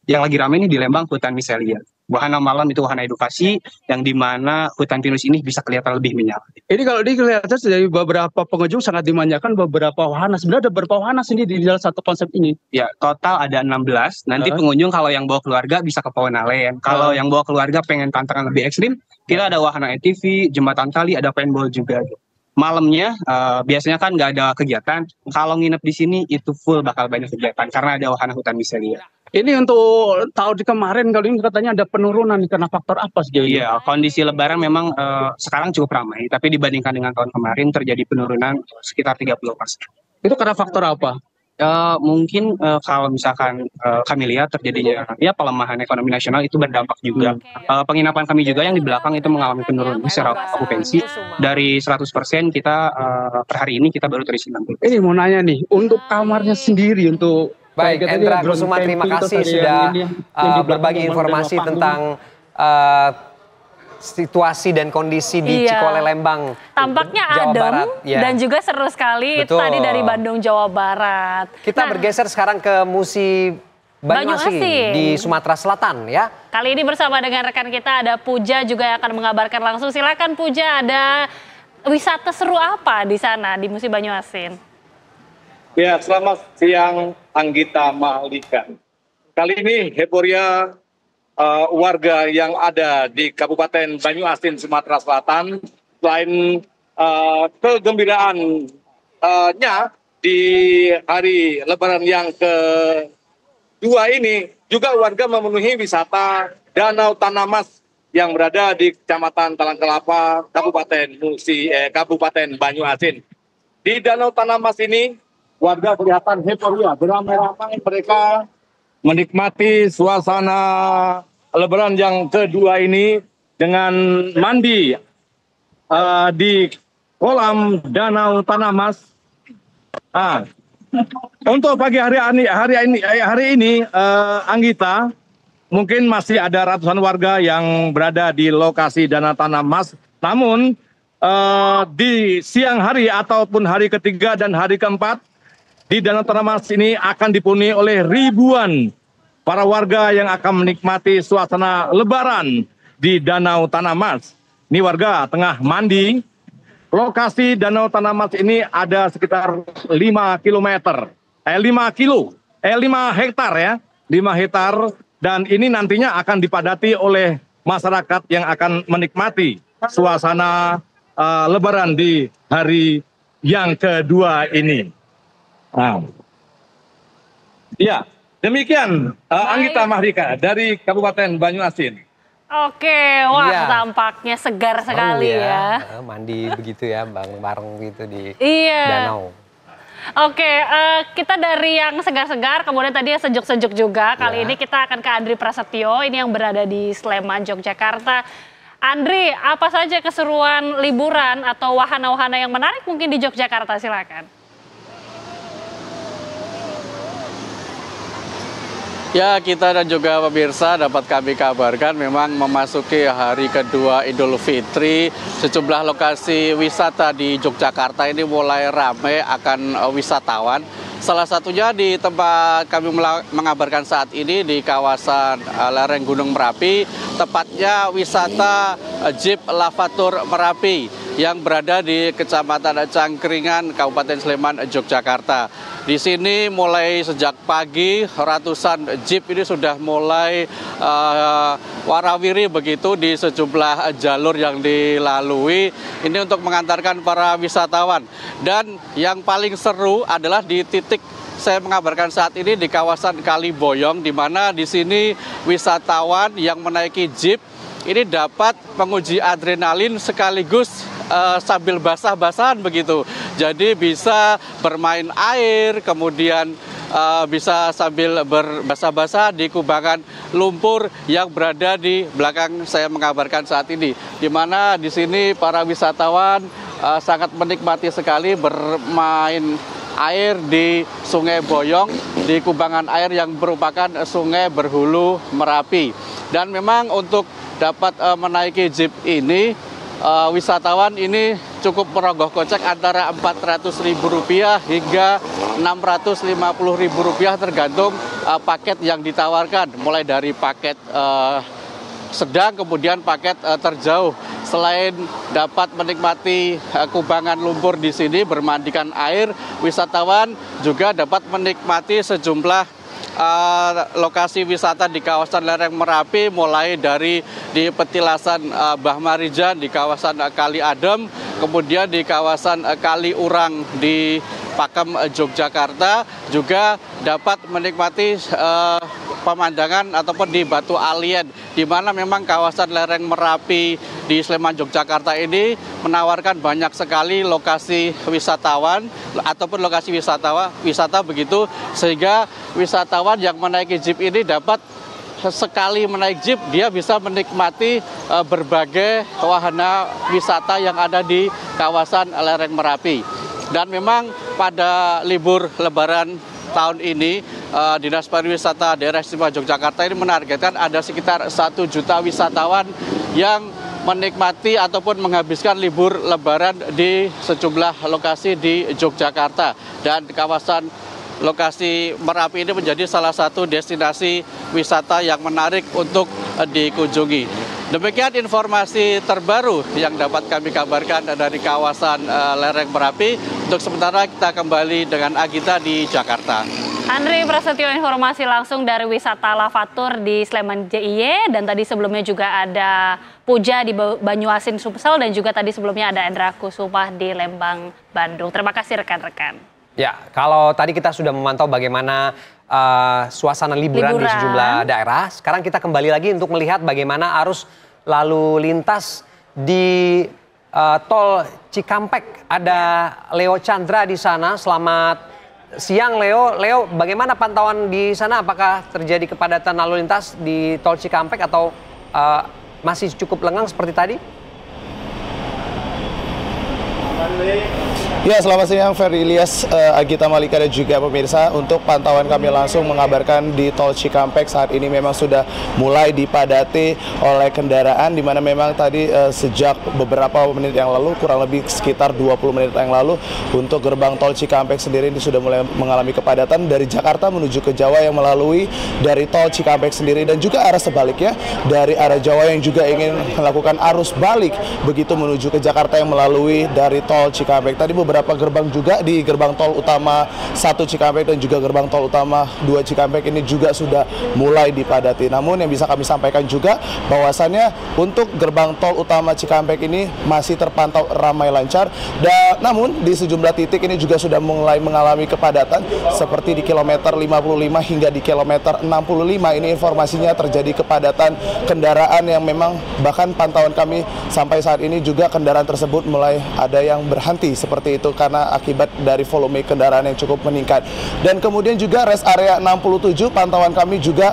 yang lagi ramai ini di Lembang, Hutan Miselia. Wahana malam itu wahana edukasi yang dimana hutan pinus ini bisa kelihatan lebih menyala. Ini kalau dilihat dari beberapa pengunjung sangat dimanjakan beberapa wahana. Sebenarnya ada berapa wahana sini di dalam satu konsep ini? Ya, total ada 16. Nanti pengunjung kalau yang bawa keluarga bisa ke fauna lane. Kalau yang bawa keluarga pengen tantangan lebih ekstrim, kita ada wahana ATV, jembatan tali, ada paintball juga. malamnya biasanya kan nggak ada kegiatan. Kalau nginep di sini itu full bakal banyak kegiatan karena ada wahana hutan mistelia. Ini untuk tahun kemarin kali ini katanya ada penurunan karena faktor apa sih? Iya, kondisi Lebaran memang sekarang cukup ramai, tapi dibandingkan dengan tahun kemarin terjadi penurunan sekitar 30%. Itu karena faktor apa? Mungkin kalau misalkan kami lihat terjadinya ya pelemahan ekonomi nasional itu berdampak juga. Penginapan kami juga yang di belakang itu mengalami penurunan secara okupansi dari 100% kita per hari ini kita baru terisi 60%. Ini mau nanya nih, untuk kamarnya sendiri untuk baik Endra Kusuma, terima kasih sudah berbagi informasi tentang situasi dan kondisi di Cikole Lembang, tampaknya Jawa adem Barat, dan juga seru sekali. Itu tadi dari Bandung, Jawa Barat. Kita bergeser sekarang ke Musi Banyuasin di Sumatera Selatan ya. Kali ini bersama dengan rekan kita ada Puja juga yang akan mengabarkan langsung. Silakan Puja, ada wisata seru apa di sana di Musi Banyuasin? Ya, selamat siang Anggita Mahalika. Kali ini heboria warga yang ada di Kabupaten Banyuasin, Sumatera Selatan, selain kegembiraannya di hari Lebaran yang kedua ini, juga warga memenuhi wisata Danau Tanamas yang berada di Kecamatan Talang Kelapa, Kabupaten Banyuasin. Di Danau Tanamas ini, warga kelihatan heboria, beramai-ramai mereka menikmati suasana Lebaran yang kedua ini dengan mandi di kolam Danau Tanamas. Untuk pagi hari ini Anggita, mungkin masih ada ratusan warga yang berada di lokasi Danau Tanamas. Namun di siang hari ataupun hari ketiga dan hari keempat, di Danau Tanamas ini akan dipenuhi oleh ribuan para warga yang akan menikmati suasana Lebaran di Danau Tanamas. Ini warga tengah mandi. Lokasi Danau Tanamas ini ada sekitar 5 hektar ya, 5 hektar, dan ini nantinya akan dipadati oleh masyarakat yang akan menikmati suasana Lebaran di hari yang kedua ini. Ya, demikian Anggita Mahalika dari Kabupaten Banyuasin. Oke, wah tampaknya segar sekali ya. Mandi begitu ya, bareng gitu di danau. Oke, kita dari yang segar-segar, kemudian tadi yang sejuk-sejuk juga. Kali ini kita akan ke Andri Prasetyo, ini yang berada di Sleman, Yogyakarta. Andri, apa saja keseruan liburan atau wahana-wahana yang menarik mungkin di Yogyakarta? Silakan. Ya, kita dan juga pemirsa dapat kami kabarkan memang memasuki hari kedua Idul Fitri, sejumlah lokasi wisata di Yogyakarta ini mulai ramai akan wisatawan. Salah satunya di tempat kami mengabarkan saat ini di kawasan lereng Gunung Merapi, tepatnya wisata Jeep Lavatur Merapi yang berada di Kecamatan Cangkringan, Kabupaten Sleman, Yogyakarta. Di sini mulai sejak pagi ratusan jeep ini sudah mulai warawiri begitu di sejumlah jalur yang dilalui. Ini untuk mengantarkan para wisatawan. Dan yang paling seru adalah di titik saya mengabarkan saat ini di kawasan Kaliboyong, di mana di sini wisatawan yang menaiki jeep ini dapat menguji adrenalin sekaligus sambil basah-basahan begitu. Jadi bisa bermain air, kemudian bisa sambil berbasah-basah di kubangan lumpur yang berada di belakang saya mengabarkan saat ini. Di mana di sini para wisatawan sangat menikmati sekali bermain air di Sungai Boyong, di kubangan air yang merupakan sungai berhulu Merapi. Dan memang untuk dapat menaiki jeep ini, wisatawan ini cukup merogoh kocek antara Rp400.000 hingga Rp650.000 tergantung paket yang ditawarkan, mulai dari paket sedang kemudian paket terjauh. Selain dapat menikmati kubangan lumpur di sini, bermandikan air, wisatawan juga dapat menikmati sejumlah lokasi wisata di kawasan lereng Merapi, mulai dari di petilasan Mbah Marijan di kawasan Kali Adem, kemudian di kawasan Kali Urang di Pakem, Yogyakarta, juga dapat menikmati pemandangan ataupun di Batu Alien, di mana memang kawasan lereng Merapi di Sleman, Yogyakarta ini menawarkan banyak sekali lokasi wisatawan ataupun lokasi wisata begitu, sehingga wisatawan yang menaiki jeep ini dapat sekali menaik jeep dia bisa menikmati berbagai wahana wisata yang ada di kawasan lereng Merapi. Dan memang pada libur Lebaran tahun ini, Dinas Pariwisata Daerah Istimewa Yogyakarta ini menargetkan ada sekitar 1 juta wisatawan yang menikmati ataupun menghabiskan libur Lebaran di sejumlah lokasi di Yogyakarta. Dan kawasan lokasi Merapi ini menjadi salah satu destinasi wisata yang menarik untuk dikunjungi. Demikian informasi terbaru yang dapat kami kabarkan dari kawasan lereng Merapi. Untuk sementara kita kembali dengan Agita di Jakarta. Andri Prasetyo, informasi langsung dari wisata Lavatur di Sleman DIY, dan tadi sebelumnya juga ada Puja di Banyuasin Sumsel, dan juga tadi sebelumnya ada Endra Kusumah di Lembang, Bandung. Terima kasih rekan-rekan. Ya, kalau tadi kita sudah memantau bagaimana suasana liburan di sejumlah daerah, sekarang kita kembali lagi untuk melihat bagaimana arus lalu lintas di tol Cikampek. Ada Leo Chandra di sana. Selamat siang, Leo. Leo, bagaimana pantauan di sana? Apakah terjadi kepadatan lalu lintas di tol Cikampek atau masih cukup lengang seperti tadi? Ya, selamat siang Ferry Ilyas, Agita Malika dan juga pemirsa. Untuk pantauan kami langsung mengabarkan di tol Cikampek saat ini memang sudah mulai dipadati oleh kendaraan, di mana memang tadi sejak beberapa menit yang lalu, kurang lebih sekitar 20 menit yang lalu, untuk gerbang tol Cikampek sendiri ini sudah mulai mengalami kepadatan dari Jakarta menuju ke Jawa yang melalui dari tol Cikampek sendiri, dan juga arah sebaliknya dari arah Jawa yang juga ingin melakukan arus balik begitu menuju ke Jakarta yang melalui dari tol Cikampek. Tadi beberapa gerbang juga di gerbang tol utama 1 Cikampek dan juga gerbang tol utama 2 Cikampek ini juga sudah mulai dipadati. Namun yang bisa kami sampaikan juga bahwasannya untuk gerbang tol utama Cikampek ini masih terpantau ramai lancar, dan namun di sejumlah titik ini juga sudah mulai mengalami kepadatan seperti di kilometer 55 hingga di kilometer 65. Ini informasinya terjadi kepadatan kendaraan yang memang bahkan pantauan kami sampai saat ini juga kendaraan tersebut mulai ada yang berhenti seperti itu karena akibat dari volume kendaraan yang cukup meningkat. Dan kemudian juga rest area 67 pantauan kami juga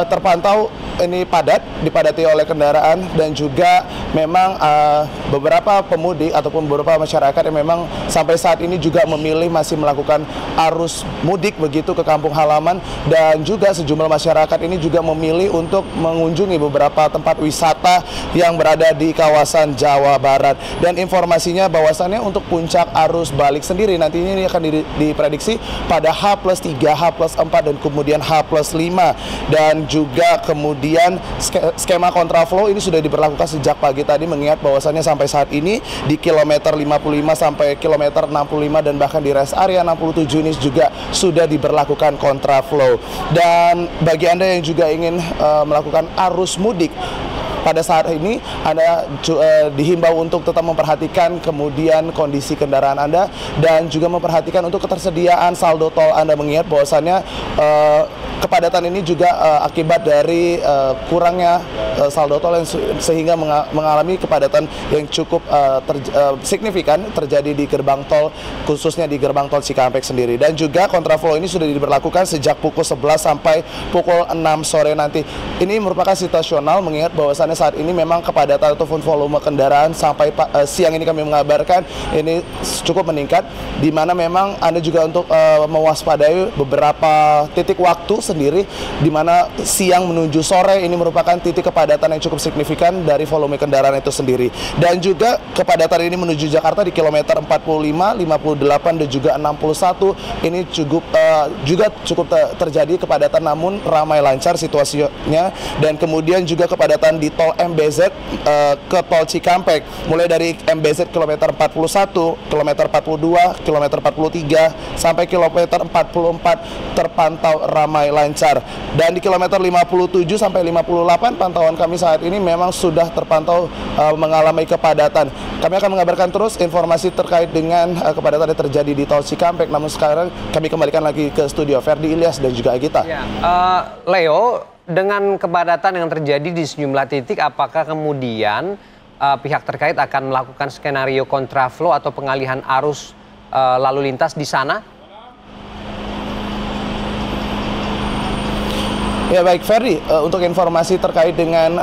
terpantau ini padat, dipadati oleh kendaraan, dan juga memang beberapa pemudik ataupun beberapa masyarakat yang memang sampai saat ini juga memilih masih melakukan arus mudik begitu ke kampung halaman, dan juga sejumlah masyarakat ini juga memilih untuk mengunjungi beberapa tempat wisata yang berada di kawasan Jawa Barat. Dan informasinya bahwasannya untuk puncak arus balik sendiri nantinya ini akan diprediksi pada H+3, H+4, dan kemudian H+5. Dan juga kemudian skema kontraflow ini sudah diberlakukan sejak pagi tadi, mengingat bahwasannya sampai saat ini di kilometer 55 sampai kilometer 65 dan bahkan di rest area 67 ini juga sudah diberlakukan kontraflow. Dan bagi Anda yang juga ingin melakukan arus mudik pada saat ini, Anda dihimbau untuk tetap memperhatikan kemudian kondisi kendaraan Anda dan juga memperhatikan untuk ketersediaan saldo tol Anda, mengingat bahwasannya kepadatan ini juga akibat dari kurangnya saldo tol yang sehingga mengalami kepadatan yang cukup signifikan terjadi di gerbang tol, khususnya di gerbang tol Cikampek sendiri. Dan juga kontraflow ini sudah diberlakukan sejak pukul 11 sampai pukul 6 sore nanti. Ini merupakan situasional, mengingat bahwasannya saat ini memang kepadatan ataupun volume kendaraan sampai siang ini kami mengabarkan ini cukup meningkat, di mana memang Anda juga untuk mewaspadai beberapa titik waktu sendiri, di mana siang menuju sore ini merupakan titik kepadatan yang cukup signifikan dari volume kendaraan itu sendiri. Dan juga kepadatan ini menuju Jakarta di kilometer 45, 58, dan juga 61 ini juga cukup terjadi kepadatan, namun ramai lancar situasinya. Dan kemudian juga kepadatan di tol tol MBZ ke tol Cikampek, mulai dari MBZ kilometer 41, kilometer 42, kilometer 43 sampai kilometer 44 terpantau ramai lancar. Dan di kilometer 57 sampai 58 pantauan kami saat ini memang sudah terpantau mengalami kepadatan. Kami akan mengabarkan terus informasi terkait dengan kepadatan yang terjadi di tol Cikampek. Namun sekarang kami kembalikan lagi ke studio Ferdi Ilyas dan juga Agita. Ya, Leo, dengan kepadatan yang terjadi di sejumlah titik, apakah kemudian pihak terkait akan melakukan skenario kontraflow atau pengalihan arus lalu lintas di sana? Ya baik Ferdi, untuk informasi terkait dengan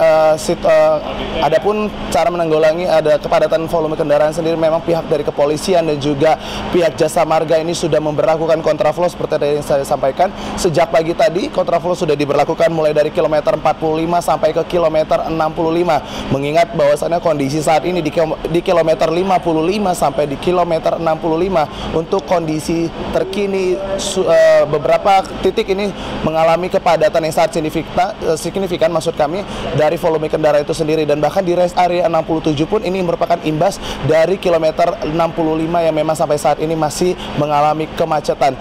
adapun cara menanggulangi ada kepadatan volume kendaraan sendiri, memang pihak dari kepolisian dan juga pihak jasa marga ini sudah memberlakukan kontraflow seperti yang saya sampaikan. Sejak pagi tadi kontraflow sudah diberlakukan mulai dari kilometer 45 sampai ke kilometer 65. Mengingat bahwasannya kondisi saat ini di kilometer 55 sampai di kilometer 65 untuk kondisi terkini beberapa titik ini mengalami kepadatan yang sangat signifikan maksud kami dari volume kendaraan itu sendiri, dan bahkan di rest area 67 pun ini merupakan imbas dari kilometer 65 yang memang sampai saat ini masih mengalami kemacetan.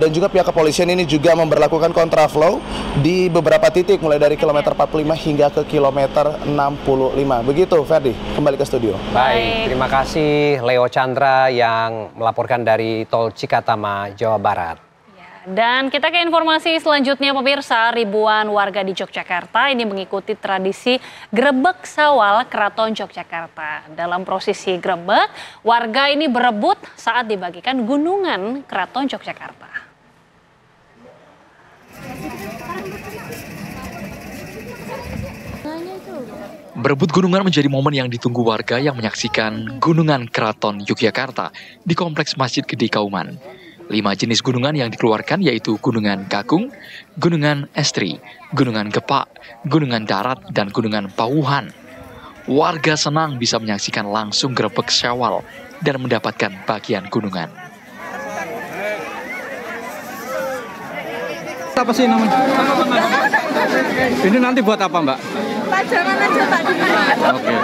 Dan juga pihak kepolisian ini juga memberlakukan kontraflow di beberapa titik mulai dari kilometer 45 hingga ke kilometer 65. Begitu Ferdi, kembali ke studio. Baik, terima kasih Leo Chandra yang melaporkan dari tol Cikatama, Jawa Barat. Dan kita ke informasi selanjutnya pemirsa, ribuan warga di Yogyakarta ini mengikuti tradisi Grebek Sawal Keraton Yogyakarta. Dalam prosesi grebek, warga ini berebut saat dibagikan gunungan Keraton Yogyakarta. Berebut gunungan menjadi momen yang ditunggu warga yang menyaksikan Gunungan Keraton Yogyakarta di Kompleks Masjid Gede Kauman. 5 jenis gunungan yang dikeluarkan yaitu Gunungan Kakung, Gunungan Estri, Gunungan Gepak, Gunungan Darat, dan Gunungan Pawuhan. Warga senang bisa menyaksikan langsung Grebek Syawal dan mendapatkan bagian gunungan. Apa sih namanya? Ini nanti buat apa, Mbak? Pajangan aja Pak di mana? Oke.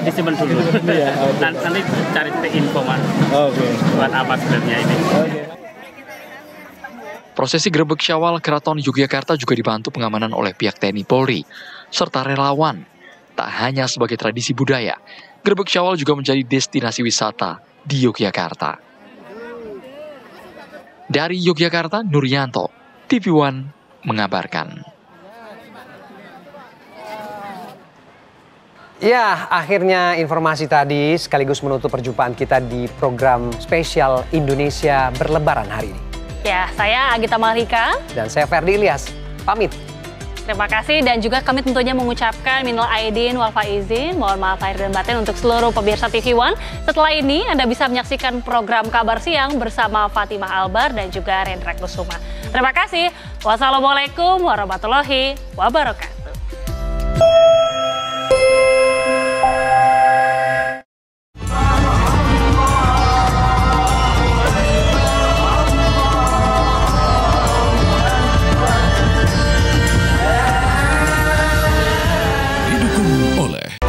Disimpan dulu. Iya. Nanti cari info Mas. Oke. Buat apa sebenarnya ini? Oke. Prosesi Grebek Syawal Keraton Yogyakarta juga dibantu pengamanan oleh pihak TNI Polri serta relawan. Tak hanya sebagai tradisi budaya, Grebek Syawal juga menjadi destinasi wisata di Yogyakarta. Dari Yogyakarta, Nuryanto, TV One mengabarkan. Ya, akhirnya informasi tadi sekaligus menutup perjumpaan kita di program spesial Indonesia Berlebaran hari ini. Ya, saya Agita Malika. Dan saya Ferdi Ilyas. Pamit. Terima kasih dan juga kami tentunya mengucapkan minal aidin wal faizin, mohon maaf lahir dan batin untuk seluruh pemirsa TV One. Setelah ini Anda bisa menyaksikan program Kabar Siang bersama Fatimah Albar dan juga Rendra Kusuma. Terima kasih. Wassalamualaikum warahmatullahi wabarakatuh.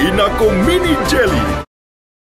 Inako Mini Jelly.